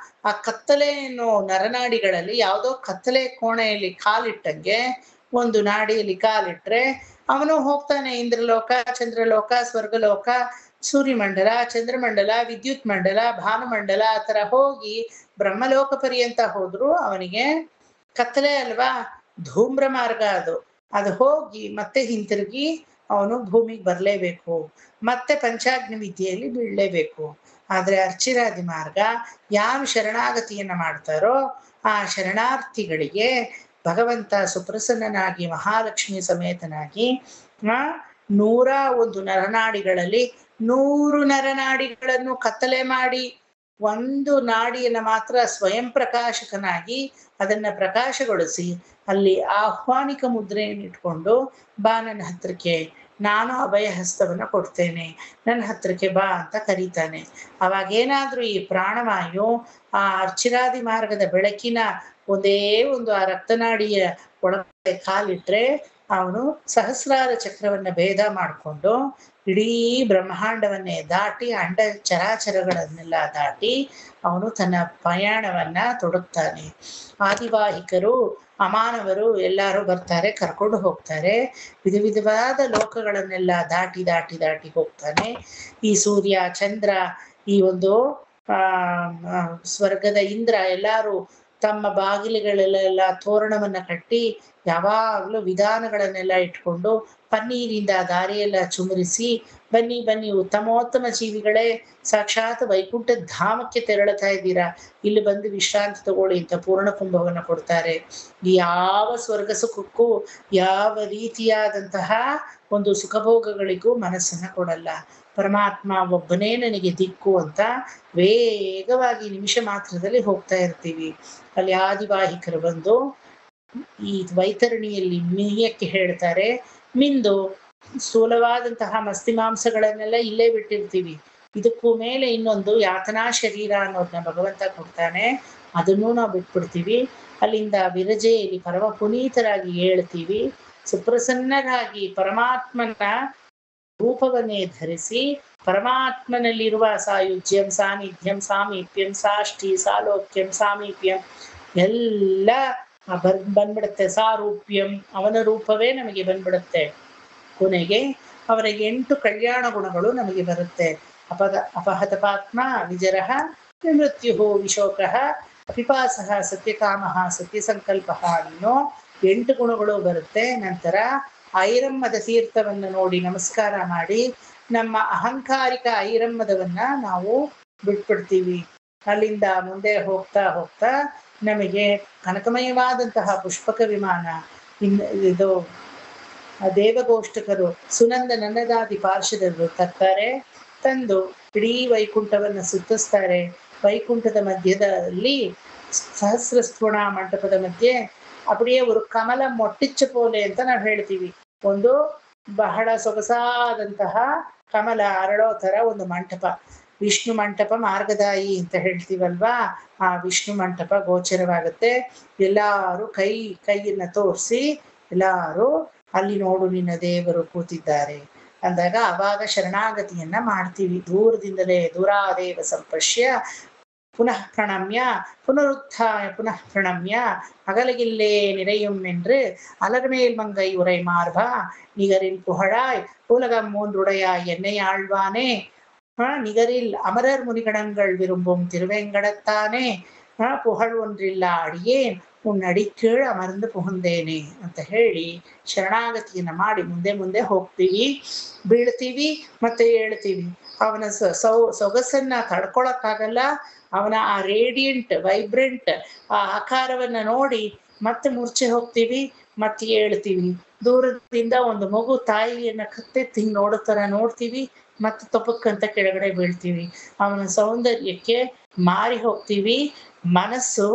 ಆ ಕತ್ತಲೆ ಅನ್ನೋ ನರನಾಡಿಗಳಲ್ಲಿ ಯಾವುದೋ ಕತ್ತಲೆ ಕೋಣೆಯಲ್ಲಿ ಕಾಲಿಟ್ಟಂಗೆ ಒಂದು ನಾಡಿಯಲ್ಲಿ ಕಾಲಿಟ್ರೆ ಅವನು ಹೋಗ್ತಾನೆ ಇಂದ್ರಲೋಕ, ಚಂದ್ರಲೋಕ, ಸ್ವರ್ಗಲೋಕ, ಸೂರ್ಯಮಂಡಲ, ಚಂದ್ರಮಂಡಲ, ವಿದ್ಯುತ್ ಮಂಡಲ, ಭಾನುಮಂಡಲ, ಆ ತರ ಹೋಗಿ ಬ್ರಹ್ಮಲೋಕ ಪರ್ಯಂತ ಹೋದ್ರು ಅವನಿಗೆ ಕತ್ತಲೆ ಅಲ್ವಾ? ಧೂಮ್ರ ಮಾರ್ಗ ಅದು. ಅದು ಹೋಗಿ ಮತ್ತೆ ಹಿಂತಿರುಗಿ ಅವನು ಭೂಮಿಗೆ ಬರಲೇಬೇಕು, ಮತ್ತೆ ಪಂಚಾಗ್ನಿ ವಿದ್ಯೆಯಲ್ಲಿ ಬೀಳಲೇಬೇಕು. ಆದ್ರೆ ಅರ್ಚಿರಾದಿ ಮಾರ್ಗ ಯಾರು ಶರಣಾಗತಿಯನ್ನ ಮಾಡ್ತಾರೋ ಆ ಶರಣಾರ್ಥಿಗಳಿಗೆ ಭಗವಂತ ಸುಪ್ರಸನ್ನನಾಗಿ ಮಹಾಲಕ್ಷ್ಮಿ ಸಮೇತನಾಗಿ 101 ನರನಾಡಿಗಳಲ್ಲಿ 100 ನರನಾಡಿಗಳನ್ನು ಕತ್ತಲೆ ಮಾಡಿ ಒಂದು ನಾಡಿಯನ್ನ ಮಾತ್ರ ಸ್ವಯಂ ಪ್ರಕಾಶಕನಾಗಿ ಅದನ್ನ ಪ್ರಕಾಶಗೊಳಿಸಿ ಅಲ್ಲಿ ಆಹ್ವಾನಿಕ ಮುದ್ರೆಯನ್ನು ಇಟ್ಕೊಂಡು ಬಾ ನನ್ನ ಹತ್ರಕ್ಕೆ, ನಾನು ಅಭಯ ಹಸ್ತವನ್ನ ಕೊಡ್ತೇನೆ, ನನ್ನ ಹತ್ರಕ್ಕೆ ಬಾ ಅಂತ ಕರೀತಾನೆ. ಅವಾಗೇನಾದ್ರೂ ಈ ಪ್ರಾಣವಾಯು ಆ ಅರ್ಚಿರಾದಿ ಮಾರ್ಗದ ಬೆಳಕಿನ ಒಂದೇ ಒಂದು ಆ ರಕ್ತನಾಡಿಯ ಒಳಗಡೆ ಕಾಲಿಟ್ರೆ ಅವನು ಸಹಸ್ರಾರ ಚಕ್ರವನ್ನ ಭೇದ ಮಾಡಿಕೊಂಡು ಇಡೀ ಬ್ರಹ್ಮಾಂಡವನ್ನೇ ದಾಟಿ ಅಂಡ ಚರಾಚರಗಳನ್ನೆಲ್ಲ ದಾಟಿ ಅವನು ತನ್ನ ಪ್ರಯಾಣವನ್ನ ತೊಡಗ್ತಾನೆ. ಆದಿವಾಹಿಕರು ಅಮಾನವರು ಎಲ್ಲರೂ ಬರ್ತಾರೆ, ಕರ್ಕೊಂಡು ಹೋಗ್ತಾರೆ. ವಿಧ ವಿಧವಾದ ಲೋಕಗಳನ್ನೆಲ್ಲ ದಾಟಿ ದಾಟಿ ದಾಟಿ ಹೋಗ್ತಾನೆ. ಈ ಸೂರ್ಯ ಚಂದ್ರ ಈ ಒಂದು ಸ್ವರ್ಗದ ಇಂದ್ರ ಎಲ್ಲಾರು ತಮ್ಮ ಬಾಗಿಲುಗಳೆಲ್ಲ ತೋರಣವನ್ನ ಕಟ್ಟಿ ಯಾವಾಗಲೂ ವಿಧಾನಗಳನ್ನೆಲ್ಲ ಇಟ್ಕೊಂಡು ಪನ್ನೀರಿಂದ ದಾರಿಯೆಲ್ಲ ಚುಮರಿಸಿ ಬನ್ನಿ ಬನ್ನಿ ಉತ್ತಮೋತ್ತಮ ಜೀವಿಗಳೇ, ಸಾಕ್ಷಾತ್ ವೈಕುಂಠ ಧಾಮಕ್ಕೆ ತೆರಳುತ್ತಾ ಇದ್ದೀರಾ, ಇಲ್ಲಿ ಬಂದು ವಿಶ್ರಾಂತಿ ತಗೊಳ್ಳಿ ಅಂತ ಪೂರ್ಣ ಕುಂಭವನ್ನ ಕೊಡ್ತಾರೆ. ಯಾವ ಸ್ವರ್ಗ ಸುಖಕ್ಕೂ ಯಾವ ರೀತಿಯಾದಂತಹ ಒಂದು ಸುಖಭೋಗಗಳಿಗೂ ಮನಸ್ಸನ್ನ ಕೊಡಲ್ಲ. ಪರಮಾತ್ಮ ಒಬ್ಬನೇ ನನಗೆ ದಿಕ್ಕು ಅಂತ ವೇಗವಾಗಿ ನಿಮಿಷ ಮಾತ್ರದಲ್ಲಿ ಹೋಗ್ತಾ ಇರ್ತೀವಿ. ಅಲ್ಲಿ ಆದಿವಾಹಿಕರು ಬಂದು ಈ ವೈತರಣಿಯಲ್ಲಿ ಮಿಹಿಯಕ್ಕೆ ಹೇಳ್ತಾರೆ. ಮಿಂದು ಸ್ಥೂಲವಾದಂತಹ ಮಸ್ತಿ ಮಾಂಸಗಳನ್ನೆಲ್ಲ ಇಲ್ಲೇ ಬಿಟ್ಟಿರ್ತೀವಿ, ಇದಕ್ಕೂ ಮೇಲೆ ಇನ್ನೊಂದು ಯಾತನಾ ಶರೀರ ಅನ್ನೋದನ್ನ ಭಗವಂತ ಕೊಡ್ತಾನೆ, ಅದನ್ನೂ ನಾವು ಬಿಟ್ಬಿಡ್ತೀವಿ. ಅಲ್ಲಿಂದ ವಿರಜೆಯಲ್ಲಿ ಪರಮ ಪುನೀತರಾಗಿ ಹೇಳ್ತೀವಿ. ಸುಪ್ರಸನ್ನರಾಗಿ ಪರಮಾತ್ಮನ ರೂಪವನ್ನೇ ಧರಿಸಿ ಪರಮಾತ್ಮನಲ್ಲಿರುವ ಸಾಯುಜ್ಯಂ ಸಾನ್ನಿಧ್ಯಂ ಸಾಮೀಪ್ಯಂ ಸಾಷ್ಟಿ ಸಾಲೋಕ್ಯಂ ಸಾಮೀಪ್ಯಂ ಎಲ್ಲ ಬಂದ್ಬಿಡುತ್ತೆ. ಸಾರೂಪ್ಯಂ ಅವನ ರೂಪವೇ ನಮಗೆ ಬಂದ್ಬಿಡುತ್ತೆ. ಕೊನೆಗೆ ಅವರ 8 ಕಲ್ಯಾಣ ಗುಣಗಳು ನಮಗೆ ಬರುತ್ತೆ. ಅಪಹತಪಾತ್ಮ ವಿಜರಃ ಮೃತ್ಯು ವಿಶೋಕಃ ಪಿಪಾಸಃ ಸತ್ಯಕಾಮಃ ಸತ್ಯಸಂಕಲ್ಪಃ ಅನ್ನೋ 8 ಗುಣಗಳು ಬರುತ್ತೆ. ನಂತರ ಐರಮ್ಮದ ತೀರ್ಥವನ್ನು ನೋಡಿ ನಮಸ್ಕಾರ ಮಾಡಿ ನಮ್ಮ ಅಹಂಕಾರಿಕ ಐರಮ್ಮದವನ್ನ ನಾವು ಬಿಟ್ಬಿಡ್ತೀವಿ. ಅಲ್ಲಿಂದ ಮುಂದೆ ಹೋಗ್ತಾ ಹೋಗ್ತಾ ನಮಗೆ ಕನಕಮಯವಾದಂತಹ ಪುಷ್ಪಕ ವಿಮಾನ ಇದು ದೇವಗೋಷ್ಠಕರು ಸುನಂದ ನನ್ನದಾದಿ ಪಾರ್ಷದರು ತರ್ತಾರೆ. ತಂದು ಇಡೀ ವೈಕುಂಠವನ್ನ ಸುತ್ತಿಸ್ತಾರೆ. ವೈಕುಂಠದ ಮಧ್ಯದಲ್ಲಿ ಸಹಸ್ರಸ್ಥೂಣ ಮಂಟಪದ ಮಧ್ಯೆ அப்படியே ஒரு ಕಮಲ ಮೊಟ್ಟಿಚ್ಚ ಪೋಲೆ ಅಂತ ನಾವು ಹೇಳ್ತೀವಿ. ಒಂದು ಬಹಳ ಸೊಗಸಾದಂತಹ ಕಮಲ ಅರಳೋ ತರ ಒಂದು ಮಂಟಪ, ವಿಷ್ಣು ಮಂಟಪ ಮಾರ್ಗದಾಯಿ ಅಂತ ಹೇಳ್ತೀವಲ್ವಾ, ಆ ವಿಷ್ಣು ಮಂಟಪ ಗೋಚರವಾಗುತ್ತೆ. ಎಲ್ಲಾರು ಕೈಯನ್ನ ತೋರಿಸಿ ಎಲ್ಲಾರು ಅಲ್ಲಿ ನೋಡು ನಿನ್ನ ದೇವರು ಕೂತಿದ್ದಾರೆ ಅಂದಾಗ ಅವಾಗ ಶರಣಾಗತಿಯನ್ನ ಮಾಡ್ತೀವಿ. ದೂರದಿಂದಲೇ ದೂರಾದೇವ ಸಂಪಶ್ಯ ಪುನಃ ಪ್ರಣಮ್ಯ ಪುನರುತ್ಥಾಯ ಪುನಃ ಪ್ರಣಮ್ಯ அகலகில்லே நிறையும் என்று அலர்மேல் மங்கை உரை மார்பா நிகரில் புகழாய் உலகம் மூன்றுடையாய் என்னை ஆழ்வானே நிகரில் அமரர் முனிகணங்கள் விரும்பும் திருவேங்கடத்தானே புகழ் ஒன்றிಲ್ಲ ಅಡಿಯೇನ್ ಉನ್ ಅಡಿಕೀಳ್ ಅಮರ್ந்து ಪುಗುಂದೇನೆ ಅಂತ ಹೇಳಿ ಶರಣಾಗತಿಯನ್ನ ಮಾಡಿ ಮುಂದೆ ಮುಂದೆ ಹೋಗ್ತೀವಿ, ಬೀಳ್ತೀವಿ ಮತ್ತೆ ಹೇಳ್ತೀವಿ. ಅವನ ಸೊಗಸನ್ನ ತಡ್ಕೊಳಕ್ಕಾಗಲ್ಲ. ಅವನ ಆ ರೇಡಿಯಂಟ್ ವೈಬ್ರೆಂಟ್ ಆ ಆಕಾರವನ್ನ ನೋಡಿ ಮತ್ತೆ ಮೂರ್ಛೆ ಹೋಗ್ತೀವಿ, ಮತ್ತೆ ಹೇಳ್ತೀವಿ. ದೂರದಿಂದ ಒಂದು ಮಗು ತಾಯಿಯನ್ನ ಕತ್ತೆತ್ತಿ ನೋಡೋ ತರ ನೋಡ್ತೀವಿ, ಮತ್ತೆ ತೊಪಕ್ಕಂತ ಕೆಳಗಡೆ ಬೀಳ್ತೀವಿ. ಅವನ ಸೌಂದರ್ಯಕ್ಕೆ ಮಾರಿ ಹೋಗ್ತೀವಿ. ಮನಸ್ಸು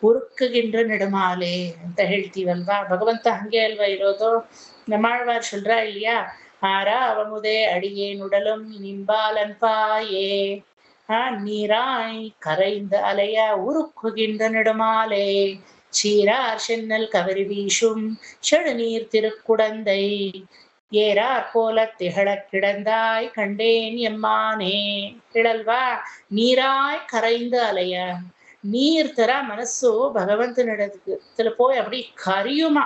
ಉರುಕ್ಕಗಿಂದ್ರ ನೆಡಮಾಲೆ ಅಂತ ಹೇಳ್ತೀವಲ್ವಾ, ಭಗವಂತ ಹಂಗೆ ಅಲ್ವಾ ಇರೋದು. ನಮ್ಮಾಳ್ವಾರ್ சொல்றா இல்லையா, ஆரா அவமுதே அடியே நுடலும் நின்பாலன்பாயே நீராய் கரைந்த அலைய உருக்குகின்ற நெடுமாலே சீரார் சென்னல் கவரி வீசும் செழுநீர் திருக்குடந்தை ஏறார் போல திகழ கிடந்தாய் கண்டேன் எம்மானே ಹೇಳಲ್ವಾ. ನೀರಾಯ್ ಕರೈಂದ ಅಲೆಯ, ನೀರ್ ತರ ಮನಸ್ಸು ಭಗವಂತನಿಡத்துல போய் அப்படி கரியுமா,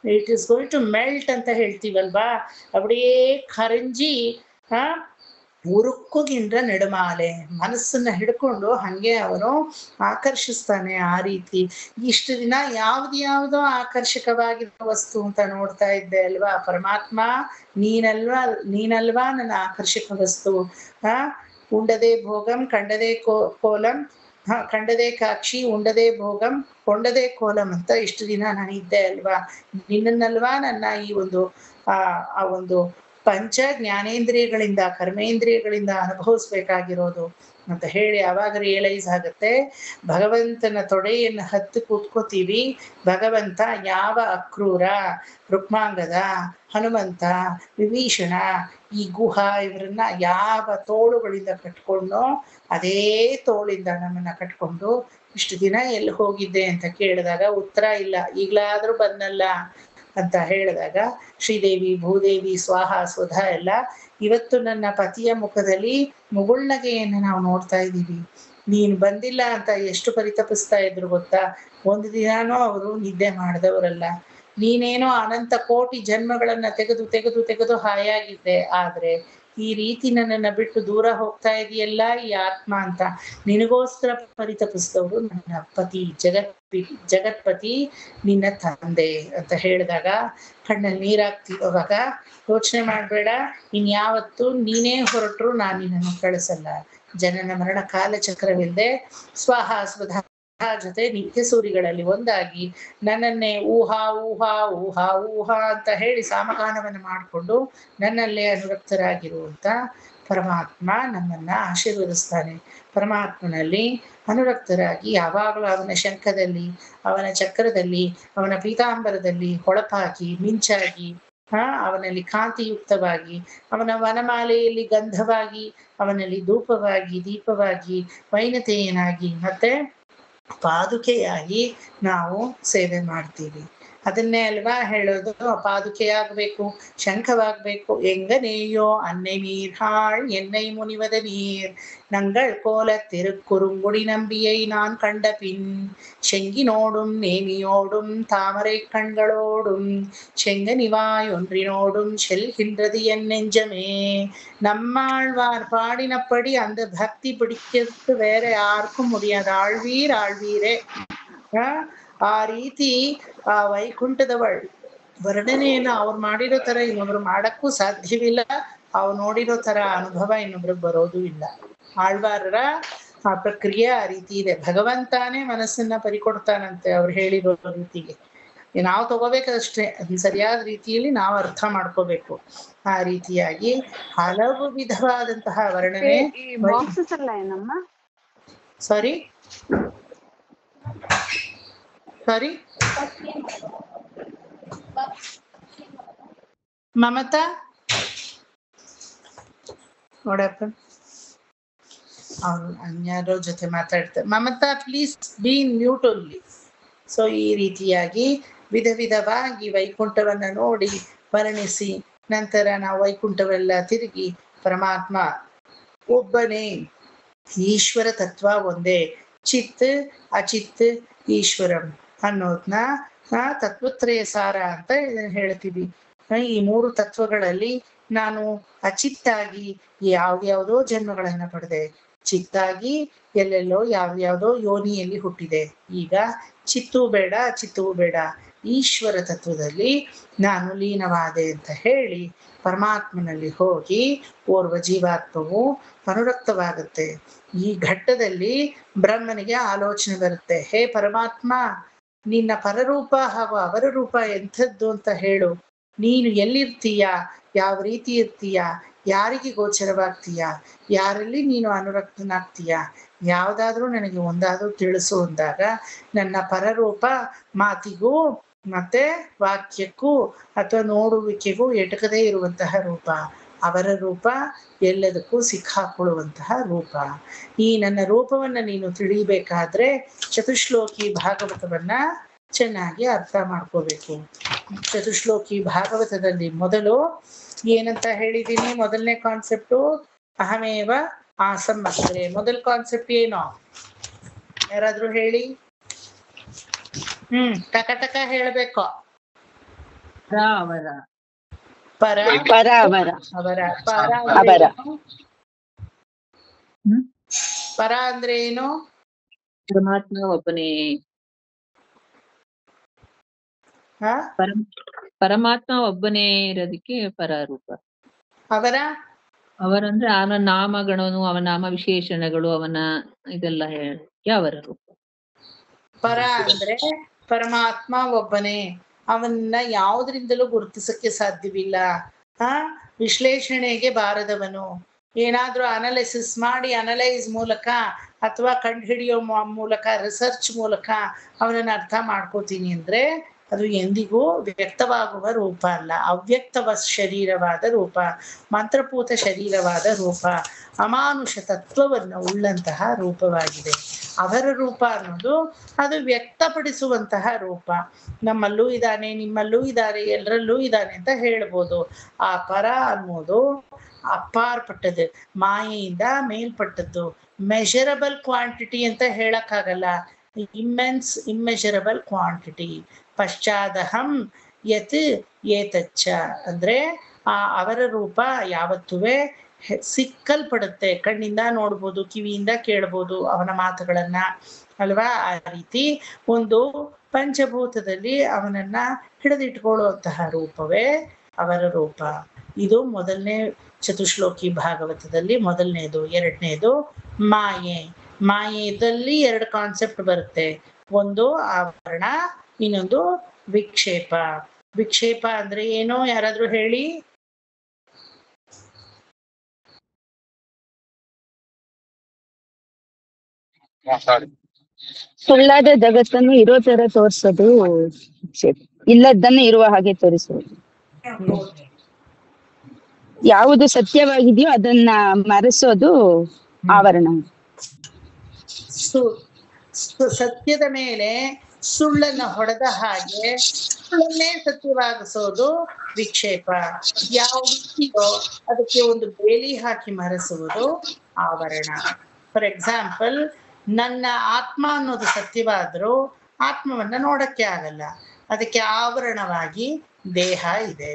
it is going to melt ಅಂತ ಹೇಳ್ತೀವಲ್ವಾ. அப்படியே ಕರಂಜಿ ಉರುಕ್ಕುಗಿಂದ್ರ ನೆಡುಮಾಲೆ ಮನಸ್ಸನ್ನ ಹಿಡ್ಕೊಂಡು ಹಂಗೆ ಅವನು ಆಕರ್ಷಿಸ್ತಾನೆ. ಆ ರೀತಿ ಇಷ್ಟು ದಿನ ಯಾವ್ದ್ಯಾವ್ದೋ ಆಕರ್ಷಕವಾಗಿರೋ ವಸ್ತು ಅಂತ ನೋಡ್ತಾ ಇದ್ದೆ ಅಲ್ವಾ, ಪರಮಾತ್ಮ ನೀನಲ್ವಾ ನನ್ನ ಆಕರ್ಷಕ ವಸ್ತು. ಉಂಡದೇ ಭೋಗಂ ಕಂಡದೇ ಕೋಲಂ ಕಂಡದೇ ಕಾಕ್ಷಿ ಉಂಡದೇ ಭೋಗಂ ಕೊಂಡದೇ ಕೋಲಂ ಅಂತ ಇಷ್ಟು ದಿನ ನಾನು ಇದ್ದೆ ಅಲ್ವಾ. ನಿನ್ನನ್ನಲ್ವಾ ನನ್ನ ಈ ಒಂದು ಆ ಒಂದು ಪಂಚ ಜ್ಞಾನೇಂದ್ರಿಯಗಳಿಂದ ಕರ್ಮೇಂದ್ರಿಯಗಳಿಂದ ಅನುಭವಿಸ್ಬೇಕಾಗಿರೋದು. ಅಂತ ಹೇಳಿ ಆವಾಗ ರಿಯಲೈಸ್ ಆಗುತ್ತೆ ಭಗವಂತನ ತೊಡೆಯನ್ನು ಹತ್ತು ಕೂತ್ಕೋತೀವಿ. ಭಗವಂತ ಯಾವ ಅಕ್ರೂರ, ರುಕ್ಮಾಂಗದ, ಹನುಮಂತ, ವಿಭೀಷಣ, ಈ ಗುಹ ಇವರನ್ನ ಯಾವ ತೋಳುಗಳಿಂದ ಕಟ್ಕೊಂಡೋ ಅದೇ ತೋಳಿಂದ ನಮ್ಮನ್ನ ಕಟ್ಕೊಂಡು ಇಷ್ಟು ದಿನ ಎಲ್ಲಿ ಹೋಗಿದ್ದೆ ಅಂತ ಕೇಳಿದಾಗ ಉತ್ತರ ಇಲ್ಲ, ಈಗ್ಲಾದ್ರೂ ಬಂದಲ್ಲ ಅಂತ ಹೇಳಿದಾಗ ಶ್ರೀದೇವಿ, ಭೂದೇವಿ, ಸ್ವಾಹ, ಸ್ವಧ ಎಲ್ಲ ಇವತ್ತು ನನ್ನ ಪತಿಯ ಮುಖದಲ್ಲಿ ಮುಗುಳ್ನಗೆಯನ್ನು ನಾವು ನೋಡ್ತಾ ಇದ್ದೀವಿ. ನೀನು ಬಂದಿಲ್ಲ ಅಂತ ಎಷ್ಟು ಪರಿತಪಿಸ್ತಾ ಇದ್ರು ಗೊತ್ತಾ? ಒಂದು ದಿನಾನೂ ಅವರು ನಿದ್ದೆ ಮಾಡಿದವರಲ್ಲ. ನೀನೇನೋ ಅನಂತ ಕೋಟಿ ಜನ್ಮಗಳನ್ನ ತೆಗೆದು ತೆಗೆದು ತೆಗೆದು ಹಾಯಾಗಿದ್ದೆ, ಆದ್ರೆ ಈ ರೀತಿ ನನ್ನನ್ನ ಬಿಟ್ಟು ದೂರ ಹೋಗ್ತಾ ಇದೆಯಲ್ಲ ಈ ಆತ್ಮ ಅಂತ ನಿನಗೋಸ್ಕರ ಪರಿತಪಿಸಿದವರು ನನ್ನ ಪತಿ, ಜಗತ್ಪತಿ ನಿನ್ನ ತಂದೆ ಅಂತ ಹೇಳಿದಾಗ ಕಣ್ಣಲ್ಲಿ ನೀರಾಗ್ತಿರುವಾಗ ಯೋಚನೆ ಮಾಡ್ಬೇಡ, ಇನ್ಯಾವತ್ತು ನೀನೇ ಹೊರಟ್ರು ನಾನು ನಿನ್ನನ್ನು ಕಳಿಸಲ್ಲ. ಜನನ ಮರಣ ಕಾಲಚಕ್ರವಿಲ್ಲದೆ ಸ್ವಾಹ ಸ್ವಧ ಜೊತೆ ನಿತ್ಯ ಸೂರಿಗಳಲ್ಲಿ ಒಂದಾಗಿ ನನ್ನನ್ನೇ ಊಹಾ ಊಹಾ ಊಹಾ ಊಹಾ ಅಂತ ಹೇಳಿ ಸಾಮಗಾನವನ್ನು ಮಾಡಿಕೊಂಡು ನನ್ನಲ್ಲೇ ಅನುರಕ್ತರಾಗಿರುವಂತ ಪರಮಾತ್ಮ ನಮ್ಮನ್ನ ಆಶೀರ್ವದಿಸ್ತಾನೆ. ಪರಮಾತ್ಮನಲ್ಲಿ ಅನುರಕ್ತರಾಗಿ ಯಾವಾಗಲೂ ಅವನ ಶಂಖದಲ್ಲಿ, ಅವನ ಚಕ್ರದಲ್ಲಿ, ಅವನ ಪೀತಾಂಬರದಲ್ಲಿ ಹೊಳಪಾಗಿ ಮಿಂಚಾಗಿ, ಅವನಲ್ಲಿ ಕಾಂತಿಯುಕ್ತವಾಗಿ, ಅವನ ವನಮಾಲೆಯಲ್ಲಿ ಗಂಧವಾಗಿ, ಅವನಲ್ಲಿ ಧೂಪವಾಗಿ, ದೀಪವಾಗಿ, ವೈನತೆಯನಾಗಿ, ಮತ್ತೆ ಪಾದುಕೆಯಾಗಿ ನಾವು ಸೇವೆ ಮಾಡ್ತೀವಿ. ಅದನ್ನೇ ಅಲ್ವಾ ಹೇಳೋದು, ಪಾದುಕೆಯಾಗಬೇಕು, ಶಂಖವಾಗಬೇಕು. ಎಂಗನೇಯೋ ಅನ್ನೈ ನೀರ್ಹಾಳ್ என்னை முனிவத நீர் நங்கள் கோல திருக்குறுங்குடி நம்பியை நான் கண்ட பின் செங்கினோடும் நேமியோடும் தாமரை கண்களோடும் செங்கனிவாய் ஒன்றினோடும் செல்கின்றது என் நெஞ்சமே. நம்மாழ்வார் பாடினப்படி அந்த பக்தி பிடிக்கிறது வேற யாருக்கும் முடியாது. ஆழ்வீர் ಆಳ್ವೀರೇ. ಆ ರೀತಿ ಆ ವೈಕುಂಠದವಳ್ ವರ್ಣನೆಯನ್ನು ಅವ್ರು ಮಾಡಿರೋ ತರ ಇನ್ನೊಬ್ರು ಮಾಡಕ್ಕೂ ಸಾಧ್ಯವಿಲ್ಲ. ಅವ್ರು ನೋಡಿರೋ ತರ ಅನುಭವ ಇನ್ನೊಬ್ರಿಗೆ ಬರೋದು ಇಲ್ಲ. ಆಳ್ವಾರರ ಆ ಪ್ರಕ್ರಿಯೆ ಆ ರೀತಿ ಇದೆ. ಭಗವಂತಾನೇ ಮನಸ್ಸನ್ನ ಪರಿಕೊಡ್ತಾನಂತೆ ಅವ್ರು ಹೇಳಿರೋ ರೀತಿಗೆ. ನಾವು ತಗೋಬೇಕಷ್ಟೇ, ಅದನ್ನ ಸರಿಯಾದ ರೀತಿಯಲ್ಲಿ ನಾವು ಅರ್ಥ ಮಾಡ್ಕೋಬೇಕು. ಆ ರೀತಿಯಾಗಿ ಹಲವು ವಿಧವಾದಂತಹ ವರ್ಣನೆ. ಸಾರಿ ಸಾರಿ ಮಮತಾ ನೋಡಪ್ಪ, ಅವ್ರು ಅನ್ಯಾರೋ ಜೊತೆ ಮಾತಾಡ್ತಾರೆ. Mamata please be in mute only. So ಈ ರೀತಿಯಾಗಿ ವಿಧ ವಿಧವಾಗಿ ವೈಕುಂಠವನ್ನ ನೋಡಿ ವರ್ಣಿಸಿ ನಂತರ ನಾವು ವೈಕುಂಠವೆಲ್ಲ ತಿರುಗಿ ಪರಮಾತ್ಮ ಒಬ್ಬನೇ, ಈಶ್ವರ ತತ್ವ ಒಂದೇ, ಚಿತ್ ಅಚಿತ್ ಈಶ್ವರಂ ಅನ್ನೋದನ್ನ ತತ್ವತ್ರಯ ಸಾರ ಅಂತ ಹೇಳ್ತೀವಿ. ಈ ಮೂರು ತತ್ವಗಳಲ್ಲಿ ನಾನು ಅಚಿತ್ತಾಗಿ ಯಾವ್ಯಾವ್ದೋ ಜನ್ಮಗಳನ್ನ ಪಡೆದೆ, ಚಿತ್ತಾಗಿ ಎಲ್ಲೆಲ್ಲೋ ಯಾವ್ಯಾವ್ದೋ ಯೋನಿಯಲ್ಲಿ ಹುಟ್ಟಿದೆ. ಈಗ ಚಿತ್ತೂ ಬೇಡ ಅಚಿತ್ತೂ ಬೇಡ, ಈಶ್ವರ ತತ್ವದಲ್ಲಿ ನಾನು ಲೀನವಾದೆ ಅಂತ ಹೇಳಿ ಪರಮಾತ್ಮನಲ್ಲಿ ಹೋಗಿ ಓರ್ವ ಜೀವಾತ್ಮವು ಅನುರಕ್ತವಾಗುತ್ತೆ. ಈ ಘಟ್ಟದಲ್ಲಿ ಬ್ರಹ್ಮನಿಗೆ ಆಲೋಚನೆ ಬರುತ್ತೆ, ಹೇ ಪರಮಾತ್ಮ, ನಿನ್ನ ಪರರೂಪ ಹಾಗೂ ಅವರ ರೂಪ ಎಂಥದ್ದು ಅಂತ ಹೇಳು. ನೀನು ಎಲ್ಲಿರ್ತೀಯ, ಯಾವ ರೀತಿ ಇರ್ತೀಯ, ಯಾರಿಗೆ ಗೋಚರವಾಗ್ತೀಯ, ಯಾರಲ್ಲಿ ನೀನು ಅನುರಕ್ತನಾಗ್ತೀಯ, ಯಾವ್ದಾದ್ರೂ ನನಗೆ ಒಂದಾದ್ರೂ ತಿಳಿಸು ಅಂದಾಗ ನನ್ನ ಪರರೂಪ ಮಾತಿಗೂ ಮತ್ತೆ ವಾಕ್ಯಕ್ಕೂ ಅಥವಾ ನೋಡುವಿಕೆಗೂ ಎಟಕದೇ ಇರುವಂತಹ ರೂಪ, ಅವರ ರೂಪ ಎಲ್ಲದಕ್ಕೂ ಸಿಕ್ಕಾಕೊಳ್ಳುವಂತಹ ರೂಪ. ಈ ನನ್ನ ರೂಪವನ್ನ ನೀನು ತಿಳಿಬೇಕಾದ್ರೆ ಚತುಶ್ಲೋಕಿ ಭಾಗವತವನ್ನ ಚೆನ್ನಾಗಿ ಅರ್ಥ ಮಾಡ್ಕೋಬೇಕು. ಚತುಶ್ಲೋಕಿ ಭಾಗವತದಲ್ಲಿ ಮೊದಲು ಏನಂತ ಹೇಳಿದೀನಿ, ಮೊದಲನೇ ಕಾನ್ಸೆಪ್ಟು ಅಹಮೇವ ಆಸಂ ಅಗ್ರೆ. ಮೊದಲ ಕಾನ್ಸೆಪ್ಟ್ ಏನೋ ಯಾರಾದ್ರೂ ಹೇಳಿ? ಟಕ ಟಕ ಹೇಳ್ಬೇಕು. ಅವರ ಪರ ಪರ ಅವರ ಅವರ ಅವರ ಪರ ಅಂದ್ರೆ ಏನು? ಪರಮಾತ್ಮ ಒಬ್ಬನೇ. ಪರಮಾತ್ಮ ಒಬ್ಬನೇ ಇರೋದಕ್ಕೆ ಪರರೂಪ. ಅವರ ಅವರಂದ್ರೆ ಅವನ ನಾಮಗಣನು, ಅವನ ನಾಮ ವಿಶೇಷಣಗಳು, ಅವನ ಇದೆಲ್ಲ ಹೇಳಕ್ಕೆ ಅವರ ರೂಪ. ಪರ ಅಂದ್ರೆ ಪರಮಾತ್ಮ ಒಬ್ಬನೇ, ಅವನ್ನ ಯಾವುದರಿಂದಲೂ ಗುರುತಿಸಕ್ಕೆ ಸಾಧ್ಯವಿಲ್ಲ. ವಿಶ್ಲೇಷಣೆಗೆ ಬಾರದವನು, ಏನಾದ್ರೂ ಅನಾಲಿಸಿಸ್ ಮಾಡಿ ಅನಲೈಸ್ ಮೂಲಕ ಅಥವಾ ಕಂಡುಹಿಡಿಯೋ ಮೂಲಕ ರಿಸರ್ಚ್ ಮೂಲಕ ಅವನನ್ನ ಅರ್ಥ ಮಾಡ್ಕೋತೀನಿ ಅಂದ್ರೆ ಅದು ಎಂದಿಗೂ ವ್ಯಕ್ತವಾಗುವ ರೂಪ ಅಲ್ಲ, ಅವ್ಯಕ್ತವ ಶರೀರವಾದ ರೂಪ, ಮಂತ್ರಪೂತ ಶರೀರವಾದ ರೂಪ, ಅಮಾನುಷ ತತ್ವವನ್ನು ಉಳ್ಳಂತಹ ರೂಪವಾಗಿದೆ. ಅವರ ರೂಪ ಅನ್ನೋದು ಅದು ವ್ಯಕ್ತಪಡಿಸುವಂತಹ ರೂಪ. ನಮ್ಮಲ್ಲೂ ಇದ್ದಾನೆ, ನಿಮ್ಮಲ್ಲೂ ಇದ್ದಾರೆ, ಎಲ್ಲರಲ್ಲೂ ಇದ್ದಾನೆ ಅಂತ ಹೇಳ್ಬೋದು. ಆ ಪರ ಅನ್ನೋದು ಅಪಾರ್ಪಟ್ಟದ್ದು, ಮಾಯೆಯಿಂದ ಮೇಲ್ಪಟ್ಟದ್ದು, ಮೆಷರಬಲ್ ಕ್ವಾಂಟಿಟಿ ಅಂತ ಹೇಳಕ್ಕಾಗಲ್ಲ, ಇಮ್ಮೆನ್ಸ್ ಇಮ್ಮೆಷರಬಲ್ ಕ್ವಾಂಟಿಟಿ. ಪಶ್ಚಾದಹಂ ಯತ್ ಏತಚ್ಚ ಅಂದ್ರೆ ಅವರ ರೂಪ ಯಾವತ್ತುವೆ ಸಿಕ್ಕಲ್ಪಡುತ್ತೆ. ಕಣ್ಣಿಂದ ನೋಡ್ಬೋದು, ಕಿವಿಯಿಂದ ಕೇಳ್ಬೋದು ಅವನ ಮಾತುಗಳನ್ನ ಅಲ್ವಾ. ಆ ರೀತಿ ಒಂದು ಪಂಚಭೂತದಲ್ಲಿ ಅವನನ್ನ ಹಿಡಿದಿಟ್ಕೊಳ್ಳುವಂತಹ ರೂಪವೇ ಅವರ ರೂಪ. ಇದು ಮೊದಲನೇ ಚತುಶ್ಲೋಕಿ ಭಾಗವತದಲ್ಲಿ ಮೊದಲನೇದು. ಎರಡನೇದು ಮಾಯೆ. ಮಾಯೆದಲ್ಲಿ ಎರಡು ಕಾನ್ಸೆಪ್ಟ್ ಬರುತ್ತೆ, ಒಂದು ಆವರಣ, ಇನ್ನೊಂದು ವಿಕ್ಷೇಪ. ವಿಕ್ಷೇಪ ಅಂದ್ರೆ ಏನೋ ಯಾರಾದ್ರೂ ಹೇಳಿ? ಸುಳ್ಳಾದ ಜಗತ್ತನ್ನು ಇರೋ ತರ ತೋರಿಸೋದು ವಿಕ್ಷೇಪ, ಇಲ್ಲದನ್ನು ಇರುವ ಹಾಗೆ ತೋರಿಸೋದು. ಯಾವುದು ಸತ್ಯವಾಗಿದೆಯೋ ಅದನ್ನ ಮರೆಸೋದು ಆವರಣ. ಸತ್ಯದ ಮೇಲೆ ಸುಳ್ಳನ್ನ ಹೊಡೆದ ಹಾಗೆ ಸುಳ್ಳನ್ನೇ ಸತ್ಯವಾಗಿಸೋದು ವಿಕ್ಷೇಪ. ಯಾವುದೋ ಅದಕ್ಕೆ ಒಂದು ಬೇಲಿ ಹಾಕಿ ಮರೆಸುವುದು ಆವರಣ. ಫಾರ್ ಎಕ್ಸಾಂಪಲ್, ನನ್ನ ಆತ್ಮ ಅನ್ನೋದು ಸತ್ಯವಾದ್ರೂ ಆತ್ಮವನ್ನ ನೋಡಕ್ಕೆ ಆಗಲ್ಲ, ಅದಕ್ಕೆ ಆವರಣವಾಗಿ ದೇಹ ಇದೆ.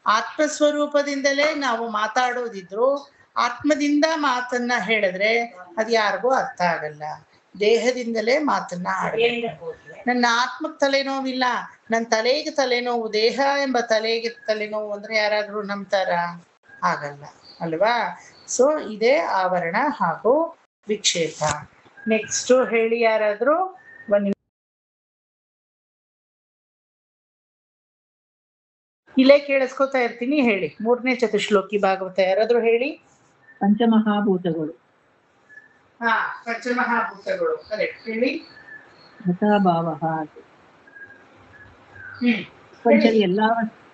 ಆತ್ಮಸ್ವರೂಪದಿಂದಲೇ ನಾವು ಮಾತಾಡೋದಿದ್ರು ಆತ್ಮದಿಂದ ಮಾತನ್ನ ಹೇಳಿದ್ರೆ ಅದು ಯಾರಿಗೂ ಅರ್ಥ ಆಗಲ್ಲ. ದೇಹದಿಂದಲೇ ಮಾತನ್ನ ಆಡಬೇಕು. ನನ್ನ ಆತ್ಮಕ್ಕೆ ತಲೆನೋವಿಲ್ಲ, ನನ್ನ ತಲೆಗೆ ತಲೆನೋವು, ದೇಹ ಎಂಬ ತಲೆಗೆ ತಲೆನೋವು ಅಂದ್ರೆ ಯಾರಾದ್ರೂ ನಂಬ್ತಾರ? ಆಗಲ್ಲ ಅಲ್ವಾ. ಸೊ ಇದೇ ಆವರಣ ಹಾಗೂ ವಿಕ್ಷೇಪ. ನೆಕ್ಸ್ಟ್ ಹೇಳಿ ಯಾರಾದ್ರೂ. ಇಲ್ಲೇ ಕೇಳಿಸ್ಕೊತಾ ಇರ್ತೀನಿ, ಹೇಳಿ. ಮೂರನೇ ಚತುಶ್ಲೋಕಿ ಭಾಗವತ ಯಾರಾದ್ರೂ ಹೇಳಿ. ಪಂಚಮಹಾಭೂತಗಳು. ಹಾ, ಪಂಚಮಹಾಭೂತಗಳು ಕರೆಕ್ಟ್ ಹೇಳಿ. ಯಥಾಭಾವಃ.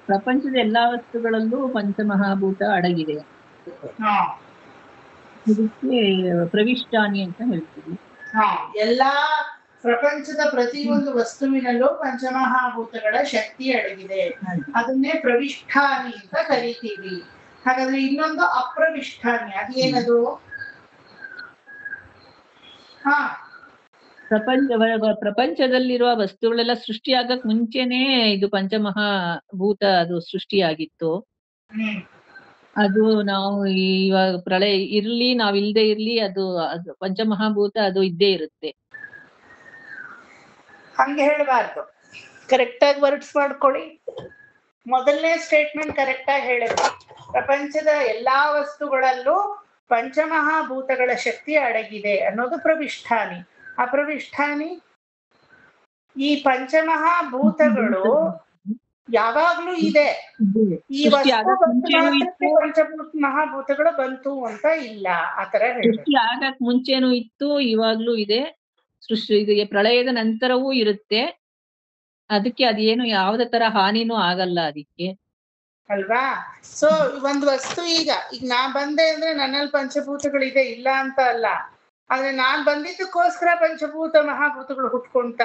ಪ್ರಪಂಚದ ಎಲ್ಲಾ ವಸ್ತುಗಳಲ್ಲೂ ಪಂಚಮಹಾಭೂತ ಅಡಗಿದೆ. ಇದಕ್ಕೆ ಪ್ರವಿಷ್ಟಾನಿ ಅಂತ ಹೇಳ್ತೀವಿ. ಎಲ್ಲಾ ಪ್ರಪಂಚದ ಪ್ರತಿಯೊಂದು ವಸ್ತುವಿನಲ್ಲೂ ಪಂಚಮಹಾಭೂತಗಳ ಶಕ್ತಿ ಅಡಗಿದೆ, ಅದನ್ನೇ ಪ್ರವಿಷ್ಠಾನಿ ಅಂತ ಕರಿತೀವಿ. ಹಾಗಾದ್ರೆ ಇನ್ನೊಂದು ಅಪ್ರವಿಷ್ಠಾನಿ, ಅದೇನದು? ಪ್ರಪಂಚದಲ್ಲಿರುವ ವಸ್ತುಗಳೆಲ್ಲ ಸೃಷ್ಟಿಯಾಗಕ್ ಮುಂಚೆನೆ ಇದು ಪಂಚಮಹಾಭೂತ ಅದು ಸೃಷ್ಟಿಯಾಗಿತ್ತು. ಅದು ನಾವು ಇವಾಗ ಪ್ರಳಯ ಇರ್ಲಿ ನಾವಿಲ್ದೇ ಇರ್ಲಿ ಅದು ಪಂಚಮಹಾಭೂತ ಅದು ಇದ್ದೇ ಇರುತ್ತೆ. ಹಂಗೆ ಹೇಳಬಾರ್ದು, ಕರೆಕ್ಟ್ ಆಗಿ ವರ್ಡ್ಸ್ ಮಾಡ್ಕೊಳ್ಳಿ. ಮೊದಲನೇ ಸ್ಟೇಟ್ಮೆಂಟ್ ಕರೆಕ್ಟ್ ಆಗಿ ಹೇಳಿದ್ರು. ಪ್ರಪಂಚದ ಎಲ್ಲಾ ವಸ್ತುಗಳಲ್ಲೂ ಪಂಚಮಹಾಭೂತಗಳ ಶಕ್ತಿ ಅಡಗಿದೆ ಅನ್ನೋದು ಪ್ರವಿಷ್ಠಾನಿ. ಅಪ್ರವಿಷ್ಠಾನಿ, ಈ ಪಂಚಮಹಾಭೂತಗಳು ಯಾವಾಗ್ಲೂ ಇದೆ. ಈ ಮಹಾಭೂತಗಳು ಬಂತು ಅಂತ ಇಲ್ಲ, ಆತರ ಸೃಷ್ಟಿ ಆಗಕ್ ಮುಂಚೆನೂ ಇತ್ತು, ಇವಾಗ್ಲೂ ಇದೆ. ಸೃಷ್ಟಿ ಪ್ರಳಯದ ನಂತರವೂ ಇರುತ್ತೆ. ಅದಕ್ಕೆ ಅದೇನು ಯಾವುದೇ ತರ ಹಾನಿನೂ ಆಗಲ್ಲ ಅದಕ್ಕೆ, ಅಲ್ವಾ. ಸೊ ಒಂದ್ ವಸ್ತು ಈಗ ನಾ ಬಂದೆ ಅಂದ್ರೆ ನನ್ನಲ್ಲಿ ಪಂಚಭೂತಗಳಿದೆ, ಇಲ್ಲ ಅಂತ ಅಲ್ಲ. ಆದ್ರೆ ನಾನ್ ಬಂದಿದ್ದಕ್ಕೋಸ್ಕರ ಪಂಚಭೂತ ಮಹಾಭೂತಗಳು ಹುಟ್ಕೊಂತ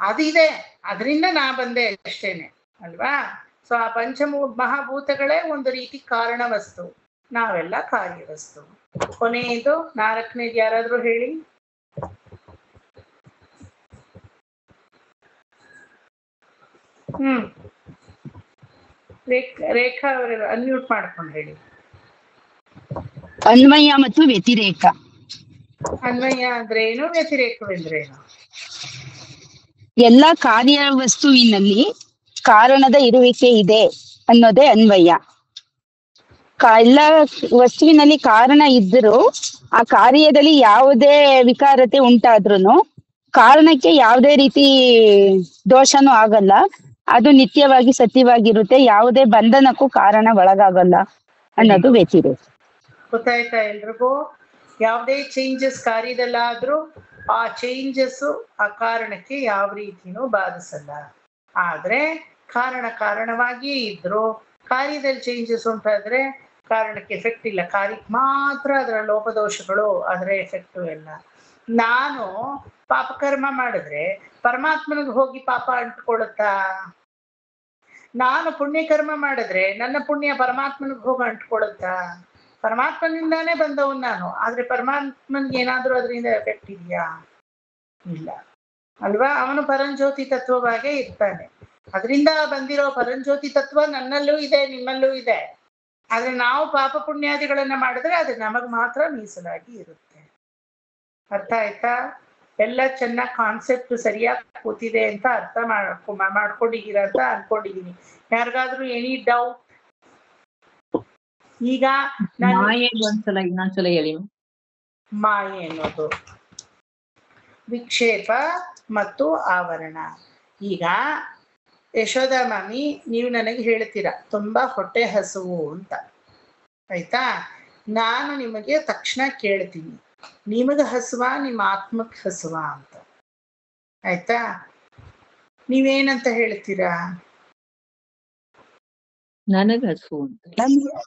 ಅದಿದೆ, ಅದರಿಂದ ನಾ ಬಂದೆ ಅಷ್ಟೇನೆ ಅಲ್ವಾ. ಸೊ ಆ ಮಹಾಭೂತಗಳೇ ಒಂದು ರೀತಿ ಕಾರಣ ವಸ್ತು, ನಾವೆಲ್ಲ ಕಾರ್ಯ ವಸ್ತು. ಕೊನೆಯದು ನಾಲ್ಕನೇದು ಯಾರಾದ್ರೂ ಹೇಳಿ. ರೇಖಾ ಅವರ ಅನ್ಮ್ಯೂಟ್ ಮಾಡ್ಕೊಂಡು ಹೇಳಿ. ಅನ್ವಯ ಮತ್ತು ವ್ಯತಿರೇಕ. ಅನ್ವಯ ಅಂದ್ರೆ ಏನು, ವ್ಯತಿರೇಕವೆಂದ್ರೆ ಏನು? ಎಲ್ಲಾ ಕಾರ್ಯ ವಸ್ತುವಿನಲ್ಲಿ ಕಾರಣದ ಇರುವಿಕೆ ಇದೆ ಅನ್ನೋದೇ ಅನ್ವಯ. ಎಲ್ಲ ವಸ್ತುವಿನಲ್ಲಿ ಕಾರಣ ಇದ್ದರೂ ಆ ಕಾರ್ಯದಲ್ಲಿ ಯಾವುದೇ ವಿಕಾರತೆ ಉಂಟಾದ್ರೂ ಕಾರಣಕ್ಕೆ ಯಾವುದೇ ರೀತಿ ದೋಷನೂ ಆಗಲ್ಲ. ಅದು ನಿತ್ಯವಾಗಿ ಸತ್ಯವಾಗಿರುತ್ತೆ, ಯಾವುದೇ ಬಂಧನಕ್ಕೂ ಕಾರಣ ಒಳಗಾಗಲ್ಲ. ಅನ್ನೋದು ವ್ಯತಿರೇಕ. ಗೊತ್ತಾಯ್ತಾ ಎಲ್ರಿಗೂ? ಯಾವುದೇ ಚೇಂಜಸ್ ಕಾರ್ಯದಲ್ಲಾದ್ರೂ ಆ ಚೇಂಜಸ್ ಆ ಕಾರಣಕ್ಕೆ ಯಾವ ರೀತಿನೂ ಬಾಧಿಸಲ್ಲ. ಆದ್ರೆ ಕಾರಣವಾಗಿಯೇ ಇದ್ರು ಕಾರ್ಯದಲ್ಲಿ ಚೇಂಜಸ್ ಉಂಟಾದ್ರೆ ಕಾರಣಕ್ಕೆ ಎಫೆಕ್ಟ್ ಇಲ್ಲ, ಕಾರ್ಯಕ್ಕೆ ಮಾತ್ರ ಅದರ ಲೋಪದೋಷಗಳು, ಅದರ ಎಫೆಕ್ಟು ಎಲ್ಲ. ನಾನು ಪಾಪಕರ್ಮ ಮಾಡಿದ್ರೆ ಪರಮಾತ್ಮನಿಗೆ ಹೋಗಿ ಪಾಪ ಅಂಟ್ಕೊಳುತ್ತಾ? ನಾನು ಪುಣ್ಯಕರ್ಮ ಮಾಡಿದ್ರೆ ನನ್ನ ಪುಣ್ಯ ಪರಮಾತ್ಮನಿಗೆ ಹೋಗಿ ಅಂಟ್ಕೊಳುತ್ತಾ? ಪರಮಾತ್ಮನಿಂದಾನೇ ಬಂದವನು ನಾನು, ಆದ್ರೆ ಪರಮಾತ್ಮನ್ಗೆ ಏನಾದ್ರೂ ಅದರಿಂದ ಎಫೆಕ್ಟ್ ಇದೆಯಾ? ಇಲ್ಲ ಅಲ್ವಾ? ಅವನು ಪರಂಜ್ಯೋತಿ ತತ್ವವಾಗೇ ಇರ್ತಾನೆ. ಅದರಿಂದ ಬಂದಿರೋ ಪರಂಜ್ಯೋತಿ ತತ್ವ ನನ್ನಲ್ಲೂ ಇದೆ, ನಿಮ್ಮಲ್ಲೂ ಇದೆ. ಆದ್ರೆ ನಾವು ಪಾಪ ಪುಣ್ಯಾದಿಗಳನ್ನ ಮಾಡಿದ್ರೆ ಅದು ನಮಗ್ ಮಾತ್ರ ಮೀಸಲಾಗಿ ಇರುತ್ತೆ. ಅರ್ಥ ಆಯ್ತಾ? ಎಲ್ಲ ಚೆನ್ನಾಗಿ ಕಾನ್ಸೆಪ್ಟ್ ಸರಿಯಾಗಿ ಕೂತಿದೆ ಅಂತ ಅರ್ಥ ಮಾಡ್ಕೊಂಡಿದ್ದೀರ ಅಂತ ಅನ್ಕೊಂಡಿದೀನಿ. ಯಾರಿಗಾದ್ರೂ ಎನಿ ಡೌಟ್? ಈಗ ಇನ್ನೊಂದ್ಸಲ ಹೇಳಿ. ಮಾಯೆ ಅನ್ನೋದು ವಿಕ್ಷೇಪ ಮತ್ತು ಆವರಣ. ಈಗ ಯಶೋಧ ಮಾಮಿ ನೀವು ನನಗೆ ಹೇಳ್ತೀರಾ ತುಂಬಾ ಹೊಟ್ಟೆ ಹಸುವು ಅಂತ, ಆಯ್ತಾ? ನಾನು ನಿಮಗೆ ತಕ್ಷಣ ಕೇಳ್ತೀನಿ, ನಿಮಗ ಹಸುವ ನಿಮ್ಮ ಆತ್ಮಕ್ ಹಸುವ ಅಂತ, ಆಯ್ತಾ? ನೀವೇನಂತ ಹೇಳ್ತೀರಾ? ನನಗ ಹಸು ಅಂತ.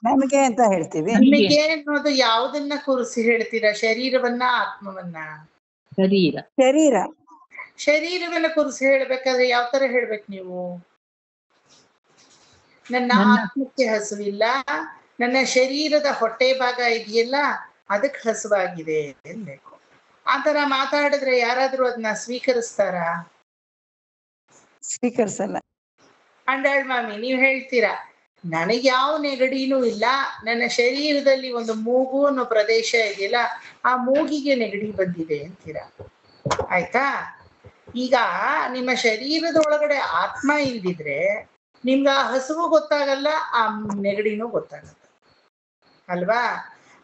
ನಮಗೆ ಅಂತ ಹೇಳ್ತೀವಿ. ನಿಮಗೆ ಅನ್ನೋದು ಯಾವುದನ್ನ ಕೂರಿಸಿ ಹೇಳ್ತೀರಾ? ಶರೀರವನ್ನ ಆತ್ಮವನ್ನ? ಶರೀರವನ್ನ ಕೂರಿಸಿ ಹೇಳ್ಬೇಕಾದ್ರೆ ಯಾವ ತರ ಹೇಳ್ಬೇಕು ನೀವು? ನನ್ನ ಆತ್ಮಕ್ಕೆ ಹಸುವಿಲ್ಲ, ನನ್ನ ಶರೀರದ ಹೊಟ್ಟೆ ಭಾಗ ಇದೆಯಲ್ಲ ಅದಕ್ಕೆ ಹಸುವಾಗಿದೆ ಅನ್ಬೇಕು. ಆತರ ಮಾತಾಡಿದ್ರೆ ಯಾರಾದ್ರೂ ಅದನ್ನ ಸ್ವೀಕರಿಸ್ತಾರ? ಸ್ವೀಕರಿಸಲ್ಲ. ಅಂಡಾಳ್ ಮಾಮಿ ನೀವ್ ಹೇಳ್ತೀರಾ ನನಗೆ ಯಾವ ನೆಗಡಿನೂ ಇಲ್ಲ, ನನ್ನ ಶರೀರದಲ್ಲಿ ಒಂದು ಮೂಗು ಅನ್ನೋ ಪ್ರದೇಶ ಇದೆಯಲ್ಲ ಆ ಮೂಗಿಗೆ ನೆಗಡಿ ಬಂದಿದೆ ಅಂತೀರಾ, ಆಯ್ತಾ? ಈಗ ನಿಮ್ಮ ಶರೀರದ ಒಳಗಡೆ ಆತ್ಮ ಇಲ್ದಿದ್ರೆ ನಿಮ್ಗೆ ಆ ಹಸುವು ಗೊತ್ತಾಗಲ್ಲ, ಆ ನೆಗಡಿನೂ ಗೊತ್ತಾಗಲ್ಲ ಅಲ್ವಾ?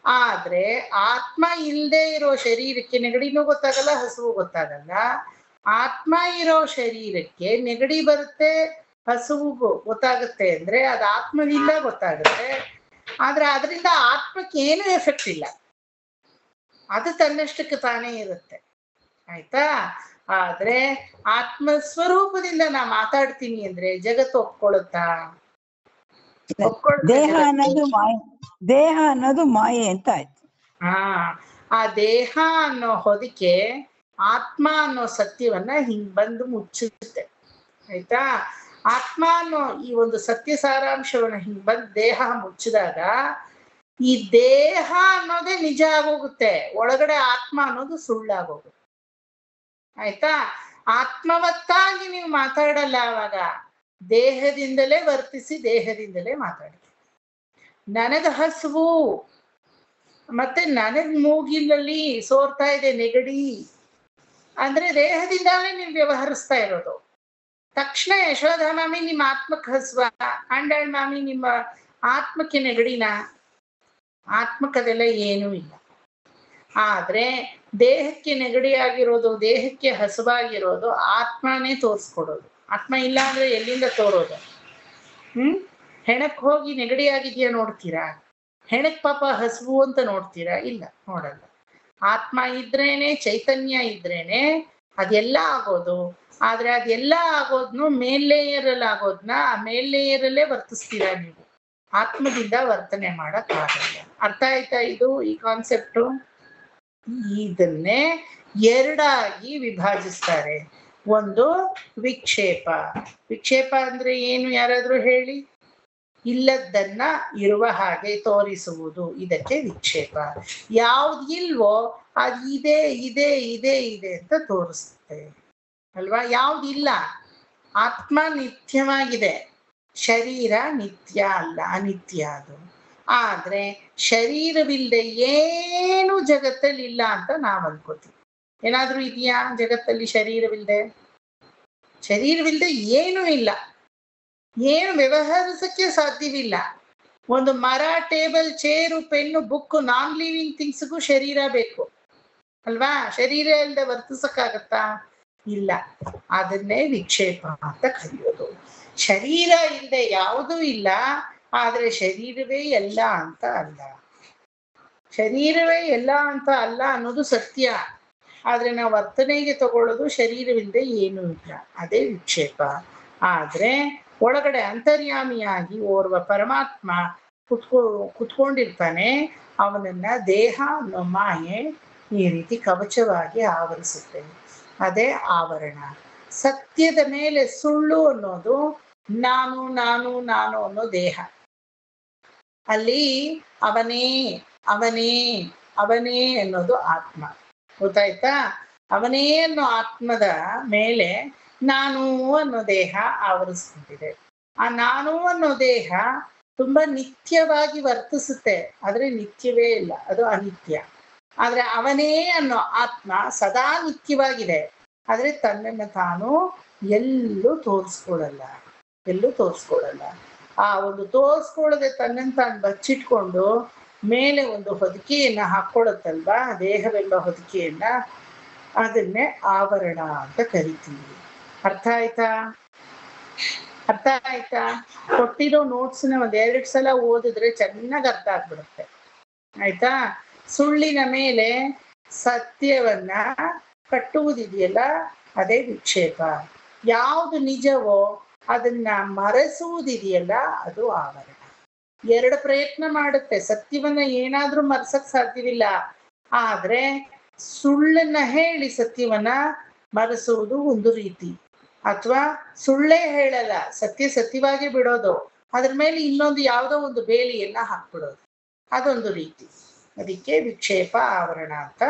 ಆದ್ರೆ ಆತ್ಮ ಇಲ್ಲದೆ ಇರೋ ಶರೀರಕ್ಕೆ ನೆಗಡಿನೂ ಗೊತ್ತಾಗಲ್ಲ, ಹಸುವು ಗೊತ್ತಾಗಲ್ಲ. ಆತ್ಮ ಇರೋ ಶರೀರಕ್ಕೆ ನೆಗಡಿ ಬರುತ್ತೆ, ಹಸುವು ಗೊತ್ತಾಗುತ್ತೆ ಅಂದ್ರೆ ಅದು ಆತ್ಮನಿಂದ ಗೊತ್ತಾಗುತ್ತೆ. ಆದ್ರೆ ಅದರಿಂದ ಆತ್ಮಕ್ಕೆ ಏನು ಎಫೆಕ್ಟ್ ಇಲ್ಲ, ಅದು ತನ್ನಷ್ಟಕ್ಕೆ ತಾನೇ ಇರುತ್ತೆ, ಆಯ್ತಾ? ಆದ್ರೆ ಆತ್ಮ ಸ್ವರೂಪದಿಂದ ನಾ ಮಾತಾಡ್ತೀನಿ ಅಂದ್ರೆ ಜಗತ್ತು ಒಪ್ಕೊಳ್ಳುತ್ತಾ? ದೇಹ ಅನ್ನೋದು ಮಾಯೆ ಅಂತ ಆಯ್ತು. ಆ ದೇಹ ಅನ್ನೋ ಹೊದಿಕೆ ಆತ್ಮ ಅನ್ನೋ ಸತ್ಯವನ್ನ ಹಿಂಗ್ ಬಂದು ಮುಚ್ಚುತ್ತೆ, ಆಯ್ತಾ? ಆತ್ಮ ಅನ್ನೋ ಈ ಒಂದು ಸತ್ಯ ಸಾರಾಂಶವನ್ನ ಹಿಂಗ್ ಬಂದು ದೇಹ ಮುಚ್ಚಿದಾಗ ಈ ದೇಹ ಅನ್ನೋದೇ ನಿಜ ಆಗೋಗುತ್ತೆ, ಒಳಗಡೆ ಆತ್ಮ ಅನ್ನೋದು ಸುಳ್ಳಾಗೋಗುತ್ತೆ, ಆಯ್ತಾ? ಆತ್ಮವತ್ತಾಗಿ ನೀವು ಮಾತಾಡಲ್ಲ, ಅವಾಗ ದೇಹದಿಂದಲೇ ವರ್ತಿಸಿ ದೇಹದಿಂದಲೇ ಮಾತಾಡ್ತೀವಿ. ನನಗ ಹಸುವು ಮತ್ತೆ ನನಗ್ ಮೂಗಿನಲ್ಲಿ ಸೋರ್ತಾ ಇದೆ ನೆಗಡಿ ಅಂದ್ರೆ ದೇಹದಿಂದಲೇ ನೀವು ವ್ಯವಹರಿಸ್ತಾ ಇರೋದು. ತಕ್ಷಣ ಯಶೋಧ ಮಾಮಿ ನಿಮ್ಮ ಆತ್ಮಕ್ಕೆ ಹಸುವ, ಅಂಡಾಳ್ ಮಾಮಿ ನಿಮ್ಮ ಆತ್ಮಕ್ಕೆ ನೆಗಡಿನ? ಆತ್ಮಕ್ಕದೆಲ್ಲ ಏನೂ ಇಲ್ಲ. ಆದ್ರೆ ದೇಹಕ್ಕೆ ನೆಗಡಿ ಆಗಿರೋದು, ದೇಹಕ್ಕೆ ಹಸುವಾಗಿರೋದು ಆತ್ಮನೇ ತೋರಿಸ್ಕೊಡೋದು. ಆತ್ಮ ಇಲ್ಲ ಅಂದ್ರೆ ಎಲ್ಲಿಂದ ತೋರೋದು? ಹೆಣಕ್ ಹೋಗಿ ನೆಗಡಿ ಆಗಿದ್ಯಾ ನೋಡ್ತೀರಾ? ಹೆಣಕ್ ಪಾಪ ಹಸುವು ಅಂತ ನೋಡ್ತೀರಾ? ಇಲ್ಲ, ನೋಡಲ್ಲ. ಆತ್ಮ ಇದ್ರೇನೆ, ಚೈತನ್ಯ ಇದ್ರೇನೆ ಅದೆಲ್ಲ ಆಗೋದು. ಆದ್ರೆ ಅದೆಲ್ಲ ಆಗೋದ್ನು ಮೇಲ್ ಲೇಯರಲ್ಲಿ ಆಗೋದ್ನ ಆ ಮೇಲ್ ಲೇಯರಲ್ಲೇ ವರ್ತಿಸ್ತೀರಾ ನೀವು, ಆತ್ಮದಿಂದ ವರ್ತನೆ ಮಾಡಕ್ ಆಗಲ್ಲ. ಅರ್ಥ ಆಯ್ತಾ ಇದು ಈ ಕಾನ್ಸೆಪ್ಟು? ಇದನ್ನೇ ಎರಡಾಗಿ ವಿಭಾಜಿಸ್ತಾರೆ. ಒಂದು ವಿಕ್ಷೇಪ. ವಿಕ್ಷೇಪ ಅಂದ್ರೆ ಏನು ಯಾರಾದ್ರೂ ಹೇಳಿ? ಇಲ್ಲದನ್ನ ಇರುವ ಹಾಗೆ ತೋರಿಸುವುದು, ಇದಕ್ಕೆ ವಿಕ್ಷೇಪ. ಯಾವ್ದು ಇಲ್ವೋ ಅದು ಇದೆ ಇದೆ ಇದೆ ಇದೆ ಅಂತ ತೋರಿಸುತ್ತೆ ಅಲ್ವಾ? ಯಾವ್ದಿಲ್ಲ, ಆತ್ಮ ನಿತ್ಯವಾಗಿದೆ, ಶರೀರ ನಿತ್ಯ ಅಲ್ಲ, ಅನಿತ್ಯ ಅದು. ಆದ್ರೆ ಶರೀರವಿಲ್ಲದೆ ಏನು ಜಗತ್ತಲ್ಲಿ ಇಲ್ಲ ಅಂತ ನಾವ್ ಅನ್ಕೋತೀವಿ. ಏನಾದ್ರೂ ಇದೆಯಾ ಜಗತ್ತಲ್ಲಿ ಶರೀರವಿಲ್ಲದೆ? ಶರೀರವಿಲ್ಲದೆ ಏನೂ ಇಲ್ಲ, ಏನು ವ್ಯವಹರಿಸಕ್ಕೆ ಸಾಧ್ಯವಿಲ್ಲ. ಒಂದು ಮರ, table, chair, pen, book, non living ಥಿಂಗ್ಸ್ಗೂ ಶರೀರ ಬೇಕು ಅಲ್ವಾ? ಶರೀರ ಇಲ್ಲದೆ ವರ್ತಿಸಕ್ಕಾಗತ್ತಾ? ಇಲ್ಲ. ಅದನ್ನೇ ವಿಕ್ಷೇಪ ಅಂತ ಕರೆಯೋದು. ಶರೀರ ಇಲ್ಲದೆ ಯಾವುದೂ ಇಲ್ಲ, ಆದ್ರೆ ಶರೀರವೇ ಎಲ್ಲ ಅಂತ ಅಲ್ಲ. ಶರೀರವೇ ಎಲ್ಲ ಅಂತ ಅಲ್ಲ ಅನ್ನೋದು ಸತ್ಯ. ಆದ್ರೆ ನಾವು ವರ್ತನೆಗೆ ತಗೊಳ್ಳೋದು ಶರೀರವಿಲ್ಲದೆ ಏನೂ ಇಲ್ಲ, ಅದೇ ವಿಕ್ಷೇಪ. ಆದ್ರೆ ಒಳಗಡೆ ಅಂತರ್ಯಾಮಿಯಾಗಿ ಓರ್ವ ಪರಮಾತ್ಮ ಕುತ್ಕೊಂಡಿರ್ತಾನೆ. ಅವನನ್ನ ದೇಹ ಅನ್ನೋ ಮಾಯೆ ಈ ರೀತಿ ಕವಚವಾಗಿ ಆವರಿಸುತ್ತೆ. ಅದೇ ಆವರಣ. ಸತ್ಯದ ಮೇಲೆ ಸುಳ್ಳು ಅನ್ನೋದು ನಾನು ನಾನು ನಾನು ಅನ್ನೋ ದೇಹ. ಅಲ್ಲಿ ಅವನೇ ಅವನೇ ಅವನೇ ಅನ್ನೋದು ಆತ್ಮ. ಗೊತ್ತಾಯ್ತಾ? ಅವನೇ ಅನ್ನೋ ಆತ್ಮದ ಮೇಲೆ ನಾನು ಅನ್ನೋ ದೇಹ ಆವರಿಸ್ಕೊಂಡಿದೆ. ಆ ನಾನು ಅನ್ನೋ ದೇಹ ತುಂಬಾ ನಿತ್ಯವಾಗಿ ವರ್ತಿಸುತ್ತೆ, ಆದ್ರೆ ನಿತ್ಯವೇ ಇಲ್ಲ, ಅದು ಅನಿತ್ಯ. ಆದ್ರೆ ಅವನೇ ಅನ್ನೋ ಆತ್ಮ ಸದಾ ನಿತ್ಯವಾಗಿದೆ, ಆದ್ರೆ ತನ್ನನ್ನು ತಾನು ಎಲ್ಲೂ ತೋರಿಸ್ಕೊಡಲ್ಲ. ಆ ಒಂದು ತೋರಿಸ್ಕೊಳ್ಳದೆ ತನ್ನನ್ನು ತಾನು ಬಚ್ಚಿಟ್ಕೊಂಡು ಮೇಲೆ ಒಂದು ಹೊದಿಕೆಯನ್ನ ಹಾಕೊಳ್ಳುತ್ತಲ್ವಾ, ದೇಹವೆಂಬ ಹೊದಿಕೆಯನ್ನ, ಅದನ್ನೇ ಆವರಣ ಅಂತ ಕರಿತೀವಿ. ಅರ್ಥ ಆಯ್ತಾ? ಕೊಟ್ಟಿರೋ ನೋಟ್ಸ್ನ ಒಂದೆರಡು ಸಲ ಓದಿದ್ರೆ ಚೆನ್ನಾಗಿ ಅರ್ಥ ಆಗ್ಬಿಡುತ್ತೆ. ಆಯ್ತಾ? ಸುಳ್ಳಿನ ಮೇಲೆ ಸತ್ಯವನ್ನ ಕಟ್ಟುವುದಿದೆಯಲ್ಲ, ಅದೇ ವಿಕ್ಷೇಪ. ಯಾವುದು ನಿಜವೋ ಅದನ್ನ ಮರೆಸುವುದಿದೆಯಲ್ಲ, ಅದು ಆವರಣ. ಎರಡು ಪ್ರಯತ್ನ ಮಾಡುತ್ತೆ. ಸತ್ಯವನ್ನ ಏನಾದ್ರೂ ಮರೆಸಕ್ ಸಾಧ್ಯವಿಲ್ಲ, ಆದ್ರೆ ಸುಳ್ಳನ್ನ ಹೇಳಿ ಸತ್ಯವನ್ನ ಮರೆಸುವುದು ಒಂದು ರೀತಿ. ಅಥವಾ ಸುಳ್ಳೇ ಹೇಳಲ್ಲ, ಸತ್ಯವಾಗಿ ಬಿಡೋದು, ಅದ್ರ ಮೇಲೆ ಇನ್ನೊಂದು ಯಾವುದೋ ಒಂದು ಬೇಲಿಯನ್ನ ಹಾಕ್ಬಿಡೋದು, ಅದೊಂದು ರೀತಿ. ಅದಕ್ಕೆ ವಿಕ್ಷೇಪ ಆವರಣ ಅಂತ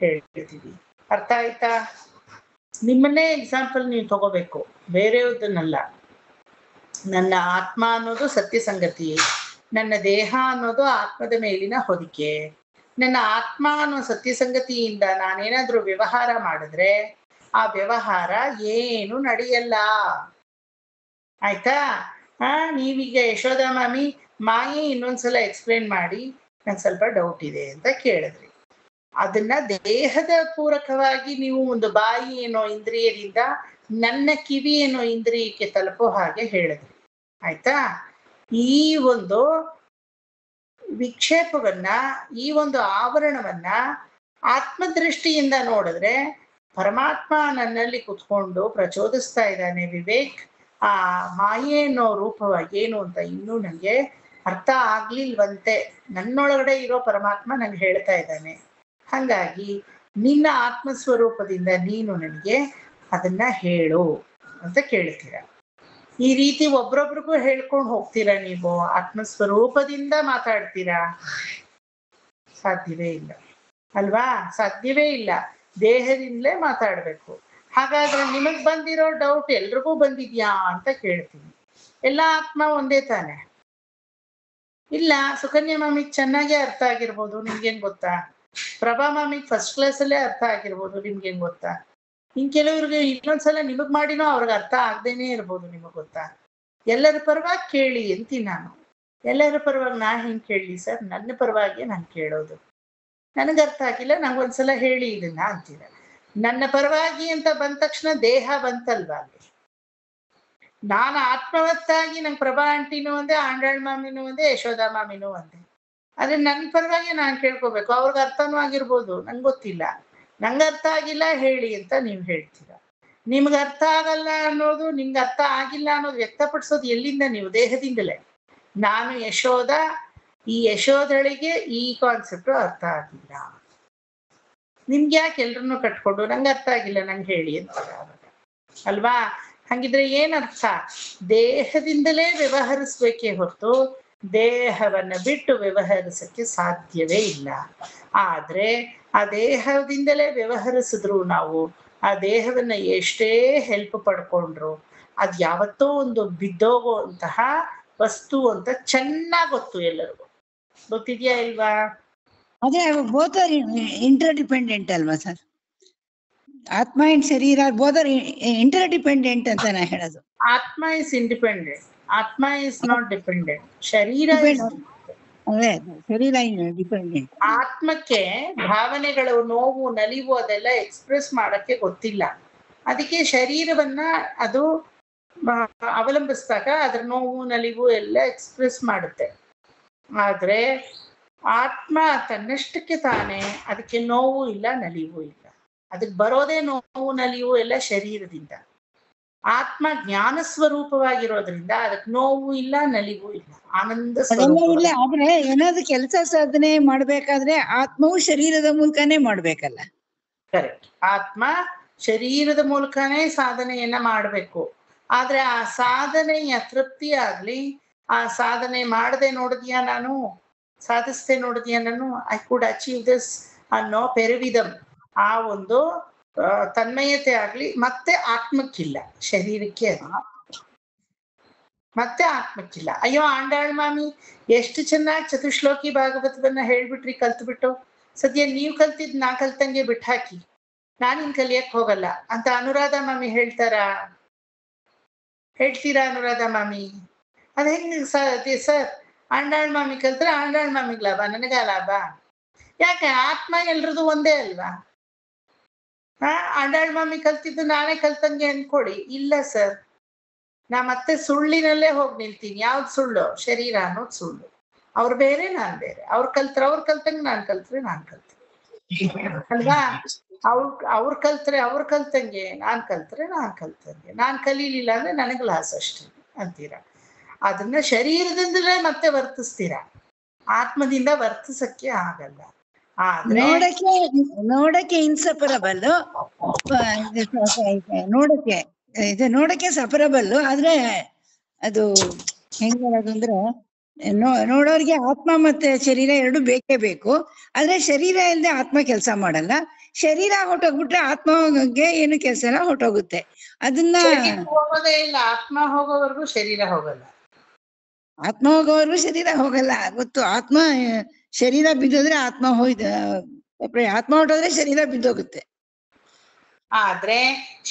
ಹೇಳ್ತೀವಿ. ಅರ್ಥ ಆಯ್ತಾ? ನಿಮ್ಮನ್ನೇ ಎಕ್ಸಾಂಪಲ್ ನೀವು ತಗೋಬೇಕು, ಬೇರೆಯದನ್ನಲ್ಲ. ನನ್ನ ಆತ್ಮ ಅನ್ನೋದು ಸತ್ಯ ಸಂಗತಿ, ನನ್ನ ದೇಹ ಅನ್ನೋದು ಆತ್ಮದ ಮೇಲಿನ ಹೊದಿಕೆ. ನನ್ನ ಆತ್ಮ ಅನ್ನೋ ಸತ್ಯ ಸಂಗತಿಯಿಂದ ನಾನೇನಾದ್ರೂ ವ್ಯವಹಾರ ಮಾಡಿದ್ರೆ ಆ ವ್ಯವಹಾರ ಏನು ನಡೆಯಲ್ಲ. ಆಯ್ತಾ? ನೀವೀಗ ಯಶೋಧ ಮಾಮಿ ಮಾಯೆ ಇನ್ನೊಂದ್ಸಲ ಎಕ್ಸ್ಪ್ಲೇನ್ ಮಾಡಿ, ನಂಗೆ ಸ್ವಲ್ಪ ಡೌಟ್ ಇದೆ ಅಂತ ಕೇಳಿದ್ರಿ. ಅದನ್ನ ದೇಹದ ಪೂರಕವಾಗಿ ನೀವು ಒಂದು ಬಾಯಿ ಏನೋ ಇಂದ್ರಿಯದಿಂದ ನನ್ನ ಕಿವಿ ಏನೋ ಇಂದ್ರಿಯಕ್ಕೆ ತಲುಪೋ ಹಾಗೆ ಹೇಳಿದ್ರಿ. ಆಯ್ತಾ? ಈ ಒಂದು ವಿಕ್ಷೇಪವನ್ನ, ಈ ಒಂದು ಆವರಣವನ್ನ ಆತ್ಮದೃಷ್ಟಿಯಿಂದ ನೋಡಿದ್ರೆ ಪರಮಾತ್ಮ ನನ್ನಲ್ಲಿ ಕುತ್ಕೊಂಡು ಪ್ರಚೋದಿಸ್ತಾ ಇದ್ದಾನೆ. ವಿವೇಕ್, ಆ ಮಾಯೆ ಅನ್ನೋ ರೂಪವಾಗಿ ಏನು ಅಂತ ಇನ್ನೂ ನನಗೆ ಅರ್ಥ ಆಗ್ಲಿಲ್ವಂತೆ. ನನ್ನೊಳಗಡೆ ಇರೋ ಪರಮಾತ್ಮ ನನಗೆ ಹೇಳ್ತಾ ಇದ್ದಾನೆ. ಹಾಗಾಗಿ ನಿನ್ನ ಆತ್ಮಸ್ವರೂಪದಿಂದ ನೀನು ನನಗೆ ಅದನ್ನ ಹೇಳು ಅಂತ ಕೇಳ್ತೀರ. ಈ ರೀತಿ ಒಬ್ರೊಬ್ರಿಗೂ ಹೇಳ್ಕೊಂಡು ಹೋಗ್ತೀರಾ ನೀವು? ಆತ್ಮಸ್ವರೂಪದಿಂದ ಮಾತಾಡ್ತೀರಾ? ಸಾಧ್ಯವೇ ಇಲ್ಲ ಅಲ್ವಾ? ಸಾಧ್ಯವೇ ಇಲ್ಲ. ದೇಹದಿಂದಲೇ ಮಾತಾಡ್ಬೇಕು. ಹಾಗಾದ್ರೆ ನಿಮಗ್ ಬಂದಿರೋ ಡೌಟ್ ಎಲ್ರಿಗೂ ಬಂದಿದ್ಯಾ ಅಂತ ಕೇಳ್ತೀನಿ. ಎಲ್ಲ ಆತ್ಮ ಒಂದೇ ತಾನೆ? ಇಲ್ಲ, ಸುಕನ್ಯಾ ಮಾಮಿಗ್ ಚೆನ್ನಾಗೇ ಅರ್ಥ ಆಗಿರ್ಬೋದು, ನಿಮ್ಗೇನ್ ಗೊತ್ತಾ? ಪ್ರಭಾ ಮಾಮಿಗ್ ಫಸ್ಟ್ ಕ್ಲಾಸಲ್ಲೇ ಅರ್ಥ ಆಗಿರ್ಬೋದು, ನಿಮ್ಗೇನ್ ಗೊತ್ತಾ? ಇನ್ ಕೆಲವ್ರಿಗೆ ಇನ್ನೊಂದ್ಸಲ ನಿಮಗ್ ಮಾಡಿನೋ ಅವ್ರಿಗೆ ಅರ್ಥ ಆಗದೇನೆ ಇರ್ಬೋದು, ನಿಮಗ್ ಗೊತ್ತಾ? ಎಲ್ಲರ ಪರವಾಗಿ ಕೇಳಿ ಅಂತೀನಿ ನಾನು. ಎಲ್ಲರ ಪರವಾಗಿ ನಾ ಹೆಂಗ್ ಕೇಳಲಿ ಸರ್? ನನ್ನ ಪರವಾಗಿ ನಾನು ಕೇಳೋದು. ನನಗೆ ಅರ್ಥ ಆಗಿಲ್ಲ, ನಂಗೊಂದ್ಸಲ ಹೇಳಿ ಇದನ್ನ ಅಂತೀರ. ನನ್ನ ಪರವಾಗಿ ಅಂತ ಬಂದ ತಕ್ಷಣ ದೇಹ ಬಂತಲ್ವಾ ಅಲ್ಲಿ. ನಾನು ಆತ್ಮವತ್ತಾಗಿ ನಂಗೆ ಪ್ರಭಾ ಆಂಟಿನೂ ಒಂದೇ, ಆಂಡಾಳ್ ಮಾಮಿನೂ ಒಂದೇ, ಯಶೋಧಾ ಮಾಮಿನೂ ಒಂದೇ. ಆದ್ರೆ ನನ್ನ ಪರವಾಗಿ ನಾನು ಕೇಳ್ಕೋಬೇಕು. ಅವ್ರಿಗೆ ಅರ್ಥನೂ ಆಗಿರ್ಬೋದು, ನಂಗೆ ಗೊತ್ತಿಲ್ಲ. ನಂಗೆ ಅರ್ಥ ಆಗಿಲ್ಲ ಹೇಳಿ ಅಂತ ನೀವು ಹೇಳ್ತೀರ. ನಿಮ್ಗೆ ಅರ್ಥ ಆಗಲ್ಲ ಅನ್ನೋದು, ನಿಮ್ಗೆ ಅರ್ಥ ಆಗಿಲ್ಲ ಅನ್ನೋದು ವ್ಯಕ್ತಪಡಿಸೋದು ಎಲ್ಲಿಂದ? ನೀವು ದೇಹದಿಂದಲೇ. ನಾನು ಯಶೋಧ, ಈ ಯಶೋಧಳಿಗೆ ಈ ಕಾನ್ಸೆಪ್ಟ್ ಅರ್ಥ ಆಗಿಲ್ಲ. ನಿಮ್ಗೆ ಯಾಕೆ ಎಲ್ರನ್ನೂ ಕಟ್ಕೊಂಡು ನಂಗೆ ಅರ್ಥ ಆಗಿಲ್ಲ ನಂಗೆ ಹೇಳಿ ಅಂತ ಅಲ್ವಾ? ಹಂಗಿದ್ರೆ ಏನರ್ಥ? ದೇಹದಿಂದಲೇ ವ್ಯವಹರಿಸ್ಬೇಕೇ ಹೊರತು ದೇಹವನ್ನ ಬಿಟ್ಟು ವ್ಯವಹರಿಸಕ್ಕೆ ಸಾಧ್ಯವೇ ಇಲ್ಲ. ಆದ್ರೆ ಆ ದೇಹದಿಂದಲೇ ವ್ಯವಹರಿಸಿದ್ರು ನಾವು, ಆ ದೇಹವನ್ನ ಎಷ್ಟೇ ಹೆಲ್ಪ್ ಪಡ್ಕೊಂಡ್ರು ಅದ್ ಯಾವತ್ತೋ ಒಂದು ಬಿದ್ದೋಗುವಂತಹ ವಸ್ತು ಅಂತ ಚೆನ್ನಾಗ್ ಗೊತ್ತು ಎಲ್ಲರಿಗೂ. ಗೊತ್ತಿದ್ಯಾ ಇಲ್ವಾ? ಅದೇ ಬೋತ್ ಆರ್ ಇಂಟರ್ ಡಿಪೆಂಡೆಂಟ್ ಅಲ್ವಾ ಸರ್? ಆತ್ಮ ಅಂಡ್ ಶರೀರ ಬೋತ್ ಆರ್ ಇಂಟರ್ ಡಿಪೆಂಡೆಂಟ್ ಅಂತ ನಾ ಹೇಳೋದು. ಆತ್ಮ ಇಸ್ ಇಂಡಿಪೆಂಡೆಂಟ್, ಆತ್ಮ ಇಸ್ ನಾಟ್ ಡಿಪೆಂಡೆಂಟ್. ಶರೀರ ಶರೀರ ಡಿಪೆಂಡೆಂಟ್. ಆತ್ಮಕ್ಕೆ ಭಾವನೆಗಳು, ನೋವು, ನಲಿವು ಅದೆಲ್ಲ ಎಕ್ಸ್ಪ್ರೆಸ್ ಮಾಡಕ್ಕೆ ಗೊತ್ತಿಲ್ಲ. ಅದಕ್ಕೆ ಶರೀರವನ್ನ ಅದು ಅವಲಂಬಿಸಿದಾಗ ಅದ್ರ ನೋವು ನಲಿವು ಎಲ್ಲ ಎಕ್ಸ್ಪ್ರೆಸ್ ಮಾಡುತ್ತೆ. ಆದ್ರೆ ಆತ್ಮ ತನ್ನಷ್ಟಕ್ಕೆ ತಾನೇ ಅದಕ್ಕೆ ನೋವು ಇಲ್ಲ ನಲಿವು ಇಲ್ಲ. ಅದಕ್ಕೆ ಬರೋದೇ ನೋವು ನಲಿವು ಎಲ್ಲ ಶರೀರದಿಂದ. ಆತ್ಮ ಜ್ಞಾನ ಸ್ವರೂಪವಾಗಿರೋದ್ರಿಂದ ಅದಕ್ಕೆ ನೋವು ಇಲ್ಲ ನಲಿವು ಇಲ್ಲ, ಆನಂದ ಅದೆಲ್ಲ ಇಲ್ಲ. ಸ್ವರೂಪ. ಆದ್ರೆ ಏನಾದ್ರು ಕೆಲಸ ಸಾಧನೆ ಮಾಡ್ಬೇಕಾದ್ರೆ ಆತ್ಮವು ಶರೀರದ ಮೂಲಕನೇ ಮಾಡ್ಬೇಕಲ್ಲ. ಕರೆಕ್ಟ್. ಆತ್ಮ ಶರೀರದ ಮೂಲಕನೇ ಸಾಧನೆಯನ್ನ ಮಾಡಬೇಕು. ಆದ್ರೆ ಆ ಸಾಧನೆಯ ತೃಪ್ತಿ ಆಗ್ಲಿ, ಆ ಸಾಧನೆ ಮಾಡದೆ ನೋಡಿದ್ಯಾ ನಾನು, ಸಾಧಿಸ್ದೆ ನೋಡಿದ್ಯಾ ನಾನು, ಐ ಕುಡ್ ಅಚೀವ್ ದಿಸ್ ಅನ್ನೋ ಪೆರವಿದಂ, ಆ ಒಂದು ತನ್ಮಯತೆ ಆಗ್ಲಿ ಮತ್ತೆ ಆತ್ಮಕ್ಕಿಲ್ಲ, ಶರೀರಕ್ಕೆ ಅದು ಮತ್ತೆ ಆತ್ಮಕ್ಕಿಲ್ಲ. ಅಯ್ಯೋ ಆಂಡಾಳ್ ಮಾಮಿ ಎಷ್ಟು ಚೆನ್ನಾಗಿ ಚತುಶ್ಲೋಕಿ ಭಾಗವತವನ್ನ ಹೇಳ್ಬಿಟ್ರಿ ಕಲ್ತ್ಬಿಟ್ಟು, ಸದ್ಯ ನೀವು ಕಲ್ತಿದ್ ನಾ ಕಲ್ತಂಗೆ ಬಿಟ್ಟು ಹಾಕಿ, ನಾನಿನ್ ಕಲಿಯಕ್ ಹೋಗಲ್ಲ ಅಂತ ಅನುರಾಧ ಮಾಮಿ ಹೇಳ್ತೀರಾ ಅನುರಾಧ ಮಾಮಿ? ಅದ್ ಹೆಂಗ್ ಸರ್? ಆಂಡಾಳ್ ಮಾಮಿ ಕಲ್ತ್ರೆ ಆಂಡಾಳ್ ಮಾಮಿಗ್ ಲಾಭ, ನನಗ ಲಾಭ ಯಾಕೆ? ಆತ್ಮ ಎಲ್ರದು ಒಂದೇ ಅಲ್ವಾ? ಆಂಡಾಳ್ ಮಾಮಿ ಕಲ್ತಿದ್ದು ನಾನೇ ಕಲ್ತಂಗೆ ಅನ್ಕೊಡಿ. ಇಲ್ಲ ಸರ್, ನಾ ಮತ್ತೆ ಸುಳ್ಳಿನಲ್ಲೇ ಹೋಗಿ ನಿಲ್ತೀನಿ. ಯಾವ್ದು ಸುಳ್ಳು? ಶರೀರ ಅನ್ನೋದು ಸುಳ್ಳು. ಅವ್ರು ಬೇರೆ, ನಾನ್ ಬೇರೆ. ಅವ್ರು ಕಲ್ತಂಗೆ ನಾನ್ ಕಲ್ತ್ರೆ ಅಲ್ವಾ? ಅವ್ರು ಕಲ್ತ್ರೆ ಅವ್ರ ಕಲ್ತಂಗೆ, ನಾನ್ ಕಲ್ತ್ರೆ ನಾನ್ ಕಲ್ತಂಗೆ. ನಾನ್ ಕಲೀಲಿಲ್ಲ ಅಂದ್ರೆ ನನಗ್ ಲಾಸ್ ಅಷ್ಟೇ ಅಂತೀರ. ಅದನ್ನ ಶರೀರದಿಂದಲೇ ಮತ್ತೆ ವರ್ತಿಸ್ತೀರ, ಆತ್ಮದಿಂದ ವರ್ತಿಸಕ್ಕೆ ಆಗಲ್ಲ. ಆದ್ರೆ ನೋಡಕ್ಕೆ ಇನ್ಸಪರಬಲ್, ನೋಡಕ್ಕೆ ಸಪರಬಲ್. ಆದ್ರೆ ಅದು ಹೆಂಗ್ ಹೇಳೋದು ಅಂದ್ರೆ, ನೋಡೋರ್ಗೆ ಆತ್ಮ ಮತ್ತೆ ಶರೀರ ಎರಡು ಬೇಕೇ ಬೇಕು. ಆದ್ರೆ ಶರೀರ ಇಲ್ಲದೆ ಆತ್ಮ ಕೆಲಸ ಮಾಡಲ್ಲ. ಶರೀರ ಹೊಟ್ಟೋಗ್ಬಿಟ್ರೆ ಆತ್ಮಗೆ ಏನು ಕೆಲಸ ಎಲ್ಲ ಹೊಟ್ಟೋಗುತ್ತೆ. ಅದನ್ನ ಹೋಗೋದೇ ಇಲ್ಲ. ಆತ್ಮ ಹೋಗೋವರೆಗೂ ಶರೀರ ಹೋಗಲ್ಲ. ಆತ್ಮ ಹೋಗೋವರೆಗೂ ಶರೀರ ಹೋಗಲ್ಲ, ಗೊತ್ತು. ಆತ್ಮ ಶರೀರ ಬಿದ್ದೋದ್ರೆ ಆತ್ಮ ಆತ್ಮ ಹೊಟ್ಟೋದ್ರೆ ಶರೀರ ಬಿದ್ದೋಗುತ್ತೆ. ಆದ್ರೆ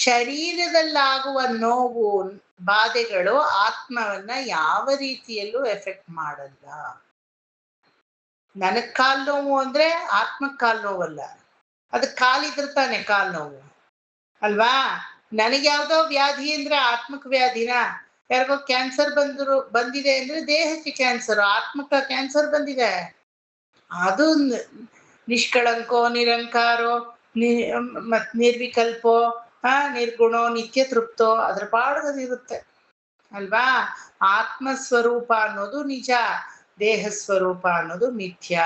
ಶರೀರದಲ್ಲಾಗುವ ನೋವು ಬಾಧೆಗಳು ಆತ್ಮವನ್ನ ಯಾವ ರೀತಿಯಲ್ಲೂ ಎಫೆಕ್ಟ್ ಮಾಡಲ್ಲ. ನನಗ್ ಕಾಲ್ ನೋವು ಅಂದ್ರೆ ಆತ್ಮಕ್ ಕಾಲ್ ನೋವಲ್ಲ, ಅದಕ್ಕೆ ಕಾಲಿದ್ರೆ ತಾನೆ ಕಾಲ್ ನೋವು ಅಲ್ವಾ? ನನಗೆ ಯಾವ್ದೋ ವ್ಯಾಧಿ ಅಂದ್ರೆ ಆತ್ಮಕ್ ವ್ಯಾಧಿನ? ಯಾರಿಗೋ ಕ್ಯಾನ್ಸರ್ ಬಂದಿದೆ ಅಂದ್ರೆ ದೇಹಕ್ಕೆ ಕ್ಯಾನ್ಸರ್, ಆತ್ಮಕ್ಕ ಕ್ಯಾನ್ಸರ್ ಬಂದಿದೆ. ಅದು ನಿಷ್ಕಳಂಕೋ ನಿರಂಕಾರೋ ಮತ್ ನಿರ್ವಿಕಲ್ಪೋ ನಿರ್ಗುಣೋ ನಿತ್ಯ ತೃಪ್ತೋ ಅದ್ರ ಪಾಡಗದಿರುತ್ತೆ ಅಲ್ವಾ? ಆತ್ಮ ಸ್ವರೂಪ ಅನ್ನೋದು ನಿಜ, ದೇಹ ಸ್ವರೂಪ ಅನ್ನೋದು ಮಿಥ್ಯ.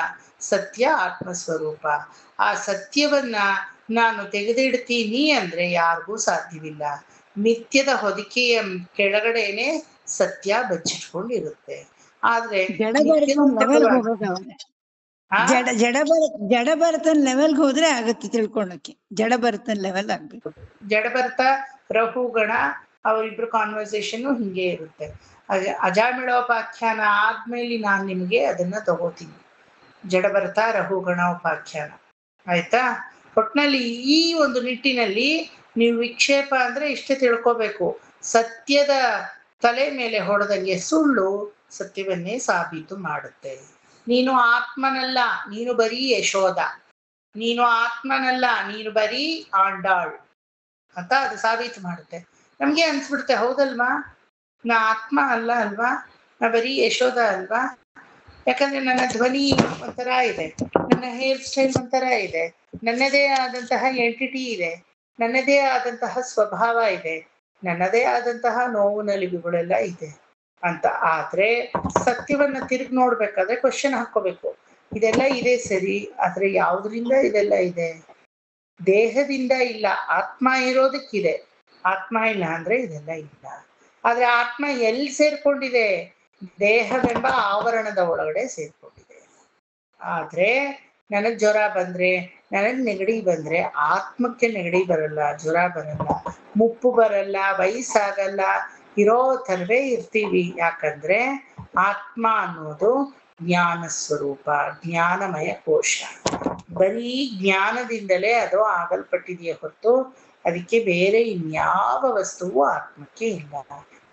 ಸತ್ಯ ಆತ್ಮಸ್ವರೂಪ. ಆ ಸತ್ಯವನ್ನ ನಾನು ತೆಗೆದಿಡ್ತೀನಿ ಅಂದ್ರೆ ಯಾರಿಗೂ ಸಾಧ್ಯವಿಲ್ಲ. ಮಿಥ್ಯದ ಹೊದಿಕೆಯ ಕೆಳಗಡೆನೆ ಸತ್ಯ ಬಚ್ಚಿಟ್ಕೊಂಡಿರುತ್ತೆ. ಆದ್ರೆ ಜಡ ಭರತನ್ ಲೆವೆಲ್ಗೆ ಹೋದ್ರೆ ಆಗುತ್ತೆ ತಿಳ್ಕೊಳಕ್ಕೆ. ಜಡ ಭರತನ್ ಲೆವೆಲ್ ಆಗ್ಬೇಕು. ಜಡಭರತ ರಹುಗಣ ಅವರಿಬ್ರು ಕಾನ್ವರ್ಸೇಷನ್ ಹಿಂಗೆ ಇರುತ್ತೆ. ಅಜಾಮಿಳೋಪಾಖ್ಯಾನ ಆದ್ಮೇಲೆ ನಾನ್ ನಿಮ್ಗೆ ಅದನ್ನ ತಗೋತೀನಿ, ಜಡಭರತ ರಹುಗಣ ಉಪಾಖ್ಯಾನ. ಆಯ್ತಾ? ಒಟ್ನಲ್ಲಿ ಈ ಒಂದು ನಿಟ್ಟಿನಲ್ಲಿ ನೀವು ವಿಕ್ಷೇಪ ಅಂದ್ರೆ ಇಷ್ಟೇ ತಿಳ್ಕೋಬೇಕು, ಸತ್ಯದ ತಲೆ ಮೇಲೆ ಹೊಡೆದಂಗೆ ಸುಳ್ಳು ಸತ್ಯವನ್ನೇ ಸಾಬೀತು ಮಾಡುತ್ತೆ. ನೀನು ಆತ್ಮನಲ್ಲ, ನೀನು ಬರೀ ಯಶೋಧ. ನೀನು ಆತ್ಮನಲ್ಲ, ನೀನು ಬರೀ ಆಂಡಾಳ್ ಅಂತ ಅದು ಸಾಬೀತು ಮಾಡುತ್ತೆ. ನಮ್ಗೆ ಅನ್ಸ್ಬಿಡುತ್ತೆ, ಹೌದಲ್ವಾ, ನಾ ಆತ್ಮ ಅಲ್ಲ ಅಲ್ವಾ, ನಾ ಬರೀ ಯಶೋಧ ಅಲ್ವಾ? ಯಾಕಂದ್ರೆ ನನ್ನ ಧ್ವನಿ ಒಂಥರ ಇದೆ, ನನ್ನ ಹೇರ್ ಸ್ಟೈಲ್ ಒಂಥರ ಇದೆ, ನನ್ನದೇ ಆದಂತಹ ಎಂಟಿಟಿ ಇದೆ, ನನ್ನದೇ ಆದಂತಹ ಸ್ವಭಾವ ಇದೆ, ನನ್ನದೇ ಆದಂತಹ ನೋವು ನಲಿವುಗಳೆಲ್ಲ ಇದೆ ಅಂತ. ಆದ್ರೆ ಸತ್ಯವನ್ನ ತಿರುಗಿ ನೋಡ್ಬೇಕಾದ್ರೆ ಕ್ವಶನ್ ಹಾಕೋಬೇಕು, ಇದೆಲ್ಲ ಇದೆ ಸರಿ, ಆದ್ರೆ ಯಾವ್ದ್ರಿಂದ ಇದೆಲ್ಲ ಇದೆ? ದೇಹದಿಂದ ಇಲ್ಲ, ಆತ್ಮ ಇರೋದಕ್ಕಿದೆ. ಆತ್ಮ ಇಲ್ಲ ಅಂದ್ರೆ ಇದೆಲ್ಲ ಇಲ್ಲ. ಆದ್ರೆ ಆತ್ಮ ಎಲ್ಲಿ ಸೇರ್ಕೊಂಡಿದೆ? ದೇಹವೆಂಬ ಆವರಣದ ಒಳಗಡೆ ಸೇರ್ಕೊಂಡಿದೆ. ಆದ್ರೆ ನನಗ್ ಜ್ವರ ಬಂದ್ರೆ, ನನಗ್ ನೆಗಡಿ ಬಂದ್ರೆ ಆತ್ಮಕ್ಕೆ ನೆಗಡಿ ಬರಲ್ಲ, ಜ್ವರ ಬರಲ್ಲ, ಮುಪ್ಪು ಬರಲ್ಲ, ವಯಸ್ಸಾಗಲ್ಲ, ಇರೋ ಥರವೇ ಇರ್ತೀವಿ. ಯಾಕಂದ್ರೆ ಆತ್ಮ ಅನ್ನೋದು ಜ್ಞಾನ ಸ್ವರೂಪ, ಜ್ಞಾನಮಯ ಕೋಶ. ಬರೀ ಜ್ಞಾನದಿಂದಲೇ ಅದು ಆಗಲ್ಪಟ್ಟಿದೆಯೇ ಹೊರತು ಅದಕ್ಕೆ ಬೇರೆ ಇನ್ಯಾವ ವಸ್ತುವು ಆತ್ಮಕ್ಕೆ ಇಲ್ಲ.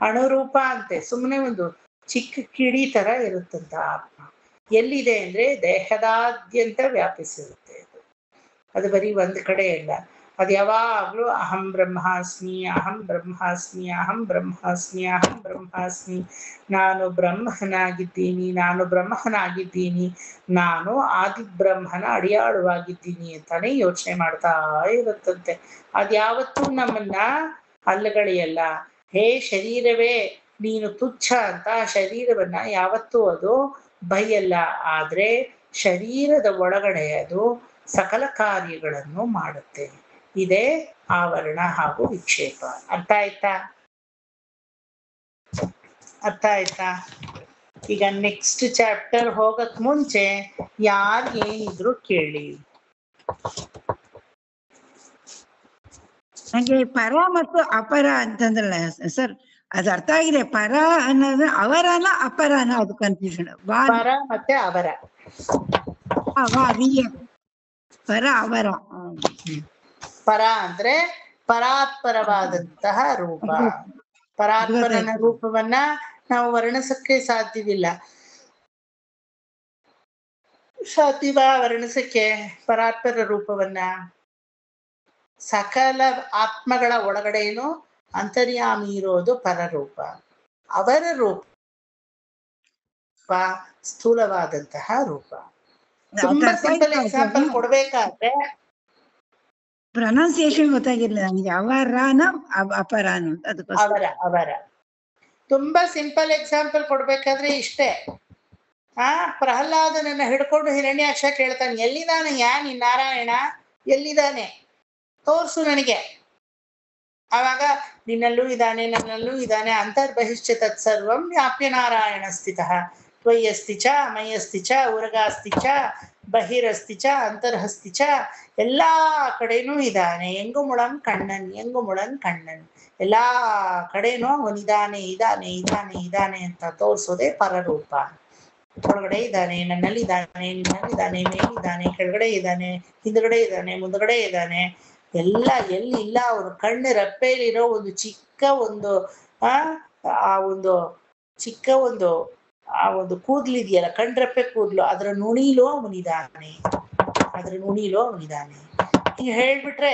ಅಣುರೂಪ ಅಂತೆ, ಸುಮ್ಮನೆ ಒಂದು ಚಿಕ್ಕ ಕಿಡಿ ತರ ಇರುತ್ತಂತ ಆತ್ಮ. ಎಲ್ಲಿದೆ ಅಂದ್ರೆ ದೇಹದಾದ್ಯಂತ ವ್ಯಾಪಿಸಿರುತ್ತೆ ಅದು ಬರೀ ಒಂದ್ ಕಡೆ ಇಲ್ಲ. ಅದು ಯಾವಾಗ್ಲೂ ಅಹಂ ಬ್ರಹ್ಮಾಸ್ಮಿ ಅಹಂ ಬ್ರಹ್ಮಾಸ್ಮಿ ಅಹಂ ಬ್ರಹ್ಮಾಸ್ಮಿ ಅಹಂ ಬ್ರಹ್ಮಾಸ್ಮಿ, ನಾನು ಬ್ರಹ್ಮನಾಗಿದ್ದೀನಿ, ನಾನು ಬ್ರಹ್ಮನಾಗಿದ್ದೀನಿ, ನಾನು ಆದಿಬ್ರಹ್ಮನ ಅಡಿಯಾಳುವಾಗಿದ್ದೀನಿ ಅಂತಾನೆ ಯೋಚನೆ ಮಾಡ್ತಾ ಇರುತ್ತಂತೆ. ಅದ್ಯಾವತ್ತೂ ನಮ್ಮನ್ನ ಅಲ್ಲಗಳೆಯಲ್ಲ. ಹೇ ಶರೀರವೇ ನೀನು ತುಚ್ಛ ಅಂತ ಶರೀರವನ್ನ ಯಾವತ್ತೂ ಅದು ಬೈಯಲ್ಲ. ಆದ್ರೆ ಶರೀರದ ಒಳಗಡೆ ಅದು ಸಕಲ ಕಾರ್ಯಗಳನ್ನು ಮಾಡುತ್ತೆ. ಇದೇ ಆವರಣ ಹಾಗೂ ವಿಕ್ಷೇಪ. ಅರ್ಥ ಆಯ್ತಾ? ಅರ್ಥ ಆಯ್ತಾ? ಈಗ ನೆಕ್ಸ್ಟ್ ಚಾಪ್ಟರ್ ಹೋಗಕ್ ಮುಂಚೆ ಯಾರಿಗೇನಿದ್ರು ಕೇಳಿ. ನಂಗೆ ಪರ ಮತ್ತು ಅಪರ ಅಂತಂದ್ರಲ್ಲ ಸರ್, ಅದು ಅರ್ಥ ಆಗಿದೆ. ಪರ ಅನ್ನೋದು ಅವರನ ಅಪರನ, ಅದು ಕನ್ಫ್ಯೂಷನ್. ಪರ ಮತ್ತೆ ಅವರ. ಪರ ಅವರ. ಪರ ಅಂದ್ರೆ ಪರಾತ್ಪರವಾದಂತಹ ರೂಪ. ಪರಾತ್ಪರನ ರೂಪವನ್ನ ನಾವು ವರ್ಣಿಸಕ್ಕೆ ಸಾಧ್ಯವಿಲ್ಲ. ಸಾಧ್ಯವ ವರ್ಣಿಸಕ್ಕೆ ಪರಾತ್ಪರ ರೂಪವನ್ನ? ಸಕಲ ಆತ್ಮಗಳ ಒಳಗಡೆನು ಅಂತರ್ಯಾಮಿ ಇರೋದು ಪರರೂಪ. ಅವರ ರೂಪ ಸ್ಥೂಲವಾದಂತಹ ರೂಪ. ತುಂಬಾ ಸಿಂಪಲ್ ಎಕ್ಸಾಂಪಲ್ ಕೊಡ್ಬೇಕಾದ್ರೆ ಪ್ರೊನೌನ್ಸಿಯೇಷನ್ ಗೊತ್ತಾಗಿರ್ಲಿಲ್ಲ ನನಗೆ. ಅವರನ ಅಪರಾನು, ಅವರ ಅವರ. ತುಂಬಾ ಸಿಂಪಲ್ ಎಕ್ಸಾಂಪಲ್ ಕೊಡ್ಬೇಕಾದ್ರೆ ಇಷ್ಟೇ. ಪ್ರಹ್ಲಾದನನ್ನ ಹಿಡ್ಕೊಂಡು ಹಿರಣ್ಯಾಕ್ಷ ಕೇಳ್ತಾನೆ, ಎಲ್ಲಿದ್ದಾನೆ ನೀನ್ ನಾರಾಯಣ, ಎಲ್ಲಿದ್ದಾನೆ ತೋರ್ಸು ನನಗೆ. ಆವಾಗ ನಿನ್ನಲ್ಲೂ ಇದ್ದಾನೆ, ನನ್ನಲ್ಲೂ ಇದ್ದಾನೆ, ಅಂತರ್ಬಹಿಶ್ಚ ತತ್ಸರ್ವಂ ವ್ಯಾಪ್ಯ ನಾರಾಯಣ ಸ್ಥಿತಃ ತ್ವಯ್ಯಸ್ತಿ ಚ ಮಯ್ಯಸ್ತಿ ಚ ಉರಗಾಸ್ತಿ ಚ ಬಹಿರಸ್ತಿ ಚ ಅಂತರ್ಹಸ್ತಿ ಚ, ಎಲ್ಲಾ ಕಡೆನೂ ಇದ್ದಾನೆ. ಎಂಗು ಮುಳಂ ಕಣ್ಣನ್, ಎಂಗು ಮುಳನ್ ಕಣ್ಣನ್, ಎಲ್ಲಾ ಕಡೆನೂ ಅವನಿದ್ದಾನೆ, ಇದ್ದಾನೆ ಇದ್ದಾನೆ ಇದ್ದಾನೆ ಅಂತ ತೋರ್ಸೋದೇ ಪರರೂಪ. ಒಳಗಡೆ ಇದ್ದಾನೆ, ನನ್ನಲ್ಲಿ ಇದ್ದಾನೆ, ನಿನ್ನಲ್ಲಿದ್ದಾನೆ, ಮೇಲಿದ್ದಾನೆ, ಕೆಳಗಡೆ ಇದ್ದಾನೆ, ಹಿಂದ್ಗಡೆ ಇದ್ದಾನೆ, ಮುಂದ್ಗಡೆ ಇದ್ದಾನೆ, ಎಲ್ಲ ಎಲ್ಲಿ ಇಲ್ಲ. ಅವನು ಕಣ್ಣು ರೆಪ್ಪೆಯಲ್ಲಿರೋ ಒಂದು ಚಿಕ್ಕ ಒಂದು ಚಿಕ್ಕ ಒಂದು ಕೂದ್ಲಿದೆಯಲ್ಲ, ಕಣ್ರೆಪ್ಪೆ ಕೂದ್ಲು, ಅದರ ನುಣಿಲೋ ಅವನಿದ್ದಾನೆ, ಅದ್ರ ನುಣಿಲೋ ಅವನಿದ್ದಾನೆ. ಈಗ ಹೇಳ್ಬಿಟ್ರೆ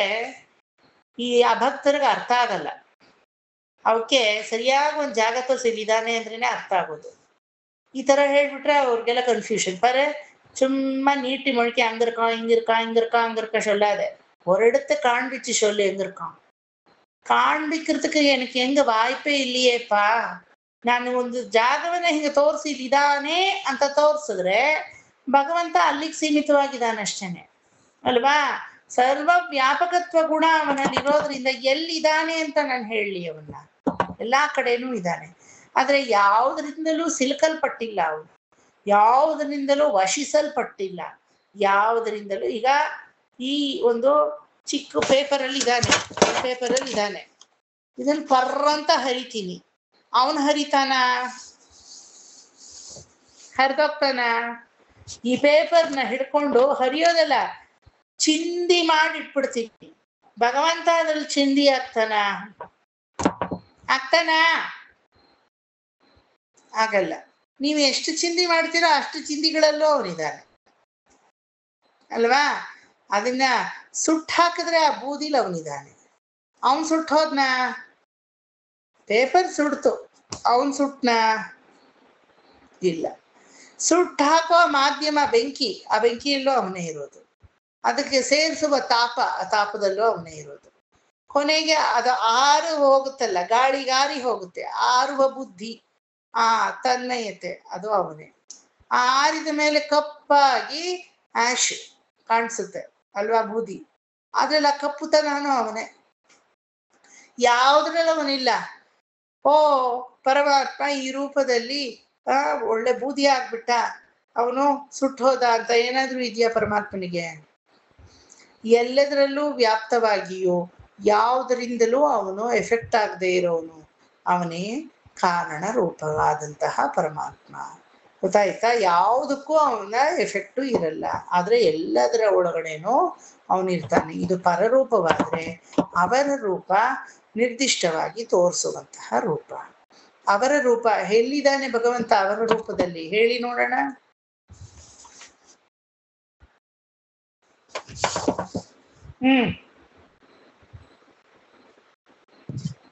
ಈ ಅಭಕ್ತರಿಗೆ ಅರ್ಥ ಆಗಲ್ಲ. ಅವಕ್ಕೆ ಸರಿಯಾಗಿ ಒಂದು ಜಾಗ ತೋರಿಸಿದ್ದಾನೆ ಅಂದ್ರೇನೆ ಅರ್ಥ ಆಗೋದು. ಈ ತರ ಹೇಳ್ಬಿಟ್ರೆ ಅವ್ರಿಗೆಲ್ಲ கன்ஃபியூஷன். பாரு, சும்மா நீட்டி முழுக்கி அங்க இருக்கான், இங்க இருக்கான், இங்க இருக்கான், அங்க இருக்க சொல்லாத. ஒரு இடத்த காண்பிச்சு சொல்லு எங்க இருக்கான். ಕಾಣ್ಬಿಕ್ಕಿರ್ತಕ್ಕೆ எனக்கு ಹೆಂಗ ವಾಯ್ಪೇ ಇಲ್ಲಿಯೇಪಾ. ನಾನು ಒಂದು ಜಾಗವನ್ನ ಹಿಂಗೆ ತೋರಿಸಿ ಇದಾನೆ ಅಂತ ತೋರ್ಸಿದ್ರೆ ಭಗವಂತ ಅಲ್ಲಿಗೆ ಸೀಮಿತವಾಗಿದ್ದಾನಷ್ಟೇನೆ ಅಲ್ವಾ. ಸರ್ವ ವ್ಯಾಪಕತ್ವ ಗುಣ ಅವನಲ್ಲಿ ಇರೋದ್ರಿಂದ ಎಲ್ಲಿದ್ದಾನೆ ಅಂತ ನಾನು ಹೇಳಲಿ, ಅವನ್ನ ಎಲ್ಲಾ ಕಡೆನೂ ಇದ್ದಾನೆ. ಆದ್ರೆ ಯಾವುದರಿಂದಲೂ ಸಿಲುಕಲ್ಪಟ್ಟಿಲ್ಲ, ಅವನು ಯಾವುದರಿಂದಲೂ ವಶಿಸಲ್ಪಟ್ಟಿಲ್ಲ, ಯಾವುದರಿಂದಲೂ. ಈಗ ಈ ಒಂದು ಚಿಕ್ಕ ಪೇಪರಲ್ಲಿ ಇದ್ದಾನೆ, ಇದನ್ನು ಪರ್ರಂತ ಹರಿತೀನಿ, ಅವನು ಹರಿತಾನ, ಹರಿದೋಗ್ತಾನ? ಈ ಪೇಪರ್ನ ಹಿಡ್ಕೊಂಡು ಹರಿಯೋದಲ್ಲ, ಚಿಂದಿ ಮಾಡಿ ಇಟ್ಬಿಡ್ತೀನಿ. ಭಗವಂತ ಅದ್ರಲ್ಲಿ ಚಿಂದಿ ಆಗ್ತಾನ? ಆಗಲ್ಲ. ನೀವು ಎಷ್ಟು ಚಿಂದಿ ಮಾಡ್ತೀರೋ ಅಷ್ಟು ಚಿಂದಿಗಳಲ್ಲೂ ಅವನಿದ್ದಾನೆ ಅಲ್ವಾ. ಅದನ್ನ ಸುಟ್ಟು ಹಾಕಿದ್ರೆ ಆ ಬೂದಿಲ್ ಅವನಿದ್ದಾನೆ. ಅವನ್ ಸುಟ್ಟು ಹೋದ್ನ? ಪೇಪರ್ ಸುಡ್ತು, ಅವನ್ ಸುಟ್ನ? ಇಲ್ಲ. ಸುಟ್ಟು ಹಾಕುವ ಮಾಧ್ಯಮ ಬೆಂಕಿ, ಆ ಬೆಂಕಿಯಲ್ಲೂ ಅವನೇ ಇರೋದು. ಅದಕ್ಕೆ ಸೇರಿಸುವ ತಾಪ, ಆ ತಾಪದಲ್ಲೂ ಅವನೇ ಇರೋದು. ಕೊನೆಗೆ ಅದು ಆರು ಹೋಗುತ್ತಲ್ಲ, ಗಾಳಿ ಹೋಗುತ್ತೆ, ಆರುವ ಬುದ್ಧಿ, ಆ ತನ್ನಯತೆ, ಅದು ಅವನೇ. ಆರಿದ ಮೇಲೆ ಕಪ್ಪಾಗಿ ಆಶ್ ಕಾಣಿಸುತ್ತೆ ಅಲ್ವಾ, ಬೂದಿ, ಅದ್ರೆಲ್ಲ ಕಪ್ಪುತನಾನು ಅವನೇ. ಯಾವುದ್ರಲ್ಲ ಅವನಿಲ್ಲ. ಓ ಪರಮಾತ್ಮ ಈ ರೂಪದಲ್ಲಿ ಒಳ್ಳೆ ಬೂದಿ ಆಗ್ಬಿಟ್ಟ, ಅವನು ಸುಟ್ಟು ಹೋದ ಅಂತ ಏನಾದ್ರೂ ಇದೆಯಾ ಪರಮಾತ್ಮನಿಗೆ? ಎಲ್ಲದರಲ್ಲೂ ವ್ಯಾಪ್ತವಾಗಿಯೂ ಯಾವುದರಿಂದಲೂ ಅವನು ಎಫೆಕ್ಟ್ ಆಗದೆ ಇರೋನು, ಅವನೇ ಕಾರಣ ರೂಪವಾದಂತಹ ಪರಮಾತ್ಮ. ಗೊತ್ತಾಯ್ತಾ? ಯಾವುದಕ್ಕೂ ಅವನ ಎಫೆಕ್ಟು ಇರಲ್ಲ, ಆದ್ರೆ ಎಲ್ಲದರ ಒಳಗಡೆನೂ ಅವನಿರ್ತಾನೆ. ಇದು ಪರರೂಪವಾದ್ರೆ ಅವರ ರೂಪ ನಿರ್ದಿಷ್ಟವಾಗಿ ತೋರಿಸುವಂತಹ ರೂಪ. ಅವರ ರೂಪ ಎಲ್ಲಿದ್ದಾನೆ ಭಗವಂತ? ಅವರ ರೂಪದಲ್ಲಿ ಹೇಳಿ ನೋಡೋಣ.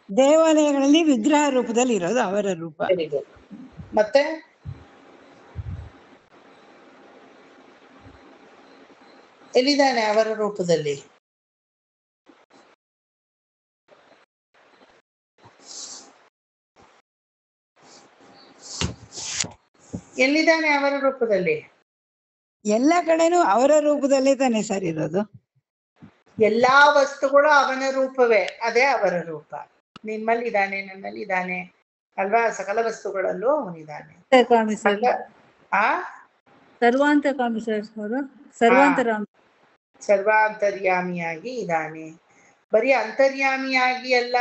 ದೇವಾಲಯಗಳಲ್ಲಿ ವಿಗ್ರಹ ರೂಪದಲ್ಲಿ ಇರೋದು ಅವರ ರೂಪ. Very good. ಮತ್ತೆ ಎಲ್ಲಿದ್ದಾನೆ ಅವರ ರೂಪದಲ್ಲಿ? ಎಲ್ಲಿದ್ದಾನೆ ಅವರ ರೂಪದಲ್ಲಿ? ಎಲ್ಲ ಕಡೆನೂ ಅವರ ರೂಪದಲ್ಲೇ ತಾನೆ ಸರ್ ಇರೋದು. ಎಲ್ಲಾ ವಸ್ತುಗಳು ಅವನ ರೂಪವೇ, ಅದೇ ಅವರ ರೂಪ. ನಿಮ್ಮಲ್ಲಿ ಇದ್ದಾನೆ, ನನ್ನಲ್ಲಿ ಇದ್ದಾನೆ ಅಲ್ವಾ? ಸಕಲ ವಸ್ತುಗಳಲ್ಲೂ ಅವನಿದ್ದಾನೆ. ಆ ಸರ್ವಾಂತರ್ಯಾಮಿ ಸರ್ ಅವರು ಸರ್ವಾಂತರ್ಯಾಮಿಯಾಗಿ ಇದ್ದಾನೆ. ಬರೀ ಅಂತರ್ಯಾಮಿಯಾಗಿ ಅಲ್ಲ,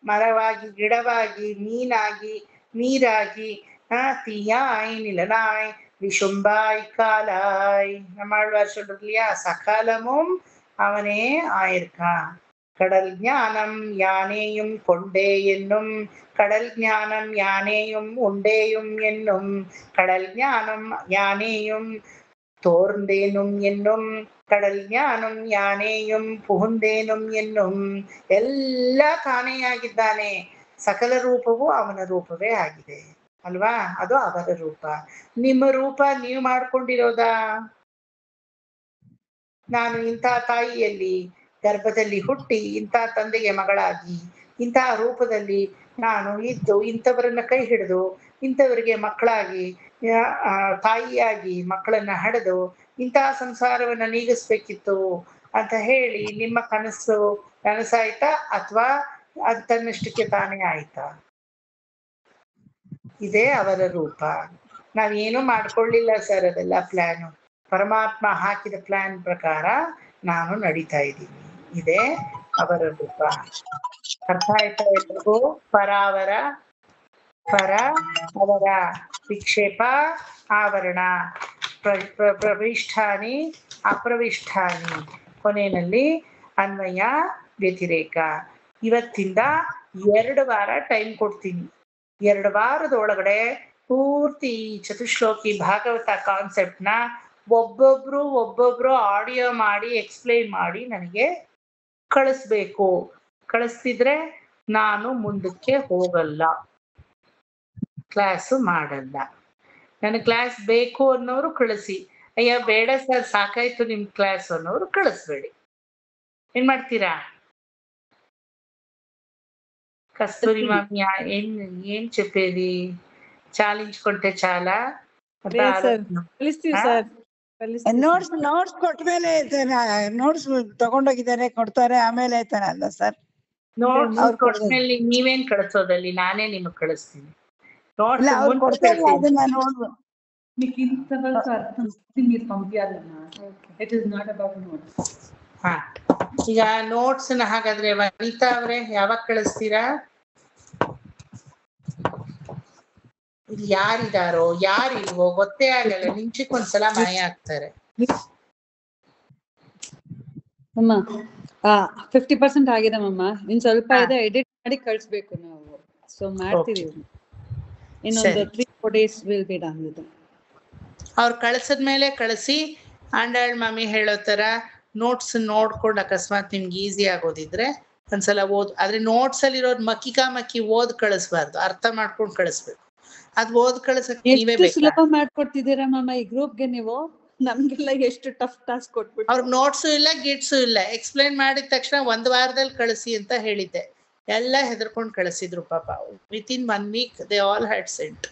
ಮರವಾಗಿ, ಗಿಡವಾಗಿ, ಮೀನಾಗಿ, ನೀರಾಗಿ, തീയായി നിലനായി വിശുമ്പായി കാലായി. நம்மாழ்வார் சொல்றது இல்லையா, சகலமும் அவனே ஆயிருக்கான். கடல் ஞானம் யானேயும் கொண்டே என்னும், கடல் ஞானம் யானேயும் உண்டேயும் என்னும், கடல் ஞானம் யானேயும் தோர்ந்தேனும் என்னும், கடல் ஞಾನಂ ಯಾನೇಯಂ ಪುಹುಂದೇನುಂ ಎನ್ನುಂ. ಎಲ್ಲ ತಾನೇ ಆಗಿದ್ದಾನೆ. ಸಕಲ ರೂಪವೂ ಅವನ ರೂಪವೇ ಆಗಿದೆ ಅಲ್ವಾ? ಅದು ಅವರ ರೂಪ. ನಿಮ್ಮ ರೂಪ ನೀವು ಮಾಡ್ಕೊಂಡಿರೋದಾ? ನಾನು ಇಂಥ ತಾಯಿಯಲ್ಲಿ ಗರ್ಭದಲ್ಲಿ ಹುಟ್ಟಿ ಇಂಥ ತಂದೆಗೆ ಮಗಳಾಗಿ ಇಂತಹ ರೂಪದಲ್ಲಿ ನಾನು ಇದ್ದು ಇಂಥವರನ್ನ ಕೈ ಹಿಡಿದು ಇಂಥವರಿಗೆ ಮಕ್ಕಳಾಗಿ ತಾಯಿಯಾಗಿ ಮಕ್ಕಳನ್ನ ಹಡೆದು ಇಂತಹ ಸಂಸಾರವನ್ನ ನೀಗಿಸ್ಬೇಕಿತ್ತು ಅಂತ ಹೇಳಿ ನಿಮ್ಮ ಕನಸಾಯ್ತಾ ಅಥವಾ ಅದು ತನ್ನಷ್ಟಕ್ಕೆ ತಾನೇ ಆಯ್ತಾ? ಇದೇ ಅವರ ರೂಪ. ನಾವೇನು ಮಾಡ್ಕೊಳ್ಳಿಲ್ಲ ಸರ್, ಅದೆಲ್ಲ ಪ್ಲಾನು ಪರಮಾತ್ಮ ಹಾಕಿದ ಪ್ಲಾನ್ ಪ್ರಕಾರ ನಾನು ನಡೀತಾ ಇದ್ದೀನಿ. ಇದೇ ಅವರ ರೂಪ. ಅರ್ಥ ಆಯ್ತಾ ಎಲ್ರಿಗೂ? ಪರಾವರ, ಪರ ಅವರ, ವಿಕ್ಷೇಪ ಆವರಣ, ಪ್ರವಿಷ್ಠಾನಿ ಅಪ್ರವಿಷ್ಠಾನಿ, ಕೊನೆಯಲ್ಲಿ ಅನ್ವಯ ವ್ಯತಿರೇಕ. ಇವತ್ತಿಂದ 2 ವಾರ ಟೈಮ್ ಕೊಡ್ತೀನಿ. 2 ವಾರದ ಒಳಗಡೆ ಪೂರ್ತಿ ಚತುಶ್ಲೋಕಿ ಭಾಗವತ ಕಾನ್ಸೆಪ್ಟ್ನ ಒಬ್ಬೊಬ್ರು ಆಡಿಯೋ ಮಾಡಿ ಎಕ್ಸ್ಪ್ಲೈನ್ ಮಾಡಿ ನನಗೆ ಕಳಿಸ್ಬೇಕು. ಕಳಿಸ್ತಿದ್ರೆ ನಾನು ಮುಂದಕ್ಕೆ ಹೋಗಲ್ಲ, ಕ್ಲಾಸು ಮಾಡಲ್ಲ. ನನಗೆ ಕ್ಲಾಸ್ ಬೇಕು ಅನ್ನೋರು ಕಳಿಸಿ. ಅಯ್ಯ ಬೇಡ ಸರ್ ಸಾಕಾಯ್ತು ನಿಮ್ ಕ್ಲಾಸ್ ಅನ್ನೋರು ಕಳಿಸ್ಬೇಡಿ. ಏನ್ ಮಾಡ್ತೀರಾ? కస్తూరి మామి ఏం చెప్పేది? చాలించుకుంటే చాలా ನೋಟ್ಸ್ ಕೊಟ್ಮೇಲೆ ನೋಟ್ಸ್ ತಗೊಂಡೋಗಿದ್ದಾರೆ, ಕೊಡ್ತಾರೆ, ಆಮೇಲೆ ತಾನೆ ಅಲ್ಲ ಸರ್? ನೋಟ್ಸ್ ಕೊಟ್ಮೇಲೆ ನೀವೇನ್ ಕಳಿಸೋದಲ್ಲಿ? ನಾನೇ ನಿಮಗ್ ಕಳಿಸ್ತೀನಿ. ಅದನ್ನ ನೋಡ್ಬೋದು. ಈಗ ನೋಟ್ಸ್ ಹಾಗಾದ್ರೆ ವನಿತಾ ಅವ್ರೆ ಯಾವಾಗ ಕಳಿಸ್ತೀರಾ? ಇಲ್ಲಿ ಯಾರಿದಾರೋ ಯಾರಿಲ್ವೋ ಗೊತ್ತೇ ಆಗಲ್ಲ. ನಿಮಿಷಕ್ಕೊಂದ್ಸಲ ಮಾಯ ಆಗ್ತಾರೆ. 50% ಆಗಿದೆ ಮಮ್ಮ. ಇನ್ ಸ್ವಲ್ಪ ಇದೆ, ಎಡಿಟ್ ಮಾಡಿ ಕಳಿಸ್ಬೇಕು ನಾವು. ಸೊ ಮಾಡ್ತಿದೀವಿ. ಇನ್ನೊಂದು 3-4 days will be done with. ಅವ್ರು ಕಳ್ಸದ್ಮೇಲೆ ಕಳಿಸಿ. ಆಂಡಾಳ್ ಮಾಮಿ ಹೇಳೋ ತರ ನೋಟ್ಸ್ ನೋಡ್ಕೊಂಡು ಅಕಸ್ಮಾತ್ ನಿಮ್ಗೆ ಈಸಿ ಆಗೋದಿದ್ರೆ ಒಂದ್ಸಲ ಆದ್ರೆ ನೋಟ್ಸ್ ಅಲ್ಲಿ ಇರೋದ್ ಮಕ್ಕಿ ಓದ್ ಕಳಿಸ್ಬಾರ್ದು, ಅರ್ಥ ಮಾಡ್ಕೊಂಡು ಕಳಿಸ್ಬೇಕು. ಅದ್ ಓದ್ ಕಳ್ಸಕ್ ನೀವೇ ಸುಲಭ ಮಾಡ್ಕೊಡ್ತಿದ್ದೀರಾ ಮಾಮ ಈ ಗ್ರೂಪ್ಗೆ ನೀವು. ನಮ್ಗೆಲ್ಲ ಎಷ್ಟು ಟಫ್ ಟಾಸ್ಕ್ ಕೊಟ್ಬಿಟ್ಟು ಅವ್ರಿಗೆ ನೋಟ್ಸು ಇಲ್ಲ ಗಿಟ್ಸು ಇಲ್ಲ. ಎಕ್ಸ್ಪ್ಲೈನ್ ಮಾಡಿದ ತಕ್ಷಣ 1 ವಾರದಲ್ಲಿ ಕಳಿಸಿ ಅಂತ ಹೇಳಿದ್ದೆ. ಎಲ್ಲ ಹೆದರ್ಕೊಂಡು ಕಳಿಸಿದ್ರು ಪಾಪ. Within 1 week they all had scent.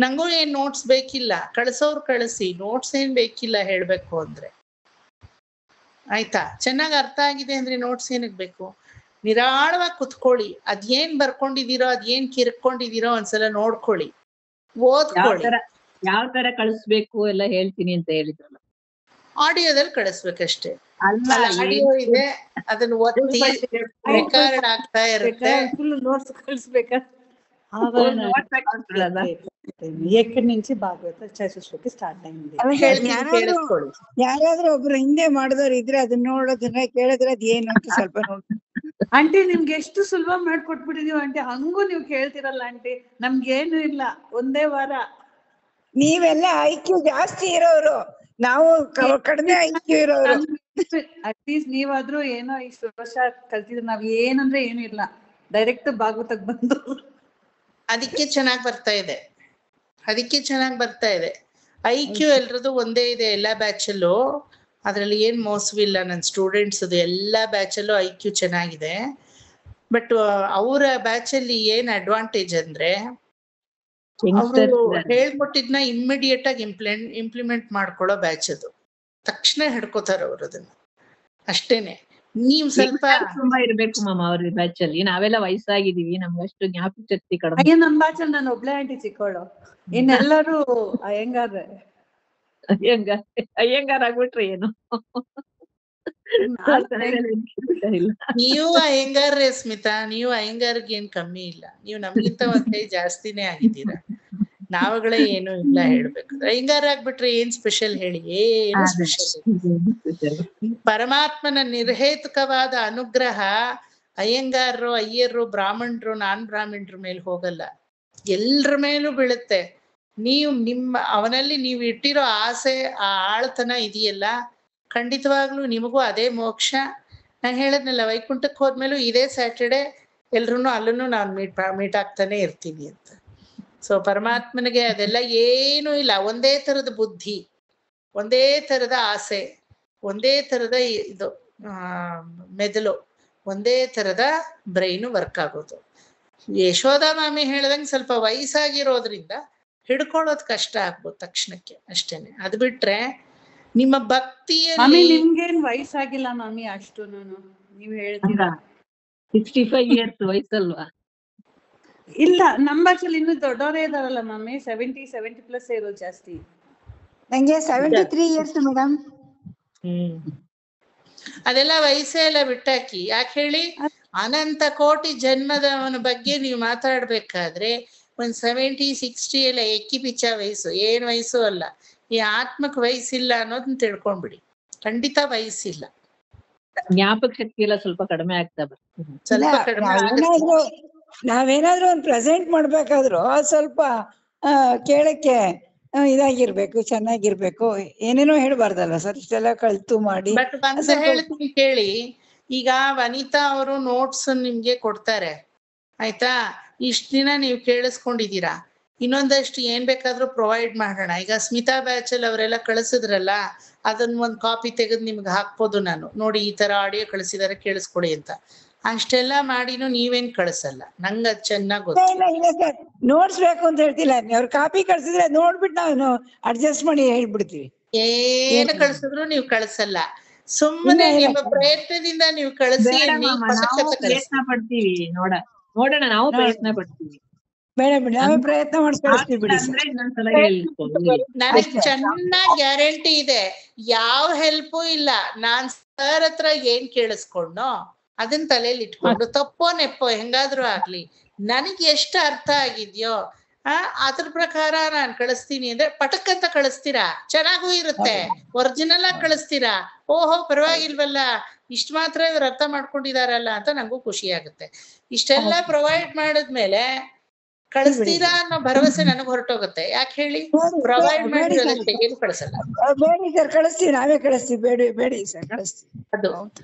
ನಂಗೂ ಏನ್ ನೋಟ್ಸ್ ಬೇಕಿಲ್ಲ, ಕಳ್ಸೋರು ಕಳಿಸಿ. ನೋಟ್ಸ್ ಏನ್ ಬೇಕಿಲ್ಲ ಹೇಳ್ಬೇಕು ಅಂದ್ರೆ. ಆಯ್ತಾ? ಚೆನ್ನಾಗಿ ಅರ್ಥ ಆಗಿದೆ ಅಂದ್ರೆ ನೋಟ್ಸ್ ಏನಕ್ ಬೇಕು? ನಿರಾಳವಾಗಿ ಕುತ್ಕೊಳ್ಳಿ. ಅದೇನ್ ಬರ್ಕೊಂಡಿದೀರೋ ಅದೇನ್ ಕಿರ್ಕೊಂಡಿದೀರೋ ಒಂದ್ಸಲ ನೋಡ್ಕೊಳ್ಳಿ, ಓದ್ಕೊಳ್ಳಿ. ಯಾವ ತರ ಕಳಿಸ್ಬೇಕು ಎಲ್ಲ ಹೇಳ್ತೀನಿ ಅಂತ ಹೇಳಿದ್ರಲ್ಲ, ಆಡಿಯೋದಲ್ಲಿ ಕಳಿಸ್ಬೇಕಷ್ಟೇ. ಆಡಿಯೋ ಇದೆ, ಅದನ್ನ ಒತ್ತಿ ರೆಕಾರ್ಡ್ ಆಗ್ತಾ ಇರುತ್ತೆ. ನೋಟ್ಸ್ ಕಳಿಸ್ಬೇಕಾ? ఎక్కడి నుంచి భాగవత చతుశ్లోకి స్టార్ట్ అయింది. ಯಾರಾದ್ರೂ ಒಬ್ರು ಹಿಂದೆ ಮಾಡಿದವ್ರು ಇದ್ರೆ ಅದನ್ನ ನೋಡೋದನ್ನ ಕೇಳಿದ್ರೆ ಅದ್ ಏನು ಅಂತ ಸ್ವಲ್ಪ ನೋಡಿ. ಆಂಟಿ ನಿಮ್ಗೆ ಎಷ್ಟು ಸುಲಭ ಮಾಡ್ಕೊಟ್ಬಿಟ್ಟಿದೀವಿ ಆಂಟಿ. ಹಂಗೂ ನೀವು ಕೇಳ್ತಿರಲ್ಲ ಆಂಟಿ. ನಮ್ಗೇನು ಇಲ್ಲ, 1 ವಾರ. ನೀವೆಲ್ಲ ಐಕ್ಯೂ ಜಾಸ್ತಿ ಇರೋರು, ನಾವು ಕಡಿಮೆ ಐಕ್ಯೂ ಇರೋರು. ಅಟ್ಲೀಸ್ಟ್ ನೀವಾದ್ರೂ ಏನೋ ಇಷ್ಟು ವರ್ಷ ಕಲ್ತಿದ್ರೆ ನಾವ್ ಏನಂದ್ರೆ ಏನು ಇಲ್ಲ. ಡೈರೆಕ್ಟ್ ಭಾಗವತಕ್ಕೆ ಬಂದು ಅದಕ್ಕೆ ಚೆನ್ನಾಗಿ ಬರ್ತಾ ಇದೆ. IQ ಎಲ್ರದ್ದು ಒಂದೇ ಇದೆ ಎಲ್ಲಾ ಬ್ಯಾಚಲ್ಲೂ, ಅದ್ರಲ್ಲಿ ಏನ್ ಮೋಸವಿಲ್ಲ. ನನ್ನ ಸ್ಟೂಡೆಂಟ್ಸ್ ಎಲ್ಲಾ ಬ್ಯಾಚಲ್ಲೂ IQ ಚೆನ್ನಾಗಿದೆ. ಬಟ್ ಅವರ ಬ್ಯಾಚಲ್ಲಿ ಏನ್ ಅಡ್ವಾಂಟೇಜ್ ಅಂದ್ರೆ ಅವರು ಹೇಳ್ಕೊಟ್ಟಿದ್ನ ಇಮ್ಮಿಡಿಯೇಟ್ ಆಗಿ ಇಂಪ್ಲಿಮೆಂಟ್ ಮಾಡ್ಕೊಳ್ಳೋ ಬ್ಯಾಚ್ ಅದು. ತಕ್ಷಣ ಹಿಡ್ಕೋತಾರ ಅವ್ರು ಅದನ್ನ, ಅಷ್ಟೇನೆ. ನೀವು ಸ್ವಲ್ಪ ತುಂಬಾ ಇರ್ಬೇಕು ಮಾಮ ಅವ್ರ ಬ್ಯಾಚ್ ಅಲ್ಲಿ. ನಾವೆಲ್ಲ ವಯಸ್ಸಾಗಿದೀವಿ, ನಮ್ಗಷ್ಟು ಜ್ಞಾಪಕ ಶಕ್ತಿ ಕಡಿಮೆ. ಅಯ್ಯೋ ನಮ್ ಬ್ಯಾಚಲ್ಲಿ ನಾನು ಒಬ್ಳೆ ಆಂಟಿ ಚಿಕ್ಕವಳು, ಇನ್ನೆಲ್ಲರೂ ಅಯ್ಯಂಗಾರ್ ಆಗ್ಬಿಟ್ರೆ ಏನು ನೀವು ಅಯ್ಯಂಗಾರ್ರೆ ಸ್ಮಿತಾ, ನೀವು ಅಯ್ಯಂಗಾರ್ಗೆ ಏನ್ ಕಮ್ಮಿ ಇಲ್ಲ. ನೀವು ನಮ್ಗಿಂತ ಒಂದೇ ಜಾಸ್ತಿನೇ ಆಗಿದ್ದೀರಾ. ನಾವುಗಳೇ ಏನು ಇಲ್ಲ ಹೇಳ್ಬೇಕಾದ್ರೆ. ಅಯ್ಯಂಗಾರ ಆಗ್ಬಿಟ್ರೆ ಏನ್ ಸ್ಪೆಷಲ್ ಹೇಳಿ? ಏನು ಸ್ಪೆಷಲ್? ಪರಮಾತ್ಮನ ನಿರ್ಹೇತುಕವಾದ ಅನುಗ್ರಹ ಅಯ್ಯಂಗಾರರು, ಅಯ್ಯರು, ಬ್ರಾಹ್ಮಣರು, ನಾನ್ ಬ್ರಾಹ್ಮಣರ ಮೇಲೆ ಹೋಗಲ್ಲ, ಎಲ್ರ ಮೇಲೂ ಬೀಳುತ್ತೆ. ಅವನಲ್ಲಿ ನೀವು ಇಟ್ಟಿರೋ ಆಸೆ, ಆ ಆಳ್ತನ ಇದೆಯಲ್ಲ, ಖಂಡಿತವಾಗ್ಲೂ ನಿಮಗೂ ಅದೇ ಮೋಕ್ಷ. ನಾನು ಹೇಳದ್ನಲ್ಲ, ವೈಕುಂಠಕ್ಕೆ ಹೋದ್ಮೇಲೂ ಇದೇ ಸ್ಯಾಟರ್ಡೆ ಎಲ್ರೂ ಅಲ್ಲೂ ನಾನು ಮೀಟ್ ಆಗ್ತಾನೆ ಇರ್ತೀನಿ ಅಂತ. ಸೊ ಪರಮಾತ್ಮನಿಗೆ ಅದೆಲ್ಲ ಏನೂ ಇಲ್ಲ. ಒಂದೇ ತರದ ಬುದ್ಧಿ, ಒಂದೇ ತರದ ಆಸೆ, ಒಂದೇ ತರದ ಇದು ಮೆದುಳು, ಒಂದೇ ತರದ ಬ್ರೈನು ವರ್ಕ್ ಆಗೋದು. ಯಶೋಧ ಮಾಮಿ ಹೇಳ್ದಂಗೆ ಸ್ವಲ್ಪ ವಯಸ್ಸಾಗಿರೋದ್ರಿಂದ ಹಿಡ್ಕೊಳ್ಳೋದು ಕಷ್ಟ ಆಗ್ಬೋದು ತಕ್ಷಣಕ್ಕೆ, ಅಷ್ಟೇನೆ. ಅದು ಬಿಟ್ರೆ ನಿಮ್ಮ ಭಕ್ತಿಯಲ್ಲಿ ನಿಮ್ಗೇನ್ ವಯಸ್ಸಾಗಿಲ್ಲ ಮಾಮಿ ಅಷ್ಟು. ನೀವ್ ಹೇಳ್ತೀರಾ 65 years ವಯಸ್ಸಲ್ವಾ? ಇಲ್ಲ, ನಮ್ಮ ಬ್ಯಾಚಲ್ಲಿ ಇನ್ನೂ ದೊಡ್ಡವರೇ ಇದಾರಲ್ಲ ಮಮ್ಮಿ, 70+ ಇರೋದು ಜಾಸ್ತಿ. ನಂಗೆ 73 years ಮೇಡಮ್. ಅದೆಲ್ಲ ವಯಸ್ಸೇ ಎಲ್ಲ ಬಿಟ್ಟಾಕಿ. ಯಾಕೆ ಹೇಳಿ? ಅನಂತ ಕೋಟಿ ಜನ್ಮದವನ ಬಗ್ಗೆ ನೀವು ಮಾತಾಡ್ಬೇಕಾದ್ರೆ ಒಂದ್ 70-60 ಎಲ್ಲ ಎಕ್ಕಿ ಪಿಚ್ಚ ವಯಸ್ಸು, ಏನ್ ವಯಸ್ಸು ಅಲ್ಲ. ಈ ಆತ್ಮಕ್ ವಯಸ್ಸಿಲ್ಲ ಅನ್ನೋದನ್ನ ತಿಳ್ಕೊಂಡ್ಬಿಡಿ. ಖಂಡಿತ ವಯಸ್ಸಿಲ್ಲ. ಜ್ಞಾಪಕ ಶಕ್ತಿ ಎಲ್ಲ ಸ್ವಲ್ಪ ಕಡಿಮೆ ಆಗ್ತಾ ಬರ್ತದೆ. ಸ್ವಲ್ಪ ಕಡಿಮೆ. ನಾವೇನಾದ್ರೂ ಒಂದು ಪ್ರೆಸೆಂಟ್ ಮಾಡ್ಬೇಕಾದ್ರು ಸ್ವಲ್ಪ ಕೇಳಕ್ಕೆ ಇದಾಗಿರ್ಬೇಕು, ಚೆನ್ನಾಗಿರ್ಬೇಕು. ಏನೇನೋ ಹೇಳ್ಬಾರ್ದಲ್ಲ ಸರ್, ಇಷ್ಟೆಲ್ಲ ಕಳ್ತು ಮಾಡಿ. ಬಟ್ ಬಂದು ಹೇಳ್ತೀನಿ ಕೇಳಿ. ಈಗ ವನಿತಾ ಅವರು ನೋಟ್ಸ್ ನಿಮ್ಗೆ ಕೊಡ್ತಾರೆ, ಆಯ್ತಾ? ಇಷ್ಟ ದಿನ ನೀವು ಕೇಳಿಸ್ಕೊಂಡಿದ್ದೀರಾ. ಇನ್ನೊಂದಷ್ಟು ಏನ್ ಬೇಕಾದ್ರೂ ಪ್ರೊವೈಡ್ ಮಾಡೋಣ. ಈಗ ಸ್ಮಿತಾ ಬ್ಯಾಚಲ್ಲಿ ಅವರೆಲ್ಲ ಕಳಿಸಿದ್ರಲ್ಲ, ಅದನ್ನ ಒಂದ್ ಕಾಪಿ ತೆಗೆದು ನಿಮ್ಗೆ ಹಾಕ್ಬೋದು ನಾನು. ನೋಡಿ, ಈ ತರ ಆಡಿಯೋ ಕಳಿಸಿದಾರೆ, ಕೇಳಿಸ್ಕೊಡಿ ಅಂತ. ಅಷ್ಟೆಲ್ಲ ಮಾಡಿನೂ ನೀವೇನ್ ಕಳಿಸಲ್ಲ. ನಂಗೆ ಅದ್ ಚೆನ್ನಾಗ್ ಗೊತ್ತು. ನೋಟ್ಸ್ ಬೇಕು ಅಂತ ಹೇಳ್ತಿಲ್ಲ, ಅವ್ರ ಕಾಪಿ ಕಳ್ಸಿದ್ರೆ ನೋಡ್ಬಿಟ್ಟು ನಾವು ಅಡ್ಜಸ್ಟ್ ಮಾಡಿ ಹೇಳ್ಬಿಡ್ತೀವಿ. ಏನು ಕಳ್ಸಿದ್ರು ನೀವು ಕಳ್ಸಲ್ಲ. ಸುಮ್ಮನೆ ನಿಮ್ಮ ಪ್ರಯತ್ನದಿಂದ ನೀವು ಕಳಿಸಿ. ಪ್ರಯತ್ನ ಪಡ್ತೀವಿ, ನೋಡೋಣ, ನಾವು ಪ್ರಯತ್ನ ಪಡ್ತೀವಿ. ಬೇಡ ಬಿಡಿ, ನಾವೇ ಪ್ರಯತ್ನ ಮಾಡಿ ಕಳಿಸ್ತೀವಿ ಬಿಡಿ. ನನಗ್ ಚೆನ್ನಾಗ್ ಗ್ಯಾರಂಟಿ ಇದೆ, ಯಾವ ಹೆಲ್ಪು ಇಲ್ಲ. ನಾನ್ ಸರ್ ಹತ್ರ ಏನ್ ಕೇಳಿಸ್ಕೊಂಡೋ ಅದನ್ನ ತಲೆಯಲ್ಲಿ ಇಟ್ಕೊಂಡು, ತಪ್ಪೋ ನೆಪ್ಪೋ ಹೆಂಗಾದ್ರೂ ಆಗ್ಲಿ, ನನಗ್ ಎಷ್ಟು ಅರ್ಥ ಆಗಿದ್ಯೋ ಅದ್ರ ಪ್ರಕಾರ ನಾನ್ ಕಳಿಸ್ತೀನಿ ಅಂದ್ರೆ ಪಟಕ್ ಅಂತ ಕಳಿಸ್ತೀರಾ, ಚೆನ್ನಾಗೂ ಇರುತ್ತೆ. ಒರಿಜಿನಲ್ ಆಗಿ ಕಳಿಸ್ತೀರಾ, ಓಹೋ ಪರವಾಗಿಲ್ವಲ್ಲ, ಇಷ್ಟ ಮಾತ್ರ ಇವ್ರು ಅರ್ಥ ಮಾಡ್ಕೊಂಡಿದಾರಲ್ಲ ಅಂತ ನಂಗೂ ಖುಷಿ ಆಗುತ್ತೆ. ಇಷ್ಟೆಲ್ಲ ಪ್ರೊವೈಡ್ ಮಾಡಿದ್ಮೇಲೆ ಕಳಿಸ್ತೀರಾ ಅನ್ನೋ ಭರವಸೆ ನನಗ್ ಹೊರಟೋಗುತ್ತೆ. ಯಾಕೆ ಹೇಳಿ? ಪ್ರೊವೈಡ್ ಮಾಡಿರೋದಕ್ಕೆ ಏನು ಕಳಿಸಲ್ಲ. ಬೇಡಿ ಸರ್, ಕಳಿಸ್ತೀವಿ, ನಾವೇ ಕಳಿಸ್ತೀವಿ. ಬೇಡಿ ಸರ್, ಕಳಿಸ್ತೀವಿ. ಅದು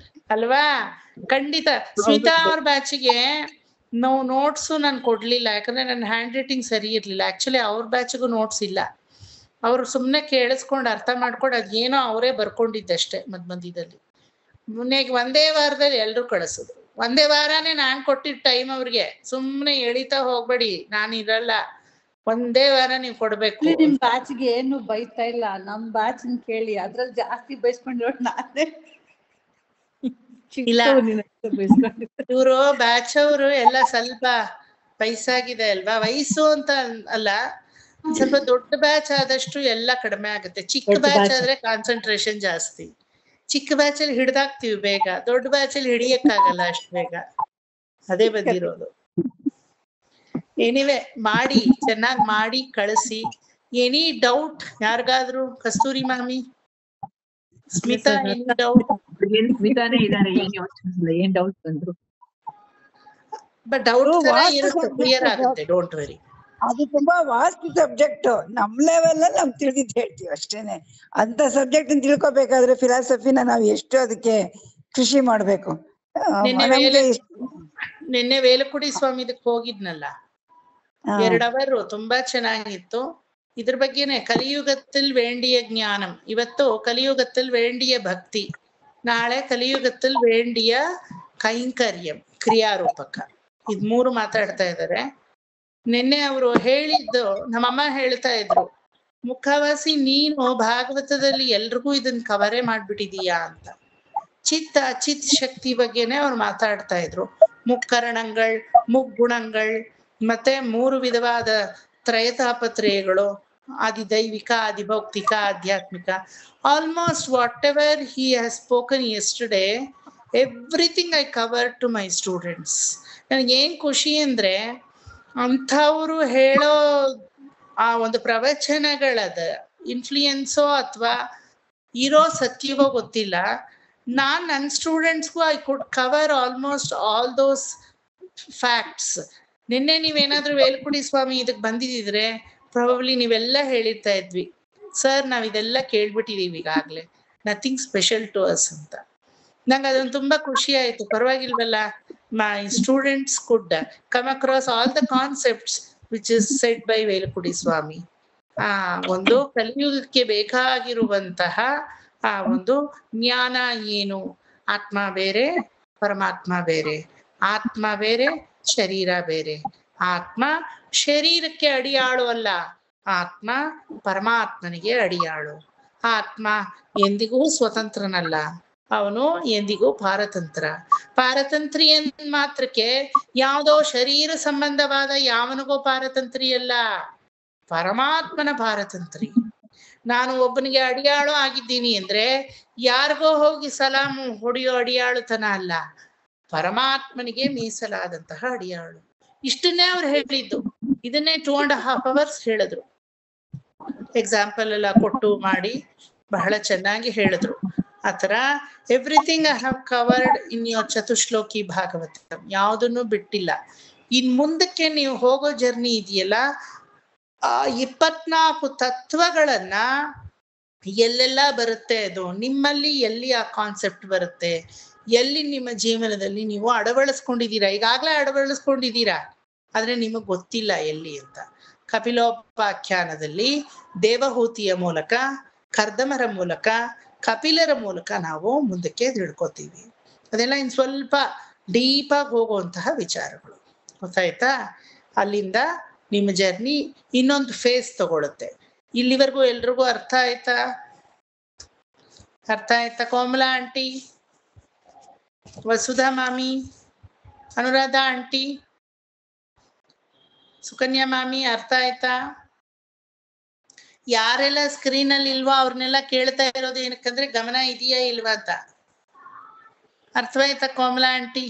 ಅಲ್ವಾ? ಖಂಡಿತ. ಸ್ಮಿತಾ ಅವ್ರ ಬ್ಯಾಚಿಗೆ ನಾವು ನೋಟ್ಸು ನಾನು ಕೊಡ್ಲಿಲ್ಲ, ಯಾಕಂದ್ರೆ ನನ್ನ ಹ್ಯಾಂಡ್ ರೈಟಿಂಗ್ ಸರಿ ಇರ್ಲಿಲ್ಲ. ಆಕ್ಚುಲಿ ಅವ್ರ ಬ್ಯಾಚ್ಗೂ ನೋಟ್ಸ್ ಇಲ್ಲ. ಅವ್ರು ಸುಮ್ನೆ ಕೇಳಿಸ್ಕೊಂಡು ಅರ್ಥ ಮಾಡ್ಕೊಂಡು ಅದೇನೋ ಅವರೇ ಬರ್ಕೊಂಡಿದ್ದಷ್ಟೇ ಮಧ್ಯದಲ್ಲಿ. ಮುನ್ನೆಗೆ ಒಂದೇ ವಾರದಲ್ಲಿ ಎಲ್ರು ಕಳಿಸಿದ್ರು. ಒಂದೇ ವಾರನೇ ನಾನ್ ಕೊಟ್ಟಿದ್ದ ಟೈಮ್ ಅವ್ರಿಗೆ. ಸುಮ್ನೆ ಎಳಿತಾ ಹೋಗ್ಬೇಡಿ, ನಾನು ಇರಲ್ಲ, ಒಂದೇ ವಾರ ನೀವು ಕೊಡ್ಬೇಕು. ನಿಮ್ ಬ್ಯಾಚ್ಗೆ ಏನು ಬೈತಾ ಇಲ್ಲ, ನಮ್ ಬ್ಯಾಚ್ ಕೇಳಿ, ಅದ್ರಲ್ಲಿ ಜಾಸ್ತಿ ಬೈಸ್ಕೊಂಡಿರೋ ನಾನೇ. ಇಲ್ಲ, ಇವರು ಬ್ಯಾಚ್ ಅವರು ಎಲ್ಲ ಸ್ವಲ್ಪ ವಯಸ್ಸಾಗಿದೆ ಅಲ್ವಾ, ವಯಸ್ಸು ಅಂತ ಅಲ್ಲ, ಸ್ವಲ್ಪ ದೊಡ್ಡ ಬ್ಯಾಚ್ ಆದಷ್ಟು ಎಲ್ಲ ಕಡಿಮೆ ಆಗುತ್ತೆ. ಚಿಕ್ಕ ಬ್ಯಾಚ್ ಆದ್ರೆ ಕಾನ್ಸಂಟ್ರೇಷನ್ ಜಾಸ್ತಿ. ಚಿಕ್ಕ ಬ್ಯಾಚಲ್ಲಿ ಹಿಡ್ದಾಕ್ತಿವಿ ಬೇಗ, ದೊಡ್ಡ ಬ್ಯಾಚಲ್ಲಿ ಹಿಡಿಯಕ್ಕಾಗಲ್ಲ ಅಷ್ಟು ಬೇಗ. ಅದೇ ಬಂದಿರೋದು. ಎನಿವೆ, ಮಾಡಿ, ಚೆನ್ನಾಗಿ ಮಾಡಿ ಕಳಿಸಿ. ಎನಿ ಡೌಟ್ ಯಾರಿಗಾದ್ರೂ? ಕಸ್ತೂರಿ ಮಾಮಿ, ಸ್ಮಿತಾ, ಎನಿ ಡೌಟ್? ಸ್ಮಿತಾನೇ ಇದಾರೆ, ಏನ್ ಡೌಟ್ ಬಂದ್ರು? ಬಟ್ ಡೌಟ್ ಇರುತ್ತೆ, ಕ್ಲಿಯರ್ ಆಗುತ್ತೆ, ಡೋಂಟ್ ವೆರಿ. ಅದು ತುಂಬಾ ವಾಸ್ಟ್ ಸಬ್ಜೆಕ್ಟ್. ನಮ್ ಲೆವೆಲ್ ಅಲ್ಲಿ ನಾವು ತಿಳಿದಿದ್ದು ಹೇಳ್ತೀವಿ ಅಷ್ಟೇನೆ. ಅಂತ ಸಬ್ಜೆಕ್ಟ್ ತಿಳ್ಕೊಬೇಕಾದ್ರೆ ಫಿಲಾಸಫಿನ ನಾವು ಎಷ್ಟು ಅದಕ್ಕೆ ಕೃಷಿ ಮಾಡ್ಬೇಕು. ನಿನ್ನೆ ವೇಲುಕುಡಿ ಸ್ವಾಮಿದಕ್ಕೆ ಹೋಗಿದ್ನಲ್ಲ, 2 ಅವರು ತುಂಬಾ ಚೆನ್ನಾಗಿತ್ತು. ಇದ್ರ ಬಗ್ಗೆನೆ ಕಲಿಯುಗത്തിൽ വേണ്ടിയ ಜ್ಞಾನಂ. ಇವತ್ತು ಕಲಿಯುಗത്തിൽ വേണ്ടിയ ಭಕ್ತಿ, ನಾಳೆ ಕಲಿಯುಗത്തിൽ വേണ്ടിಯ ಕೈಂಕರ್ಯಂ, ಕ್ರಿಯಾರೂಪಕ. ಇದ್ 3 ಮಾತಾಡ್ತಾ ಇದ್ದಾರೆ. ನಿನ್ನೆ ಅವರು ಹೇಳಿದ್ದು, ನಮ್ಮಮ್ಮ ಹೇಳ್ತಾ ಇದ್ರು, ಮುಖವಾಸಿ ನೀನು ಭಾಗವತದಲ್ಲಿ ಎಲ್ರಿಗೂ ಇದನ್ನ ಕವರೇ ಮಾಡ್ಬಿಟ್ಟಿದೀಯಾ ಅಂತ. ಚಿತ್ ಶಕ್ತಿ ಬಗ್ಗೆನೆ ಅವ್ರು ಮಾತಾಡ್ತಾ ಇದ್ರು. ಮುಕ್ಕರಣಗಳ್, ಮುಗ್ಗುಣಗಳ್, ಮತ್ತೆ 3 ವಿಧವಾದ ತ್ರಯತಾಪತ್ರಯಗಳು, ಆದಿದೈವಿಕ, ಆದಿಭೌತಿಕ, ಆಧ್ಯಾತ್ಮಿಕ. Almost whatever he has spoken yesterday, everything I cover to my students. ನನಗೇನ್ ಖುಷಿ ಅಂದ್ರೆ, ಅಂಥವ್ರು ಹೇಳೋ ಆ ಒಂದು ಪ್ರವಚನಗಳದ ಇನ್ಫ್ಲೂಯೆನ್ಸೋ ಅಥವಾ ಇರೋ ಸತ್ಯವೋ ಗೊತ್ತಿಲ್ಲ, ನಾನ್ ನನ್ನ ಸ್ಟೂಡೆಂಟ್ಸ್ಗೂ I could cover almost all those facts. ನಿನ್ನೆ ನೀವೇನಾದ್ರೂ ವೇಲುಕುಡಿ ಸ್ವಾಮಿ ಇದಕ್ಕೆ ಬಂದಿದ್ರೆ ಪ್ರಾಬಬ್ಲಿ ನೀವೆಲ್ಲ ಹೇಳಿರ್ತಾ ಇದ್ವಿ, ಸರ್ ನಾವ್ ಇದೆಲ್ಲ ಕೇಳ್ಬಿಟ್ಟಿದೀವಿ ಈಗಾಗ್ಲೇ, ನಥಿಂಗ್ ಸ್ಪೆಷಲ್ ಟು ಅಸ್ ಅಂತ. ನಂಗೆ ಅದೊಂದು ತುಂಬಾ ಖುಷಿ ಆಯ್ತು. ಪರವಾಗಿಲ್ವಲ್ಲ, my students could come across all the concepts which is said by Velukudi Swami. ಒಂದು ಕಲಿಯುಗಕ್ಕೆ ಬೇಕಾಗಿರುವಂತಹ ಆ ಒಂದು ಜ್ಞಾನ ಏನು, ಆತ್ಮ ಬೇರೆ ಪರಮಾತ್ಮ ಬೇರೆ, ಆತ್ಮ ಬೇರೆ ಶರೀರ ಬೇರೆ. ಆತ್ಮ ಶರೀರಕ್ಕೆ ಅಡಿಯಾಳು ಅಲ್ಲ, ಆತ್ಮ ಪರಮಾತ್ಮನಿಗೆ ಅಡಿಯಾಳು. ಆತ್ಮ ಎಂದಿಗೂ ಸ್ವತಂತ್ರನಲ್ಲ, ಅವನು ಎಂದಿಗೂ ಪಾರತಂತ್ರ. ಪಾರತಂತ್ರಿ ಎಂದ ಮಾತ್ರಕ್ಕೆ ಯಾವುದೋ ಶರೀರ ಸಂಬಂಧವಾದ ಯಾವನಿಗೋ ಪಾರತಂತ್ರಿ ಅಲ್ಲ, ಪರಮಾತ್ಮನ ಪಾರತಂತ್ರಿ. ನಾನು ಒಬ್ಬನಿಗೆ ಅಡಿಯಾಳು ಆಗಿದ್ದೀನಿ ಅಂದ್ರೆ ಯಾರಿಗೋ ಹೋಗಿ ಸಲಾಮು ಹೊಡೆಯೋ ಅಡಿಯಾಳುತನ ಅಲ್ಲ, ಪರಮಾತ್ಮನಿಗೆ ಮೀಸಲಾದಂತಹ ಅಡಿಯಾಳು. ಇಷ್ಟನ್ನೇ ಅವ್ರು ಹೇಳಿದ್ದು. ಇದನ್ನೇ 2.5 hours ಹೇಳಿದ್ರು. ಎಕ್ಸಾಂಪಲ್ ಎಲ್ಲ ಕೊಟ್ಟು ಮಾಡಿ ಬಹಳ ಚೆನ್ನಾಗಿ ಹೇಳಿದ್ರು. ಆತರ everything I have covered in your Chatushloki Bhagavata, ಯಾವುದನ್ನು ಬಿಟ್ಟಿಲ್ಲ. ಇನ್ ಮುಂದಕ್ಕೆ ನೀವು ಹೋಗೋ ಜರ್ನಿ ಇದೆಯಲ್ಲ, ಆ 24 ತತ್ವಗಳನ್ನ ಎಲ್ಲೆಲ್ಲ ಬರುತ್ತೆ, ಅದು ನಿಮ್ಮಲ್ಲಿ ಎಲ್ಲಿ ಆ ಕಾನ್ಸೆಪ್ಟ್ ಬರುತ್ತೆ, ಎಲ್ಲಿ ನಿಮ್ಮ ಜೀವನದಲ್ಲಿ ನೀವು ಅಳವಡಿಸ್ಕೊಂಡಿದ್ದೀರಾ. ಈಗಾಗ್ಲೇ ಅಳವಡಿಸ್ಕೊಂಡಿದ್ದೀರಾ, ಆದ್ರೆ ನಿಮಗ್ ಗೊತ್ತಿಲ್ಲ ಎಲ್ಲಿ ಅಂತ. ಕಪಿಲೋಪಾಖ್ಯಾನದಲ್ಲಿ ದೇವಹೂತಿಯ ಮೂಲಕ, ಕರ್ದಮರ ಮೂಲಕ, ಕಪಿಲರ ಮೂಲಕ ನಾವು ಮುಂದಕ್ಕೆ ತಿಳ್ಕೊತೀವಿ. ಅದೆಲ್ಲ ಇನ್ ಸ್ವಲ್ಪ ಡೀಪಾಗಿ ಹೋಗುವಂತಹ ವಿಚಾರಗಳು, ಗೊತ್ತಾಯ್ತಾ? ಅಲ್ಲಿಂದ ನಿಮ್ಮ ಜರ್ನಿ ಇನ್ನೊಂದು ಫೇಸ್ ತಗೊಳುತ್ತೆ. ಇಲ್ಲಿವರೆಗೂ ಎಲ್ರಿಗೂ ಅರ್ಥ ಆಯ್ತಾ? ಅರ್ಥ ಆಯ್ತಾ? ಕೋಮಲಾ ಆಂಟಿ, ವಸುಧಾ ಮಾಮಿ, ಅನುರಾಧ ಆಂಟಿ, ಸುಕನ್ಯಾ ಮಾಮಿ, ಅರ್ಥ ಆಯ್ತಾ? ಯಾರೆಲ್ಲ ಸ್ಕ್ರೀನ್ ಅಲ್ಲಿ ಇಲ್ವೋ ಅವ್ರನ್ನೆಲ್ಲ ಕೇಳ್ತಾ ಇರೋದು ಏನಕ್ಕಂದ್ರೆ ಗಮನ ಇದೆಯಾ ಇಲ್ವಾ ಅಂತ. ಅರ್ಥವಾಯ್ತಾ ಕೋಮಲಾ ಆಂಟಿ?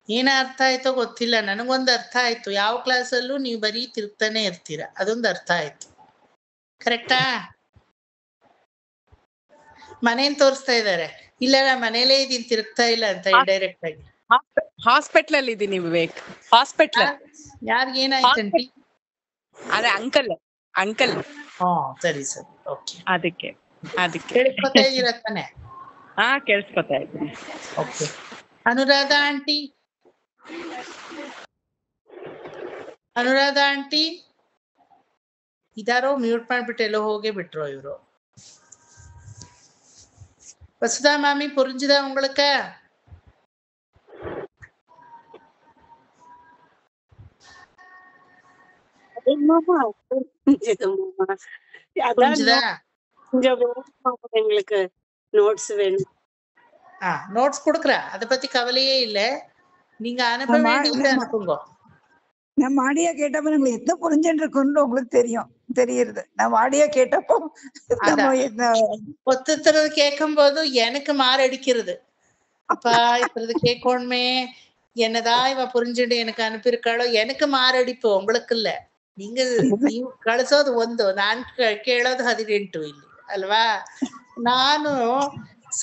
ಏನ ಅರ್ಥ ಆಯ್ತೋ ಗೊತ್ತಿಲ್ಲ, ನನಗೊಂದು ಅರ್ಥ ಆಯ್ತು. ಯಾವ ಕ್ಲಾಸಲ್ಲೂ ನೀವು ಬರೀ ತಿರುಗ್ತಾನೆ ಇರ್ತೀರ, ಅದೊಂದು ಅರ್ಥ ಆಯ್ತು. ಕರೆಕ್ಟಾ? ಮನೇನ್ ತೋರಿಸ್ತಾ ಇದ್ದಾರೆ, ಇಲ್ಲ ನಾ ಮನೇಲೇ ಇದೀನಿ ತಿರುಗ್ತಾ ಇಲ್ಲ ಅಂತ ಇಂಡೈರೆಕ್ಟ್ ಆಗಿ. ಹಾಸ್ಪಿಟಲ್ ಅಲ್ಲಿ ಇದೀನಿ ವಿವೇಕ್, ಹಾಸ್ಪಿಟಲ್. ಯಾರಿಗೇನಾಯ್ತಂಟಿ? ಅದೇ ಅಂಕಲ್ ಅಂಕಲ್. ಹಾ ಸರಿ ಸರಿ, ಓಕೆ. ಅದಕ್ಕೆ ಕೇಳಿಸ್ಕೊತಾ ಇದೀರ ತಾನೆ? ಹಾ ಕೇಳಿಸ್ಕೊತಾ ಇದ್ದೀನಿ. Okay. Anuradha aunty, Anuradha aunty ಇದಾರೋ ಮ್ಯೂಟ್ ಮಾಡ್ಬಿಟ್ಟು ಎಲ್ಲೋ ಹೋಗೇ ಬಿಟ್ರು ಇವರು. வசுதா மாமி புரிஞ்சுதா உங்களுக்கு? புரிஞ்சுதா? எங்களுக்கு நோட்ஸ் வேணும். நோட்ஸ் கொடுக்குறேன், அதை பத்தி கவலையே இல்ல. நீங்க அனுப்ப வேண்டியது அனுப்புங்க. நம்ம ஆடியோ கேட்டப்ப நம்மளுக்கு எத்தனை புரிஞ்சுருக்குன்னு உங்களுக்கு தெரியுது. நம்ம ஆடியோ கேட்டப்போ ஒத்துறது கேட்கும் போது எனக்கு மாரடிக்கிறது. அப்பா இப்ப கேட்கணுமே, என்னதான் இவ புரிஞ்சுட்டு எனக்கு அனுப்பியிருக்காளோ, எனக்கு மாரடிப்பு, உங்களுக்கு இல்ல. ನೀವು ಕಳಿಸೋದು ಒಂದು, ನಾನ್ ಕೇಳೋದು 18 ಇಲ್ಲಿ ಅಲ್ವಾ? ನಾನು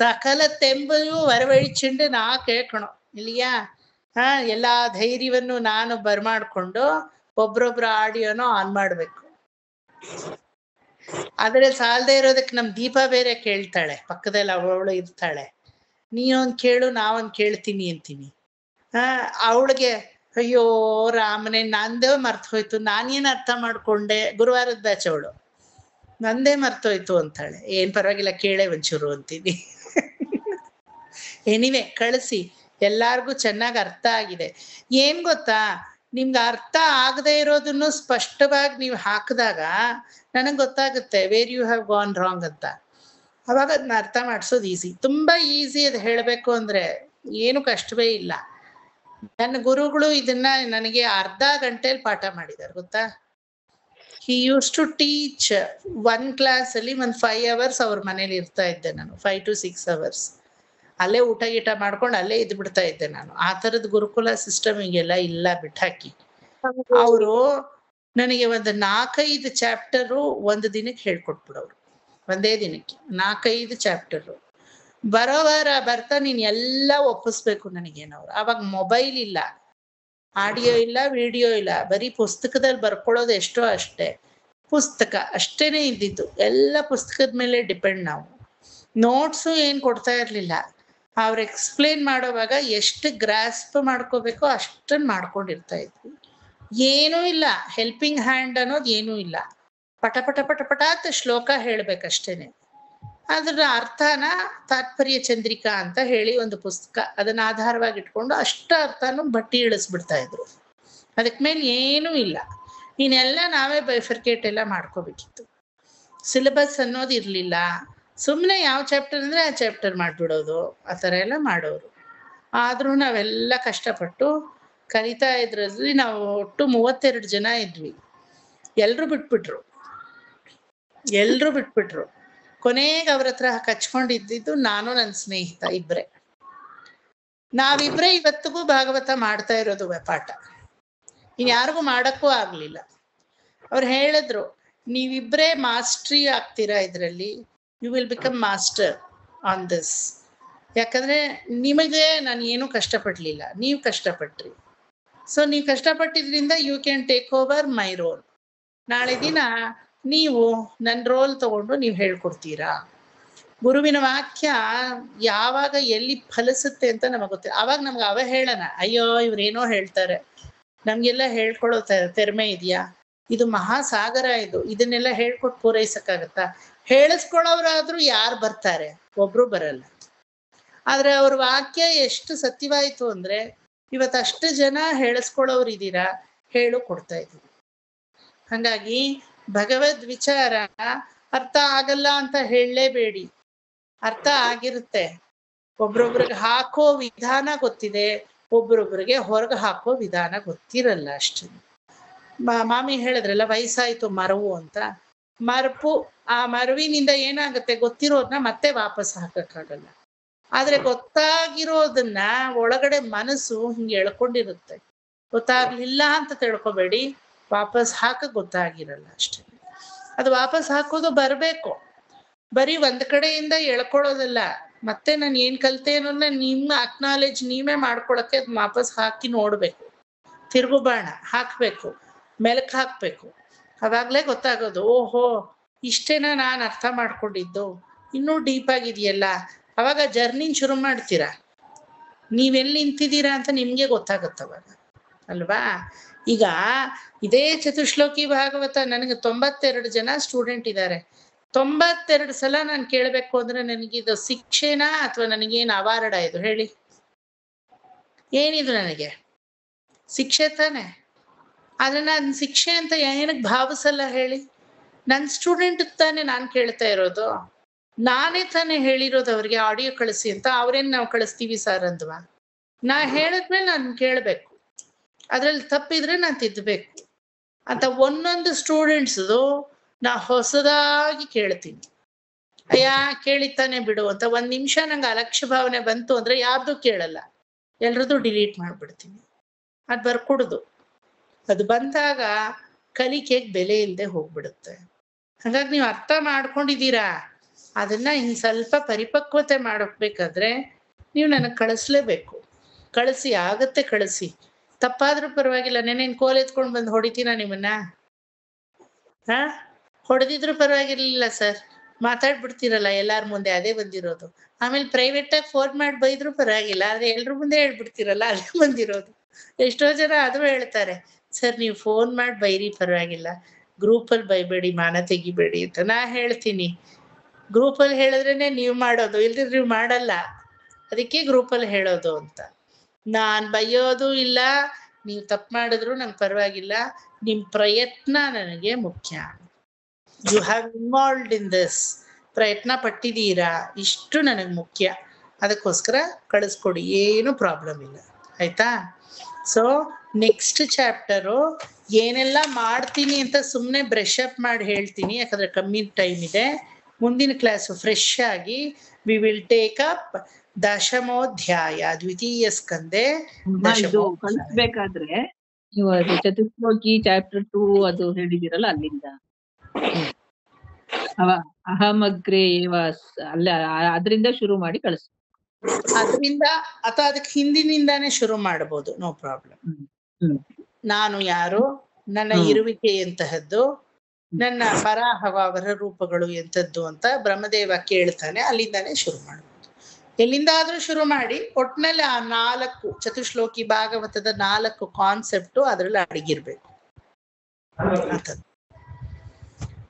ಸಕಲ ತೆಂಬೆಯೂ ವರವழிச்சுண்டு ನಾ ಕೇಳ್ಕಣೋ ಇಲ್ಲಿಯಾ? ಎಲ್ಲಾ ಧೈರ್ಯವನ್ನು ನಾನು ಬರ್ಮಾಡ್ಕೊಂಡು ಒಬ್ರೊಬ್ರ ಆಡಿಯೋನು ಆನ್ ಮಾಡ್ಬೇಕು. ಆದ್ರೆ ಸಾಲದೆ ಇರೋದಕ್ಕೆ ನಮ್ ದೀಪ ಬೇರೆ ಕೇಳ್ತಾಳೆ, ಪಕ್ಕದಲ್ಲಿ ಅವಳು ಇರ್ತಾಳೆ, ನೀನೊಂದ್ ಕೇಳು ನಾವೊಂದ್ ಕೇಳ್ತೀನಿ ಅಂತೀನಿ. ಅವಳಿಗೆ ಅಯ್ಯೋ ರಾಮನೇ ನಂದೇ ಮರ್ತು ಹೋಯ್ತು, ನಾನೇನ್ ಅರ್ಥ ಮಾಡ್ಕೊಂಡೆ, ಗುರುವಾರದ ಬ್ಯಾಚ್ ಅವಳು, ನಂದೇ ಮರ್ತೋಯ್ತು ಅಂತಾಳೆ. ಏನ್ ಪರವಾಗಿಲ್ಲ ಕೇಳೇ ಒಂಚೂರು ಅಂತೀನಿ. ಎನಿವೆ ಕಳಿಸಿ, ಎಲ್ಲಾರ್ಗೂ ಚೆನ್ನಾಗಿ ಅರ್ಥ ಆಗಿದೆ. ಏನ್ ಗೊತ್ತಾ, ನಿಮ್ಗೆ ಅರ್ಥ ಆಗದೆ ಇರೋದನ್ನು ಸ್ಪಷ್ಟವಾಗಿ ನೀವು ಹಾಕಿದಾಗ ನನಗೆ ಗೊತ್ತಾಗುತ್ತೆ where you have gone wrong ಅಂತ. ಅವಾಗ ಅದನ್ನ ಅರ್ಥ ಮಾಡಿಸೋದು ಈಸಿ, ತುಂಬಾ ಈಸಿ. ಅದು ಹೇಳಬೇಕು ಅಂದ್ರೆ ಏನು ಕಷ್ಟವೇ ಇಲ್ಲ. ನನ್ನ ಗುರುಗಳು ಇದನ್ನ ನನಗೆ ಅರ್ಧ ಗಂಟೆಯಲ್ಲಿ ಪಾಠ ಮಾಡಿದ್ದಾರೆ ಗೊತ್ತಾ. He used to teach one class ಅಲ್ಲಿ 5 hours ಅವ್ರ ಮನೇಲಿ ಇರ್ತಾ ಇದ್ದೆ ನಾನು, 5 to 6 hours. ಅಲ್ಲೇ ಊಟ ಗೀಟ ಮಾಡ್ಕೊಂಡು ಅಲ್ಲೇ ಇದ್ ಬಿಡ್ತಾ ಇದ್ದೆ ನಾನು. ಆ ತರದ ಗುರುಕುಲ ಸಿಸ್ಟಮ್ ಹಿಂಗೆಲ್ಲ ಇಲ್ಲ, ಬಿಟ್ಟಾಕಿ. ಅವರು ನನಗೆ ಒಂದು 4-5 ಚಾಪ್ಟರು ಒಂದು ದಿನಕ್ಕೆ ಹೇಳ್ಕೊಟ್ಬಿಡೋರು, ಒಂದೇ ದಿನಕ್ಕೆ 4-5 ಚಾಪ್ಟರು. ಬರೋ ವಾರ ಬರ್ತಾ ನೀನ್ ಎಲ್ಲ ಒಪ್ಪಿಸ್ಬೇಕು ನನಗೇನವ್ರು. ಅವಾಗ ಮೊಬೈಲ್ ಇಲ್ಲ, ಆಡಿಯೋ ಇಲ್ಲ, ವಿಡಿಯೋ ಇಲ್ಲ, ಬರೀ ಪುಸ್ತಕದಲ್ಲಿ ಬರ್ಕೊಳ್ಳೋದು ಎಷ್ಟೋ ಅಷ್ಟೇ. ಪುಸ್ತಕ ಅಷ್ಟೇನೆ ಇದ್ದಿದ್ದು, ಎಲ್ಲ ಪುಸ್ತಕದ ಮೇಲೆ ಡಿಪೆಂಡ್ ನಾವು. ನೋಟ್ಸು ಏನ್ ಕೊಡ್ತಾ ಇರ್ಲಿಲ್ಲ. ಅವ್ರು ಎಕ್ಸ್ಪ್ಲೇನ್ ಮಾಡೋವಾಗ ಎಷ್ಟು ಗ್ರಾಸ್ಪ್ ಮಾಡ್ಕೋಬೇಕೋ ಅಷ್ಟನ್ನು ಮಾಡ್ಕೊಂಡಿರ್ತಾ ಇದ್ವಿ. ಏನೂ ಇಲ್ಲ, ಹೆಲ್ಪಿಂಗ್ ಹ್ಯಾಂಡ್ ಅನ್ನೋದು ಏನೂ ಇಲ್ಲ. ಪಟ ಪಟ ಪಟ ಪಟ ಅಂತ ಶ್ಲೋಕ ಹೇಳ್ಬೇಕಷ್ಟೇನೆ. ಅದ್ರ ಅರ್ಥನ ತಾತ್ಪರ್ಯ ಚಂದ್ರಿಕಾ ಅಂತ ಹೇಳಿ ಒಂದು ಪುಸ್ತಕ, ಅದನ್ನ ಆಧಾರವಾಗಿ ಇಟ್ಕೊಂಡು ಅಷ್ಟ ಅರ್ಥನೂ ಬಟ್ಟಿ ಇಳಿಸ್ಬಿಡ್ತಾ ಇದ್ರು. ಅದಕ್ಕೆ ಮೇಲೆ ಏನೂ ಇಲ್ಲ. ಇನ್ನೆಲ್ಲ ನಾವೇ ಬೈಫರ್ಕೇಟ್ ಎಲ್ಲ ಮಾಡ್ಕೋಬೇಕಿತ್ತು. ಸಿಲೆಬಸ್ ಅನ್ನೋದು ಇರಲಿಲ್ಲ. ಸುಮ್ಮನೆ ಯಾವ ಚಾಪ್ಟರ್ ಅಂದ್ರೆ ಆ ಚಾಪ್ಟರ್ ಮಾಡಿಬಿಡೋದು, ಆ ಥರ ಎಲ್ಲ ಮಾಡೋರು. ಆದರೂ ನಾವೆಲ್ಲ ಕಷ್ಟಪಟ್ಟು ಕಲಿತಾ ಇದ್ರಲ್ಲಿ ನಾವು ಒಟ್ಟು 32 ಜನ ಇದ್ವಿ. ಎಲ್ರೂ ಬಿಟ್ಬಿಟ್ರು. ಕೊನೆಗೆ ಅವ್ರ ಹತ್ರ ಕಚ್ಕೊಂಡಿದ್ದು ನಾನು ನನ್ನ ಸ್ನೇಹಿತ ಇಬ್ರೆ. ನಾವಿಬ್ರೇ ಇವತ್ತಿಗೂ ಭಾಗವತ ಮಾಡ್ತಾ ಇರೋದು ಪಾಠ. ಇನ್ಯಾರಿಗೂ ಮಾಡಕ್ಕೂ ಆಗ್ಲಿಲ್ಲ. ಅವ್ರು ಹೇಳಿದ್ರು, ನೀವಿಬ್ರೇ ಮಾಸ್ಟ್ರಿ ಆಗ್ತೀರಾ ಇದರಲ್ಲಿ, you will become master on this. ಯಾಕಂದ್ರೆ ನಿಮಗೆ ನಾನು ಏನೂ ಕಷ್ಟಪಡ್ಲಿಲ್ಲ, ನೀವು ಕಷ್ಟಪಟ್ರಿ. ಸೊ ನೀವು ಕಷ್ಟಪಟ್ಟಿದ್ರಿಂದ you can take over my role. ನಾಳೆ ದಿನ ನೀವು ನನ್ನ ರೋಲ್ ತಗೊಂಡು ನೀವು ಹೇಳ್ಕೊಡ್ತೀರಾ. ಗುರುವಿನ ವಾಕ್ಯ ಯಾವಾಗ ಎಲ್ಲಿ ಫಲಿಸುತ್ತೆ ಅಂತ ನಮಗೆ ಗೊತ್ತಿಲ್ಲ. ಆವಾಗ ನಮ್ಗೆ ಅವಹೇಳನ, ಅಯ್ಯೋ ಇವ್ರೇನೋ ಹೇಳ್ತಾರೆ, ನಮ್ಗೆಲ್ಲ ಹೇಳ್ಕೊಡೋ ತೆರ್ಮೆ ಇದೆಯಾ, ಇದು ಮಹಾಸಾಗರ, ಇದನ್ನೆಲ್ಲ ಹೇಳ್ಕೊಟ್ಟು ಪೂರೈಸಕ್ಕಾಗತ್ತಾ? ಹೇಳಿಸ್ಕೊಳ್ಳೋರಾದ್ರೂ ಯಾರು ಬರ್ತಾರೆ? ಒಬ್ರು ಬರಲ್ಲ. ಆದ್ರೆ ಅವ್ರ ವಾಕ್ಯ ಎಷ್ಟು ಸತ್ಯವಾಯ್ತು ಅಂದ್ರೆ ಇವತ್ತಷ್ಟು ಜನ ಹೇಳಿಸ್ಕೊಳ್ಳೋರು ಇದ್ದೀರಾ, ಹೇಳು ಕೊಡ್ತಾ ಇದ್ದೀವಿ. ಹಾಗಾಗಿ ಭಗವದ್ ವಿಚಾರ ಅರ್ಥ ಆಗಲ್ಲ ಅಂತ ಹೇಳಲೇಬೇಡಿ, ಅರ್ಥ ಆಗಿರುತ್ತೆ. ಒಬ್ರೊಬ್ರಿಗೆ ಹಾಕೋ ವಿಧಾನ ಗೊತ್ತಿದೆ, ಒಬ್ರೊಬ್ರಿಗೆ ಹೊರಗೆ ಹಾಕೋ ವಿಧಾನ ಗೊತ್ತಿರಲ್ಲ ಅಷ್ಟೇ. ಮಾಮಿ ಹೇಳಿದ್ರಲ್ಲ ವಯಸ್ಸಾಯ್ತು ಮರವು ಅಂತ. ಮರಪು, ಆ ಮರವಿನಿಂದ ಏನಾಗುತ್ತೆ ಗೊತ್ತಿರೋದನ್ನ ಮತ್ತೆ ವಾಪಸ್ ಹಾಕಕ್ಕಾಗಲ್ಲ. ಆದ್ರೆ ಗೊತ್ತಾಗಿರೋದನ್ನ ಒಳಗಡೆ ಮನಸ್ಸು ಹಿಂಗೆ ಎಳ್ಕೊಂಡಿರುತ್ತೆ. ಗೊತ್ತಾಗ್ಲಿಲ್ಲ ಅಂತ ತಿಳ್ಕೊಬೇಡಿ, ವಾಪಸ್ ಗೊತ್ತಾಗಿರಲ್ಲ ಅಷ್ಟೇ. ಅದು ವಾಪಸ್ ಹಾಕೋದು ಬರ್ಬೇಕು, ಬರೀ ಒಂದ್ ಕಡೆಯಿಂದ ಎಳ್ಕೊಳ್ಳೋದಲ್ಲ. ಮತ್ತೆ ನಾನು ಏನ್ ಕಲ್ತೆ ಅನ್ನೋದನ್ನ ನಿಮ್ಮ ಅಕ್ನಾಲೇಜ್ ನೀವೇ ಮಾಡ್ಕೊಳಕ್ಕೆ ಅದ್ ವಾಪಸ್ ಹಾಕಿ ನೋಡ್ಬೇಕು, ತಿರುಗು ಬಾಣ ಹಾಕ್ಬೇಕು, ಮೆಲಕ್ ಹಾಕ್ಬೇಕು. ಅವಾಗ್ಲೇ ಗೊತ್ತಾಗೋದು, ಓಹೋ ಇಷ್ಟೇನ ನಾನು ಅರ್ಥ ಮಾಡ್ಕೊಂಡಿದ್ದು, ಇನ್ನೂ ಡೀಪ್ ಆಗಿದೆಯಲ್ಲ. ಅವಾಗ ಜರ್ನಿನ್ ಶುರು ಮಾಡ್ತೀರಾ, ನೀವೆಲ್ಲಿ ನಿಂತಿದ್ದೀರಾ ಅಂತ ನಿಮ್ಗೆ ಗೊತ್ತಾಗತ್ತವಾಗ ಅಲ್ವಾ. ಈಗ ಇದೇ ಚತುಶ್ಲೋಕಿ ಭಾಗವತ ನನಗೆ 92 ಜನ ಸ್ಟೂಡೆಂಟ್ ಇದ್ದಾರೆ. 92 ಸಲ ನಾನು ಕೇಳಬೇಕು ಅಂದ್ರೆ ನನಗಿದು ಶಿಕ್ಷೆನಾ ಅಥವಾ ನನಗೇನು ಅವಾರ್ಡ ಇದು ಹೇಳಿ? ಏನಿದು ನನಗೆ ಶಿಕ್ಷೆ ತಾನೆ. ಆದ್ರೆ ನಾನು ಶಿಕ್ಷೆ ಅಂತ ಏನಕ್ಕೆ ಭಾವಿಸಲ್ಲ ಹೇಳಿ? ನನ್ನ ಸ್ಟೂಡೆಂಟ್ ತಾನೆ ನಾನು ಕೇಳ್ತಾ ಇರೋದು, ನಾನೇ ತಾನೇ ಹೇಳಿರೋದು ಅವ್ರಿಗೆ ಆಡಿಯೋ ಕಳಿಸಿ ಅಂತ. ಅವ್ರೇನ್ ನಾವು ಕಳಿಸ್ತೀವಿ ಸರ್ ಅಂದ್ವಾ? ನಾ ಹೇಳಿದ್ಮೇಲೆ ನಾನು ಕೇಳಬೇಕು, ಅದ್ರಲ್ಲಿ ತಪ್ಪಿದ್ರೆ ನಾನು ತಿದ್ದಬೇಕು ಅಂತ. ಒಂದೊಂದು ಸ್ಟೂಡೆಂಟ್ಸ್ದು ನಾ ಹೊಸದಾಗಿ ಕೇಳ್ತೀನಿ. ಅಯ್ಯ ಕೇಳಿತಾನೆ ಬಿಡು ಅಂತ. 1 ನಿಮಿಷ ನಂಗೆ ಅಲಕ್ಷ್ಯ ಭಾವನೆ ಬಂತು ಅಂದ್ರೆ ಯಾರ್ದು ಕೇಳಲ್ಲ, ಎಲ್ರದ್ದು ಡಿಲೀಟ್ ಮಾಡ್ಬಿಡ್ತೀನಿ. ಅದು ಬರ್ಕೊಡುದು. ಅದು ಬಂದಾಗ ಕಲಿಕೆಗೆ ಬೆಲೆ ಇಲ್ಲದೆ ಹೋಗ್ಬಿಡುತ್ತೆ. ಹಾಗಾಗಿ ನೀವು ಅರ್ಥ ಮಾಡ್ಕೊಂಡಿದ್ದೀರಾ, ಅದನ್ನ ಇನ್ನು ಸ್ವಲ್ಪ ಪರಿಪಕ್ವತೆ ಮಾಡಬೇಕಾದ್ರೆ ನೀವು ನನಗೆ ಕಳಿಸ್ಲೇಬೇಕು. ಕಳಿಸಿ, ಆಗತ್ತೆ ಕಳಿಸಿ. ತಪ್ಪಾದ್ರೂ ಪರವಾಗಿಲ್ಲ, ನೆನೇನ್ ಕೋಲ್ ಎತ್ಕೊಂಡು ಬಂದು ಹೊಡಿತೀನ ನಿಮ್ಮನ್ನ? ಹೊಡೆದಿದ್ರು ಪರವಾಗಿರ್ಲಿಲ್ಲ ಸರ್, ಮಾತಾಡ್ಬಿಡ್ತೀರಲ್ಲ ಎಲ್ಲಾರ ಮುಂದೆ, ಅದೇ ಬಂದಿರೋದು. ಆಮೇಲೆ ಪ್ರೈವೇಟ್ ಆಗಿ ಫೋನ್ ಮಾಡಿ ಬೈದ್ರು ಪರವಾಗಿಲ್ಲ, ಆದ್ರೆ ಎಲ್ರ ಮುಂದೆ ಹೇಳ್ಬಿಡ್ತೀರಲ್ಲ, ಅದೇ ಬಂದಿರೋದು. ಎಷ್ಟೋ ಜನ ಅದು ಹೇಳ್ತಾರೆ, ಸರ್ ನೀವು ಫೋನ್ ಮಾಡಿ ಬೈರಿ ಪರವಾಗಿಲ್ಲ, ಗ್ರೂಪಲ್ಲಿ ಬೈಬೇಡಿ, ಮಾನ ತೆಗಿಬೇಡಿ ಅಂತ. ನಾ ಹೇಳ್ತೀನಿ, ಗ್ರೂಪಲ್ಲಿ ಹೇಳಿದ್ರೇನೆ ನೀವು ಮಾಡೋದು, ಇಲ್ದಿದ್ರೆ ನೀವು ಮಾಡಲ್ಲ, ಅದಕ್ಕೆ ಗ್ರೂಪಲ್ಲಿ ಹೇಳೋದು ಅಂತ. ನಾನ್ ಬೈಯೋದು ಇಲ್ಲ, ನೀವು ತಪ್ಪು ಮಾಡಿದ್ರು ನಂಗೆ ಪರವಾಗಿಲ್ಲ, ನಿಮ್ ಪ್ರಯತ್ನ ನನಗೆ ಮುಖ್ಯ. You have involved in this, ಪ್ರಯತ್ನ ಪಟ್ಟಿದ್ದೀರಾ, ಇಷ್ಟು ನನಗೆ ಮುಖ್ಯ, ಅದಕ್ಕೋಸ್ಕರ ಕಳಿಸ್ಕೊಡಿ, ಏನು ಪ್ರಾಬ್ಲಮ್ ಇಲ್ಲ, ಆಯ್ತಾ? ಸೊ ನೆಕ್ಸ್ಟ್ ಚಾಪ್ಟರು ಏನೆಲ್ಲ ಮಾಡ್ತೀನಿ ಅಂತ ಸುಮ್ಮನೆ ಬ್ರಷ್ ಅಪ್ ಮಾಡಿ ಹೇಳ್ತೀನಿ, ಯಾಕಂದ್ರೆ ಕಮ್ಮಿ ಟೈಮ್ ಇದೆ. ಮುಂದಿನ ಕ್ಲಾಸು ಫ್ರೆಶ್ ಆಗಿ ವಿ ವಿಲ್ ಟೇಕ್ ಅಪ್ ದಶಮೋಧ್ಯಾಯ, ದ್ವಿತೀಯ ಸ್ಕಂದೆ ಕಳಿಸ್ಬೇಕಾದ್ರೆ ನೀವು ಅದು ಚತುಶ್ಲೋಕಿ ಚಾಪ್ಟರ್ 2 ಅದು ಹೇಳಿದಿರಲ್ಲ, ಅಲ್ಲಿಂದ ಅಹಮಗ್ರೆ ಅಲ್ಲ, ಅದರಿಂದ ಶುರು ಮಾಡಿ ಕಳಿಸ್. ಅದರಿಂದ ಅಥವಾ ಅದಕ್ಕೆ ಹಿಂದಿನಿಂದಾನೇ ಶುರು ಮಾಡಬಹುದು, ನೋ ಪ್ರಾಬ್ಲಮ್. ನಾನು ಯಾರು, ನನ್ನ ಇರುವಿಕೆ ಎಂತಹದ್ದು, ನನ್ನ ಪರಾಹವ ರೂಪಗಳು ಎಂತದ್ದು ಅಂತ ಬ್ರಹ್ಮದೇವ ಕೇಳ್ತಾನೆ, ಅಲ್ಲಿಂದಾನೇ ಶುರು ಮಾಡಬಹುದು. ಎಲ್ಲಿಂದಾದ್ರೂ ಶುರು ಮಾಡಿ, ಒಟ್ನಲ್ಲಿ ಆ 4 ಚತುಶ್ಲೋಕಿ ಭಾಗವತದ 4 ಕಾನ್ಸೆಪ್ಟು ಅದ್ರಲ್ಲಿ ಅಡಗಿರ್ಬೇಕು.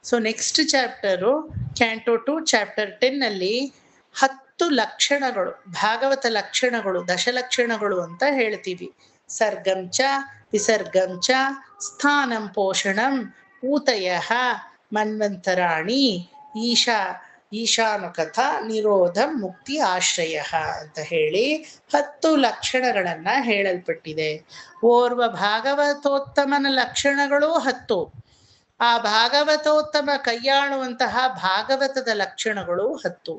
ಸೊ ನೆಕ್ಸ್ಟ್ ಚಾಪ್ಟರು ಕ್ಯಾಂಟೋ 2 ಚಾಪ್ಟರ್ 10 ಅಲ್ಲಿ 10 ಲಕ್ಷಣಗಳು, ಭಾಗವತ ಲಕ್ಷಣಗಳು, ದಶಲಕ್ಷಣಗಳು ಅಂತ ಹೇಳ್ತೀವಿ. ಸರ್ಗಂಚ ವಿಸರ್ಗಂಚ ಸ್ಥಾನಂ ಪೋಷಣಂ ಊತಯಃ ಮನ್ವಂತರಾಣಿ ಈಶಾನುಕಥ ನಿರೋಧಂ ಮುಕ್ತಿ ಆಶ್ರಯ ಅಂತ ಹೇಳಿ 10 ಲಕ್ಷಣಗಳನ್ನ ಹೇಳಲ್ಪಟ್ಟಿದೆ. ಓರ್ವ ಭಾಗವತೋತ್ತಮನ ಲಕ್ಷಣಗಳು 10, ಆ ಭಾಗವತೋತ್ತಮ ಕೈಯಾಳುವಂತಹ ಭಾಗವತದ ಲಕ್ಷಣಗಳು 10.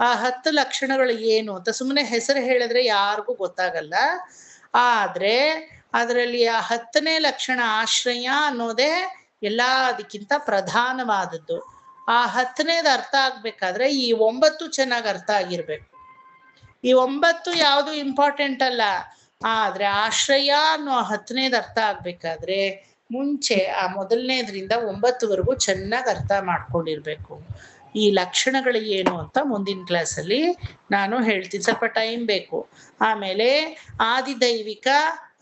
ಆ 10 ಲಕ್ಷಣಗಳು ಏನು ಅಂತ ಸುಮ್ಮನೆ ಹೆಸರು ಹೇಳಿದ್ರೆ ಯಾರಿಗೂ ಗೊತ್ತಾಗಲ್ಲ. ಆದ್ರೆ ಅದರಲ್ಲಿ ಆ 10ನೇ ಲಕ್ಷಣ ಆಶ್ರಯ ಅನ್ನೋದೇ ಎಲ್ಲದಕ್ಕಿಂತ ಪ್ರಧಾನವಾದದ್ದು. ಆ 10ನೇದು ಅರ್ಥ ಆಗ್ಬೇಕಾದ್ರೆ ಈ 9 ಚೆನ್ನಾಗಿ ಅರ್ಥ ಆಗಿರ್ಬೇಕು. ಈ 9 ಯಾವುದು ಇಂಪಾರ್ಟೆಂಟ್ ಅಲ್ಲ, ಆದ್ರೆ ಆಶ್ರಯ ಅನ್ನೋ 10ನೇದು ಅರ್ಥ ಆಗ್ಬೇಕಾದ್ರೆ ಮುಂಚೆ ಆ 1ನೇದ್ರಿಂದ 9ವರೆಗೂ ಚೆನ್ನಾಗಿ ಅರ್ಥ ಮಾಡ್ಕೊಂಡಿರ್ಬೇಕು. ಈ ಲಕ್ಷಣಗಳು ಏನು ಅಂತ ಮುಂದಿನ ಕ್ಲಾಸಲ್ಲಿ ನಾನು ಹೇಳ್ತೀನಿ, ಸ್ವಲ್ಪ ಟೈಮ್ ಬೇಕು. ಆಮೇಲೆ ಆದಿದೈವಿಕ,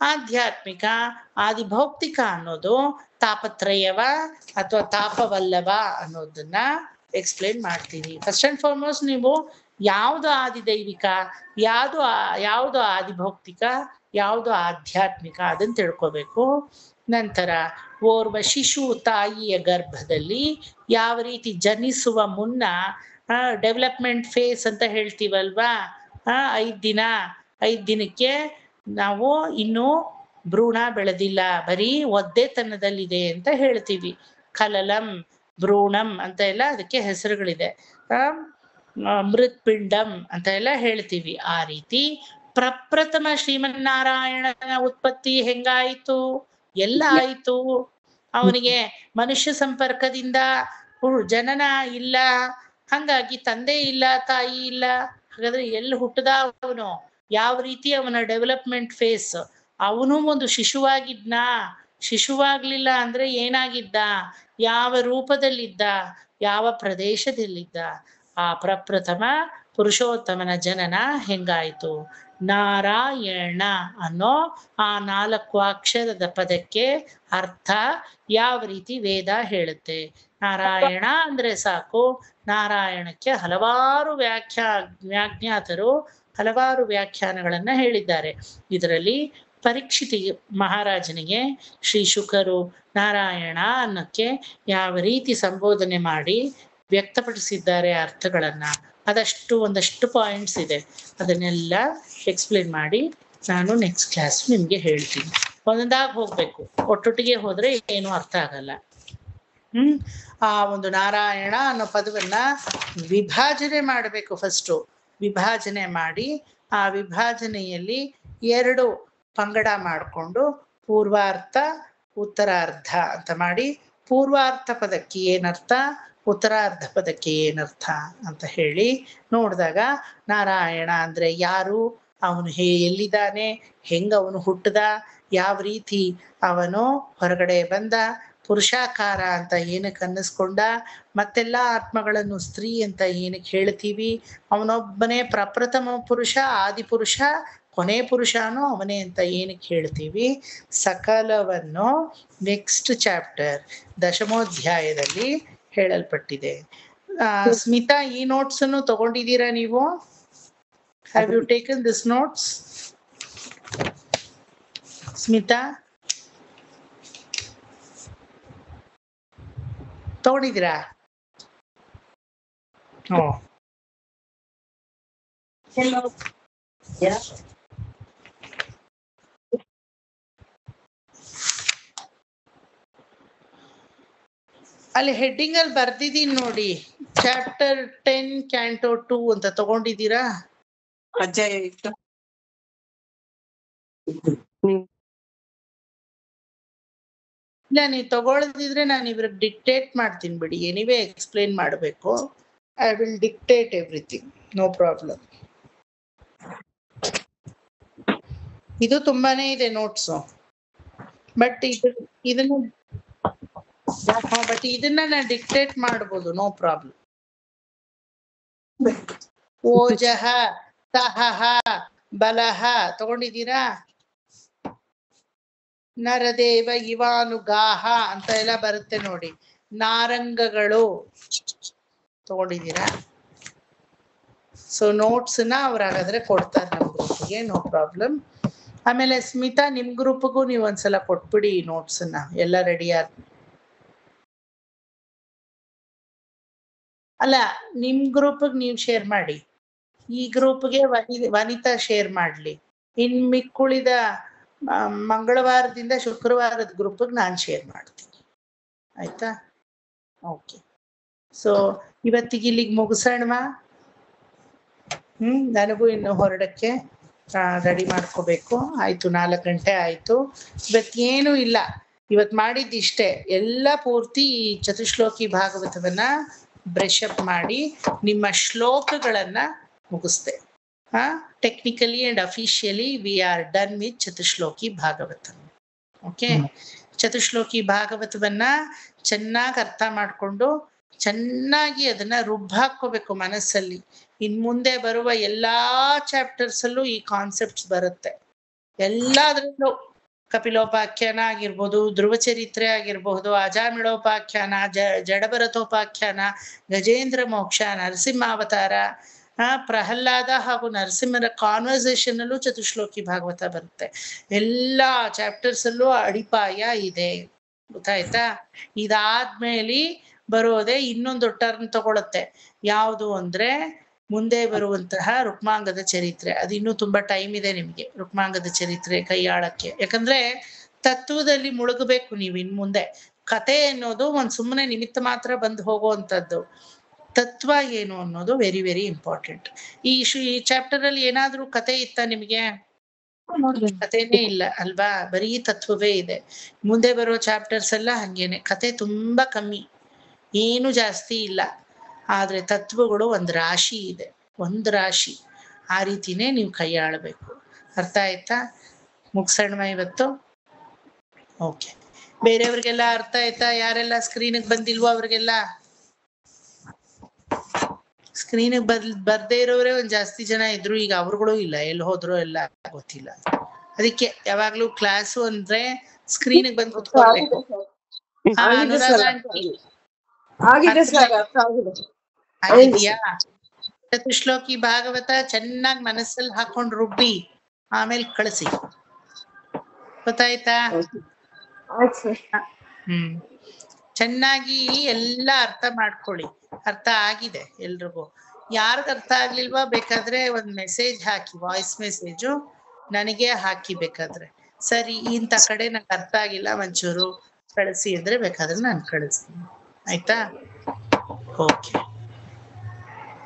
ಆಧ್ಯಾತ್ಮಿಕ, ಆದಿಭೌತಿಕ ಅನ್ನೋದು ತಾಪತ್ರಯವ ಅಥವಾ ತಾಪವಲ್ಲವ ಅನ್ನೋದನ್ನ ಎಕ್ಸ್ಪ್ಲೇನ್ ಮಾಡ್ತೀನಿ. ಫಸ್ಟ್ ಅಂಡ್ ಫಾರ್ಮೋಸ್ಟ್ ನೀವು ಯಾವುದು ಆದಿದೈವಿಕ, ಯಾವುದು ಆದಿಭೌತಿಕ, ಯಾವುದು ಆಧ್ಯಾತ್ಮಿಕ ಅದನ್ನ ತಿಳ್ಕೋಬೇಕು. ನಂತರ ಓರ್ವ ಶಿಶು ತಾಯಿಯ ಗರ್ಭದಲ್ಲಿ ಯಾವ ರೀತಿ ಜನಿಸುವ ಮುನ್ನ ಡೆವಲಪ್ಮೆಂಟ್ ಫೇಸ್ ಅಂತ ಹೇಳ್ತೀವಲ್ವಾ, 5 ದಿನಕ್ಕೆ ನಾವು ಇನ್ನೂ ಭ್ರೂಣ ಬೆಳೆದಿಲ್ಲ, ಬರೀ ಒದ್ದೆತನದಲ್ಲಿದೆ ಅಂತ ಹೇಳ್ತೀವಿ. ಕಲಲಂ, ಭ್ರೂಣಂ ಅಂತ ಎಲ್ಲ ಅದಕ್ಕೆ ಹೆಸರುಗಳಿದೆ, ಮೃತ್ಪಿಂಡಂ ಅಂತ ಎಲ್ಲ ಹೇಳ್ತೀವಿ. ಆ ರೀತಿ ಪ್ರಪ್ರಥಮ ಶ್ರೀಮನ್ನಾರಾಯಣನ ಉತ್ಪತ್ತಿ ಹೆಂಗಾಯಿತು, ಎಲ್ಲ ಆಯ್ತು. ಅವನಿಗೆ ಮನುಷ್ಯ ಸಂಪರ್ಕದಿಂದ ಜನನ ಇಲ್ಲ, ಹಂಗಾಗಿ ತಂದೆ ಇಲ್ಲ, ತಾಯಿ ಇಲ್ಲ. ಹಾಗಾದ್ರೆ ಎಲ್ಲಿ ಹುಟ್ಟದ ಅವನು, ಯಾವ ರೀತಿ ಅವನ ಡೆವಲಪ್ಮೆಂಟ್ ಫೇಸ್, ಅವನು ಒಂದು ಶಿಶುವಾಗಿದ್ನಾ, ಶಿಶುವಾಗ್ಲಿಲ್ಲ ಅಂದ್ರೆ ಏನಾಗಿದ್ದ, ಯಾವ ರೂಪದಲ್ಲಿದ್ದ, ಯಾವ ಪ್ರದೇಶದಲ್ಲಿದ್ದ. ಆ ಪ್ರಪ್ರಥಮ ಪುರುಷೋತ್ತಮನ ಜನನ ಹೆಂಗಾಯ್ತು. ನಾರಾಯಣ ಅನ್ನೋ ಆ 4 ಅಕ್ಷರದ ಪದಕ್ಕೆ ಅರ್ಥ ಯಾವ ರೀತಿ ವೇದ ಹೇಳುತ್ತೆ. ನಾರಾಯಣ ಅಂದ್ರೆ ಸಾಕು, ನಾರಾಯಣಕ್ಕೆ ಹಲವಾರು ವ್ಯಾಖ್ಯಾತರು ಹಲವಾರು ವ್ಯಾಖ್ಯಾನಗಳನ್ನ ಹೇಳಿದ್ದಾರೆ. ಇದರಲ್ಲಿ ಪರೀಕ್ಷಿತ ಮಹಾರಾಜನಿಗೆ ಶ್ರೀ ಶುಕರು ನಾರಾಯಣ ಅನ್ನಕ್ಕೆ ಯಾವ ರೀತಿ ಸಂಬೋಧನೆ ಮಾಡಿ ವ್ಯಕ್ತಪಡಿಸಿದ್ದಾರೆ ಅರ್ಥಗಳನ್ನ, ಒಂದಷ್ಟು ಪಾಯಿಂಟ್ಸ್ ಇದೆ, ಅದನ್ನೆಲ್ಲ ಎಕ್ಸ್ಪ್ಲೇನ್ ಮಾಡಿ ನಾನು ನೆಕ್ಸ್ಟ್ ಕ್ಲಾಸ್ ನಿಮ್ಗೆ ಹೇಳ್ತೀನಿ. ಒಂದೊಂದಾಗಿ ಹೋಗ್ಬೇಕು, ಒಟ್ಟೊಟ್ಟಿಗೆ ಹೋದ್ರೆ ಏನು ಅರ್ಥ ಆಗಲ್ಲ. ಆ ಒಂದು ನಾರಾಯಣ ಅನ್ನೋ ಪದವನ್ನ ವಿಭಾಜನೆ ಮಾಡಬೇಕು. ಫಸ್ಟು ವಿಭಾಜನೆ ಮಾಡಿ ಆ ವಿಭಾಜನೆಯಲ್ಲಿ 2 ಪಂಗಡ ಮಾಡಿಕೊಂಡು ಪೂರ್ವಾರ್ಥ ಉತ್ತರಾರ್ಧ ಅಂತ ಮಾಡಿ, ಪೂರ್ವಾರ್ಥ ಪದಕ್ಕೆ ಏನರ್ಥ, ಉತ್ತರಾರ್ಧ ಪದಕ್ಕೆ ಏನರ್ಥ ಅಂತ ಹೇಳಿ ನೋಡಿದಾಗ ನಾರಾಯಣ ಅಂದ್ರೆ ಯಾರು, ಅವನು ಎಲ್ಲಿದ್ದಾನೆ, ಹೆಂಗ ಅವನು ಹುಟ್ಟದ, ಯಾವ ರೀತಿ ಅವನು ಹೊರಗಡೆ ಬಂದ, ಪುರುಷಾಕಾರ ಅಂತ ಏನಕ್ಕೆ ಅನ್ನಿಸ್ಕೊಂಡ, ಮತ್ತೆಲ್ಲ ಆತ್ಮಗಳನ್ನು ಸ್ತ್ರೀ ಅಂತ ಏನಕ್ಕೆ ಹೇಳ್ತೀವಿ, ಅವನೊಬ್ಬನೇ ಪ್ರಪ್ರಥಮ ಪುರುಷ, ಆದಿಪುರುಷ, ಕೊನೆ ಪುರುಷನೂ ಅವನೇ ಅಂತ ಏನಕ್ಕೆ ಹೇಳ್ತೀವಿ, ಸಕಲವನ್ನು ನೆಕ್ಸ್ಟ್ ಚಾಪ್ಟರ್ ದಶಮೋಧ್ಯಾಯದಲ್ಲಿ ಹೇಳಲ್ಪಟ್ಟಿದೆ. ಸ್ಮಿತಾ, ಈ ನೋಟ್ಸ್ ಅನ್ನು ತಗೊಂಡಿದ್ದೀರಾ ನೀವು? Have you taken this notes? Smita ತಗೊಂಡಿದ್ದೀರಾ? ಅಲ್ಲಿ ಹೆಡ್ಡಿಂಗ್ ಅಲ್ಲಿ ಬರ್ದಿದೀನಿ ನೋಡಿ, ಚಾಪ್ಟರ್ 10 ಕ್ಯಾಂಟೋ 2 ಅಂತ ತಗೊಂಡಿದ್ದೀರಾ? ಅಜ್ಜಯ ಇತ್ತು. ಇಲ್ಲ, ನೀವು ತಗೊಳ್ದಿದ್ರೆ ನಾನು ಇವ್ರಿಗೆ ಡಿಕ್ಟೇಟ್ ಮಾಡ್ತೀನಿ ಬಿಡಿ. ಎನಿವೇ ಎಕ್ಸ್ಪ್ಲೇನ್ ಮಾಡಬೇಕು. I will dictate everything, no problem. ಇದು ತುಂಬಾನೇ ಇದೆ ನೋಟ್ಸ್, ಬಟ್ ಇದನ್ನ ನಾನು ಡಿಕ್ಟೇಟ್ ಮಾಡ್ಬೋದು, ನೋ ಪ್ರಾಬ್ಲಮ್. ಓಜಹ ತಹಹ ಬಲಹ ತಗೊಂಡಿದ್ದೀರಾ? ನರದೇವ ಇವಾನುಗಾಹ ಅಂತ ಎಲ್ಲ ಬರುತ್ತೆ ನೋಡಿ. ನಾರಂಗಗಳು ತಗೊಂಡಿದ್ದೀರಾ? ಸೊ ನೋಟ್ಸ್ ನ ಅವ್ರು ಹಾಗಾದ್ರೆ ಕೊಡ್ತಾರೆ ನಮ್ ಗ್ರೂಪ್ಗೆ, ನೋ ಪ್ರಾಬ್ಲಮ್. ಆಮೇಲೆ ಸ್ಮಿತಾ, ನಿಮ್ ಗ್ರೂಪ್ಗೂ ನೀವು ಒಂದ್ಸಲ ಕೊಟ್ಬಿಡಿ ಈ ನೋಟ್ಸ್ ನ, ಎಲ್ಲ ರೆಡಿ ಆಗ. ಅಲ್ಲ, ನಿಮ್ ಗ್ರೂಪ್ಗೆ ನೀವು ಶೇರ್ ಮಾಡಿ, ಈ ಗ್ರೂಪ್ಗೆ ವನಿತಾ ಶೇರ್ ಮಾಡ್ಲಿ. ಇನ್ ಮಿಕ್ಕುಳಿದ ಮಂಗಳವಾರದಿಂದ ಶುಕ್ರವಾರದ ಗ್ರೂಪ್ಗೆ ನಾನು ಶೇರ್ ಮಾಡ್ತೀನಿ, ಆಯ್ತಾ? ಓಕೆ, ಸೊ ಇವತ್ತಿಗೆ ಇಲ್ಲಿಗೆ ಮುಗಿಸೋಣವಾ? ನನಗೂ ಇನ್ನು ಹೊರಡಕ್ಕೆ ರೆಡಿ ಮಾಡ್ಕೋಬೇಕು. ಆಯ್ತು, 4 ಗಂಟೆ ಆಯ್ತು. ಇವತ್ತೇನು ಇಲ್ಲ, ಇವತ್ತು ಮಾಡಿದ್ದಿಷ್ಟೇ. ಎಲ್ಲ ಪೂರ್ತಿ ಈ ಚತುಶ್ಲೋಕಿ ಭಾಗವತವನ್ನ ಬ್ರಷ್ ಅಪ್ ಮಾಡಿ ನಿಮ್ಮ ಶ್ಲೋಕಗಳನ್ನ ಮುಗಿಸ್ತೆ. Technically and officially we are done with Chatushloki Bhagavata. Okay, Chatushloki ಭಾಗವತವನ್ನ ಚೆನ್ನಾಗಿ ಅರ್ಥ ಮಾಡ್ಕೊಂಡು ಚೆನ್ನಾಗಿ ಅದನ್ನ ರುಬ್ಬಾಕೋಬೇಕು ಮನಸ್ಸಲ್ಲಿ. ಇನ್ ಮುಂದೆ ಬರುವ ಎಲ್ಲಾ ಚಾಪ್ಟರ್ಸ್ ಅಲ್ಲೂ ಈ ಕಾನ್ಸೆಪ್ಟ್ಸ್ ಬರುತ್ತೆ. ಎಲ್ಲಾದ್ರಲ್ಲೂ ಕಪಿಲೋಪಾಖ್ಯಾನ ಆಗಿರ್ಬೋದು, ಧ್ರುವಚರಿತ್ರೆ ಆಗಿರಬಹುದು, ಅಜಾಮಿಳೋಪಾಖ್ಯಾನ, ಜಡಭರತೋಪಾಖ್ಯಾನ, ಗಜೇಂದ್ರ ಮೋಕ್ಷ, ನರಸಿಂಹಾವತಾರ, ಪ್ರಹ್ಲಾದ ಹಾಗೂ ನರಸಿಂಹರ ಕಾನ್ವರ್ಸೇಷನ್ ಅಲ್ಲೂ ಚತುಶ್ಲೋಕಿ ಭಾಗವತ ಬರುತ್ತೆ. ಎಲ್ಲಾ ಚಾಪ್ಟರ್ಸ್ ಅಲ್ಲೂ ಅಡಿಪಾಯ ಇದೆ, ಗೊತ್ತಾಯ್ತಾ? ಇದಾದ್ಮೇಲೆ ಬರೋದೆ ಇನ್ನೊಂದು ಟರ್ನ್ ತಗೊಳುತ್ತೆ. ಯಾವುದು ಅಂದ್ರೆ ಮುಂದೆ ಬರುವಂತಹ ರುಕ್ಮಾಂಗದ ಚರಿತ್ರೆ. ಅದು ಇನ್ನೂ ತುಂಬಾ ಟೈಮ್ ಇದೆ ನಿಮ್ಗೆ ರುಕ್ಮಾಂಗದ ಚರಿತ್ರೆ ಕೈಯಾಳಕ್ಕೆ. ಯಾಕಂದ್ರೆ ತತ್ವದಲ್ಲಿ ಮುಳುಗಬೇಕು ನೀವು ಇನ್ ಮುಂದೆ. ಕತೆ ಅನ್ನೋದು ಒಂದ್ ಸುಮ್ಮನೆ ನಿಮಿತ್ತ ಮಾತ್ರ ಬಂದು ಹೋಗುವಂಥದ್ದು. ತತ್ವ ಏನು ಅನ್ನೋದು ವೆರಿ ವೆರಿ ಇಂಪಾರ್ಟೆಂಟ್. ಈ ಚಾಪ್ಟರ್ ಅಲ್ಲಿ ಏನಾದ್ರೂ ಕತೆ ಇತ್ತ ನಿಮ್ಗೆ? ಕಥೆನೇ ಇಲ್ಲ ಅಲ್ವಾ, ಬರೀ ತತ್ವವೇ ಇದೆ. ಮುಂದೆ ಬರೋ ಚಾಪ್ಟರ್ಸ್ ಎಲ್ಲ ಹಂಗೇನೆ, ಕತೆ ತುಂಬಾ ಕಮ್ಮಿ, ಏನು ಜಾಸ್ತಿ ಇಲ್ಲ. ಆದ್ರೆ ತತ್ವಗಳು ಒಂದ್ ರಾಶಿ ಇದೆ, ಒಂದ್ ರಾಶಿ. ಆ ರೀತಿನೇ ನೀವು ಕೈಯಾಳಬೇಕು. ಅರ್ಥ ಆಯ್ತಾ? ಮುಗ್ಸೋಣ ಇವತ್ತು? ಓಕೆ, ಬೇರೆಯವ್ರಿಗೆಲ್ಲ ಅರ್ಥ ಆಯ್ತಾ? ಯಾರೆಲ್ಲ ಸ್ಕ್ರೀನಿಗೆ ಬಂದಿಲ್ವೋ ಅವ್ರಿಗೆಲ್ಲ ಸ್ಕ್ರೀನಿಗೆ ಬರ್ದೇ ಇರೋರೇ ಒಂದ್ ಜಾಸ್ತಿ ಜನ ಇದ್ರು. ಈಗ ಅವ್ರುಗಳು ಇಲ್ಲ, ಎಲ್ಲಿ ಹೋದ್ರು ಎಲ್ಲ ಗೊತ್ತಿಲ್ಲ. ಅದಕ್ಕೆ ಯಾವಾಗ್ಲೂ ಕ್ಲಾಸು ಅಂದ್ರೆ ಸ್ಕ್ರೀನಿಗೆ ಬಂದು ಕುತ್ಕೊಳ್ಬೇಕು. ಅನುರಾಧ ಆಗಿದ್ಯಾ? ಚತುಶ್ಲೋಕಿ ಭಾಗವತ ಚೆನ್ನಾಗಿ ಮನಸ್ಸಲ್ಲಿ ಹಾಕೊಂಡು ರುಬ್ಬಿ ಆಮೇಲೆ ಕಳಿಸಿ, ಗೊತ್ತಾಯ್ತಾ? ಚೆನ್ನಾಗಿ ಎಲ್ಲ ಅರ್ಥ ಮಾಡ್ಕೊಳ್ಳಿ. ಅರ್ಥ ಆಗಿದೆ ಎಲ್ರಿಗೂ? ಯಾರಿಗ ಅರ್ಥ ಆಗ್ಲಿಲ್ವಾ ಬೇಕಾದ್ರೆ ಒಂದ್ ಮೆಸೇಜ್ ಹಾಕಿ, ವಾಯ್ಸ್ ಮೆಸೇಜು ನನಗೆ ಹಾಕಿ ಬೇಕಾದ್ರೆ. ಸರಿ, ಇಂಥ ಕಡೆ ನಂಗೆ ಅರ್ಥ ಆಗಿಲ್ಲ, ಒಂಚೂರು ಕಳಿಸಿ ಅಂದ್ರೆ ಬೇಕಾದ್ರೆ ನಾನು ಕಳಿಸ್ತೀನಿ, ಆಯ್ತಾ? ಓಕೆ.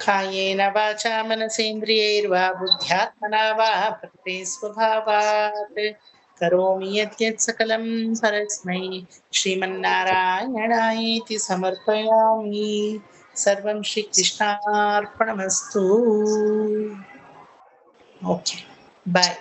ಕಾಯೇನ ವಾಚಾ ಮನಸೇಂದ್ರಿಯೈರ್ವಾ ಬುದ್ಧ್ಯಾತ್ಮನಾ ವಾ ಪ್ರಕೃತಿ ಸ್ವಭಾವಾತ್ ಕರೋಮಿ ಯದ್ಯತ್ ಸಕಲಂ ಪರಸ್ಮೈ ಶ್ರೀಮನ್ನಾರಾಯಣಾಯೇತಿ ಸಮರ್ಪಯಾಮಿ. ಸರ್ವಂ ಶ್ರೀ ಕೃಷ್ಣಾರ್ಪಣಮಸ್ತು. ಓಕೆ, ಬಾಯ್.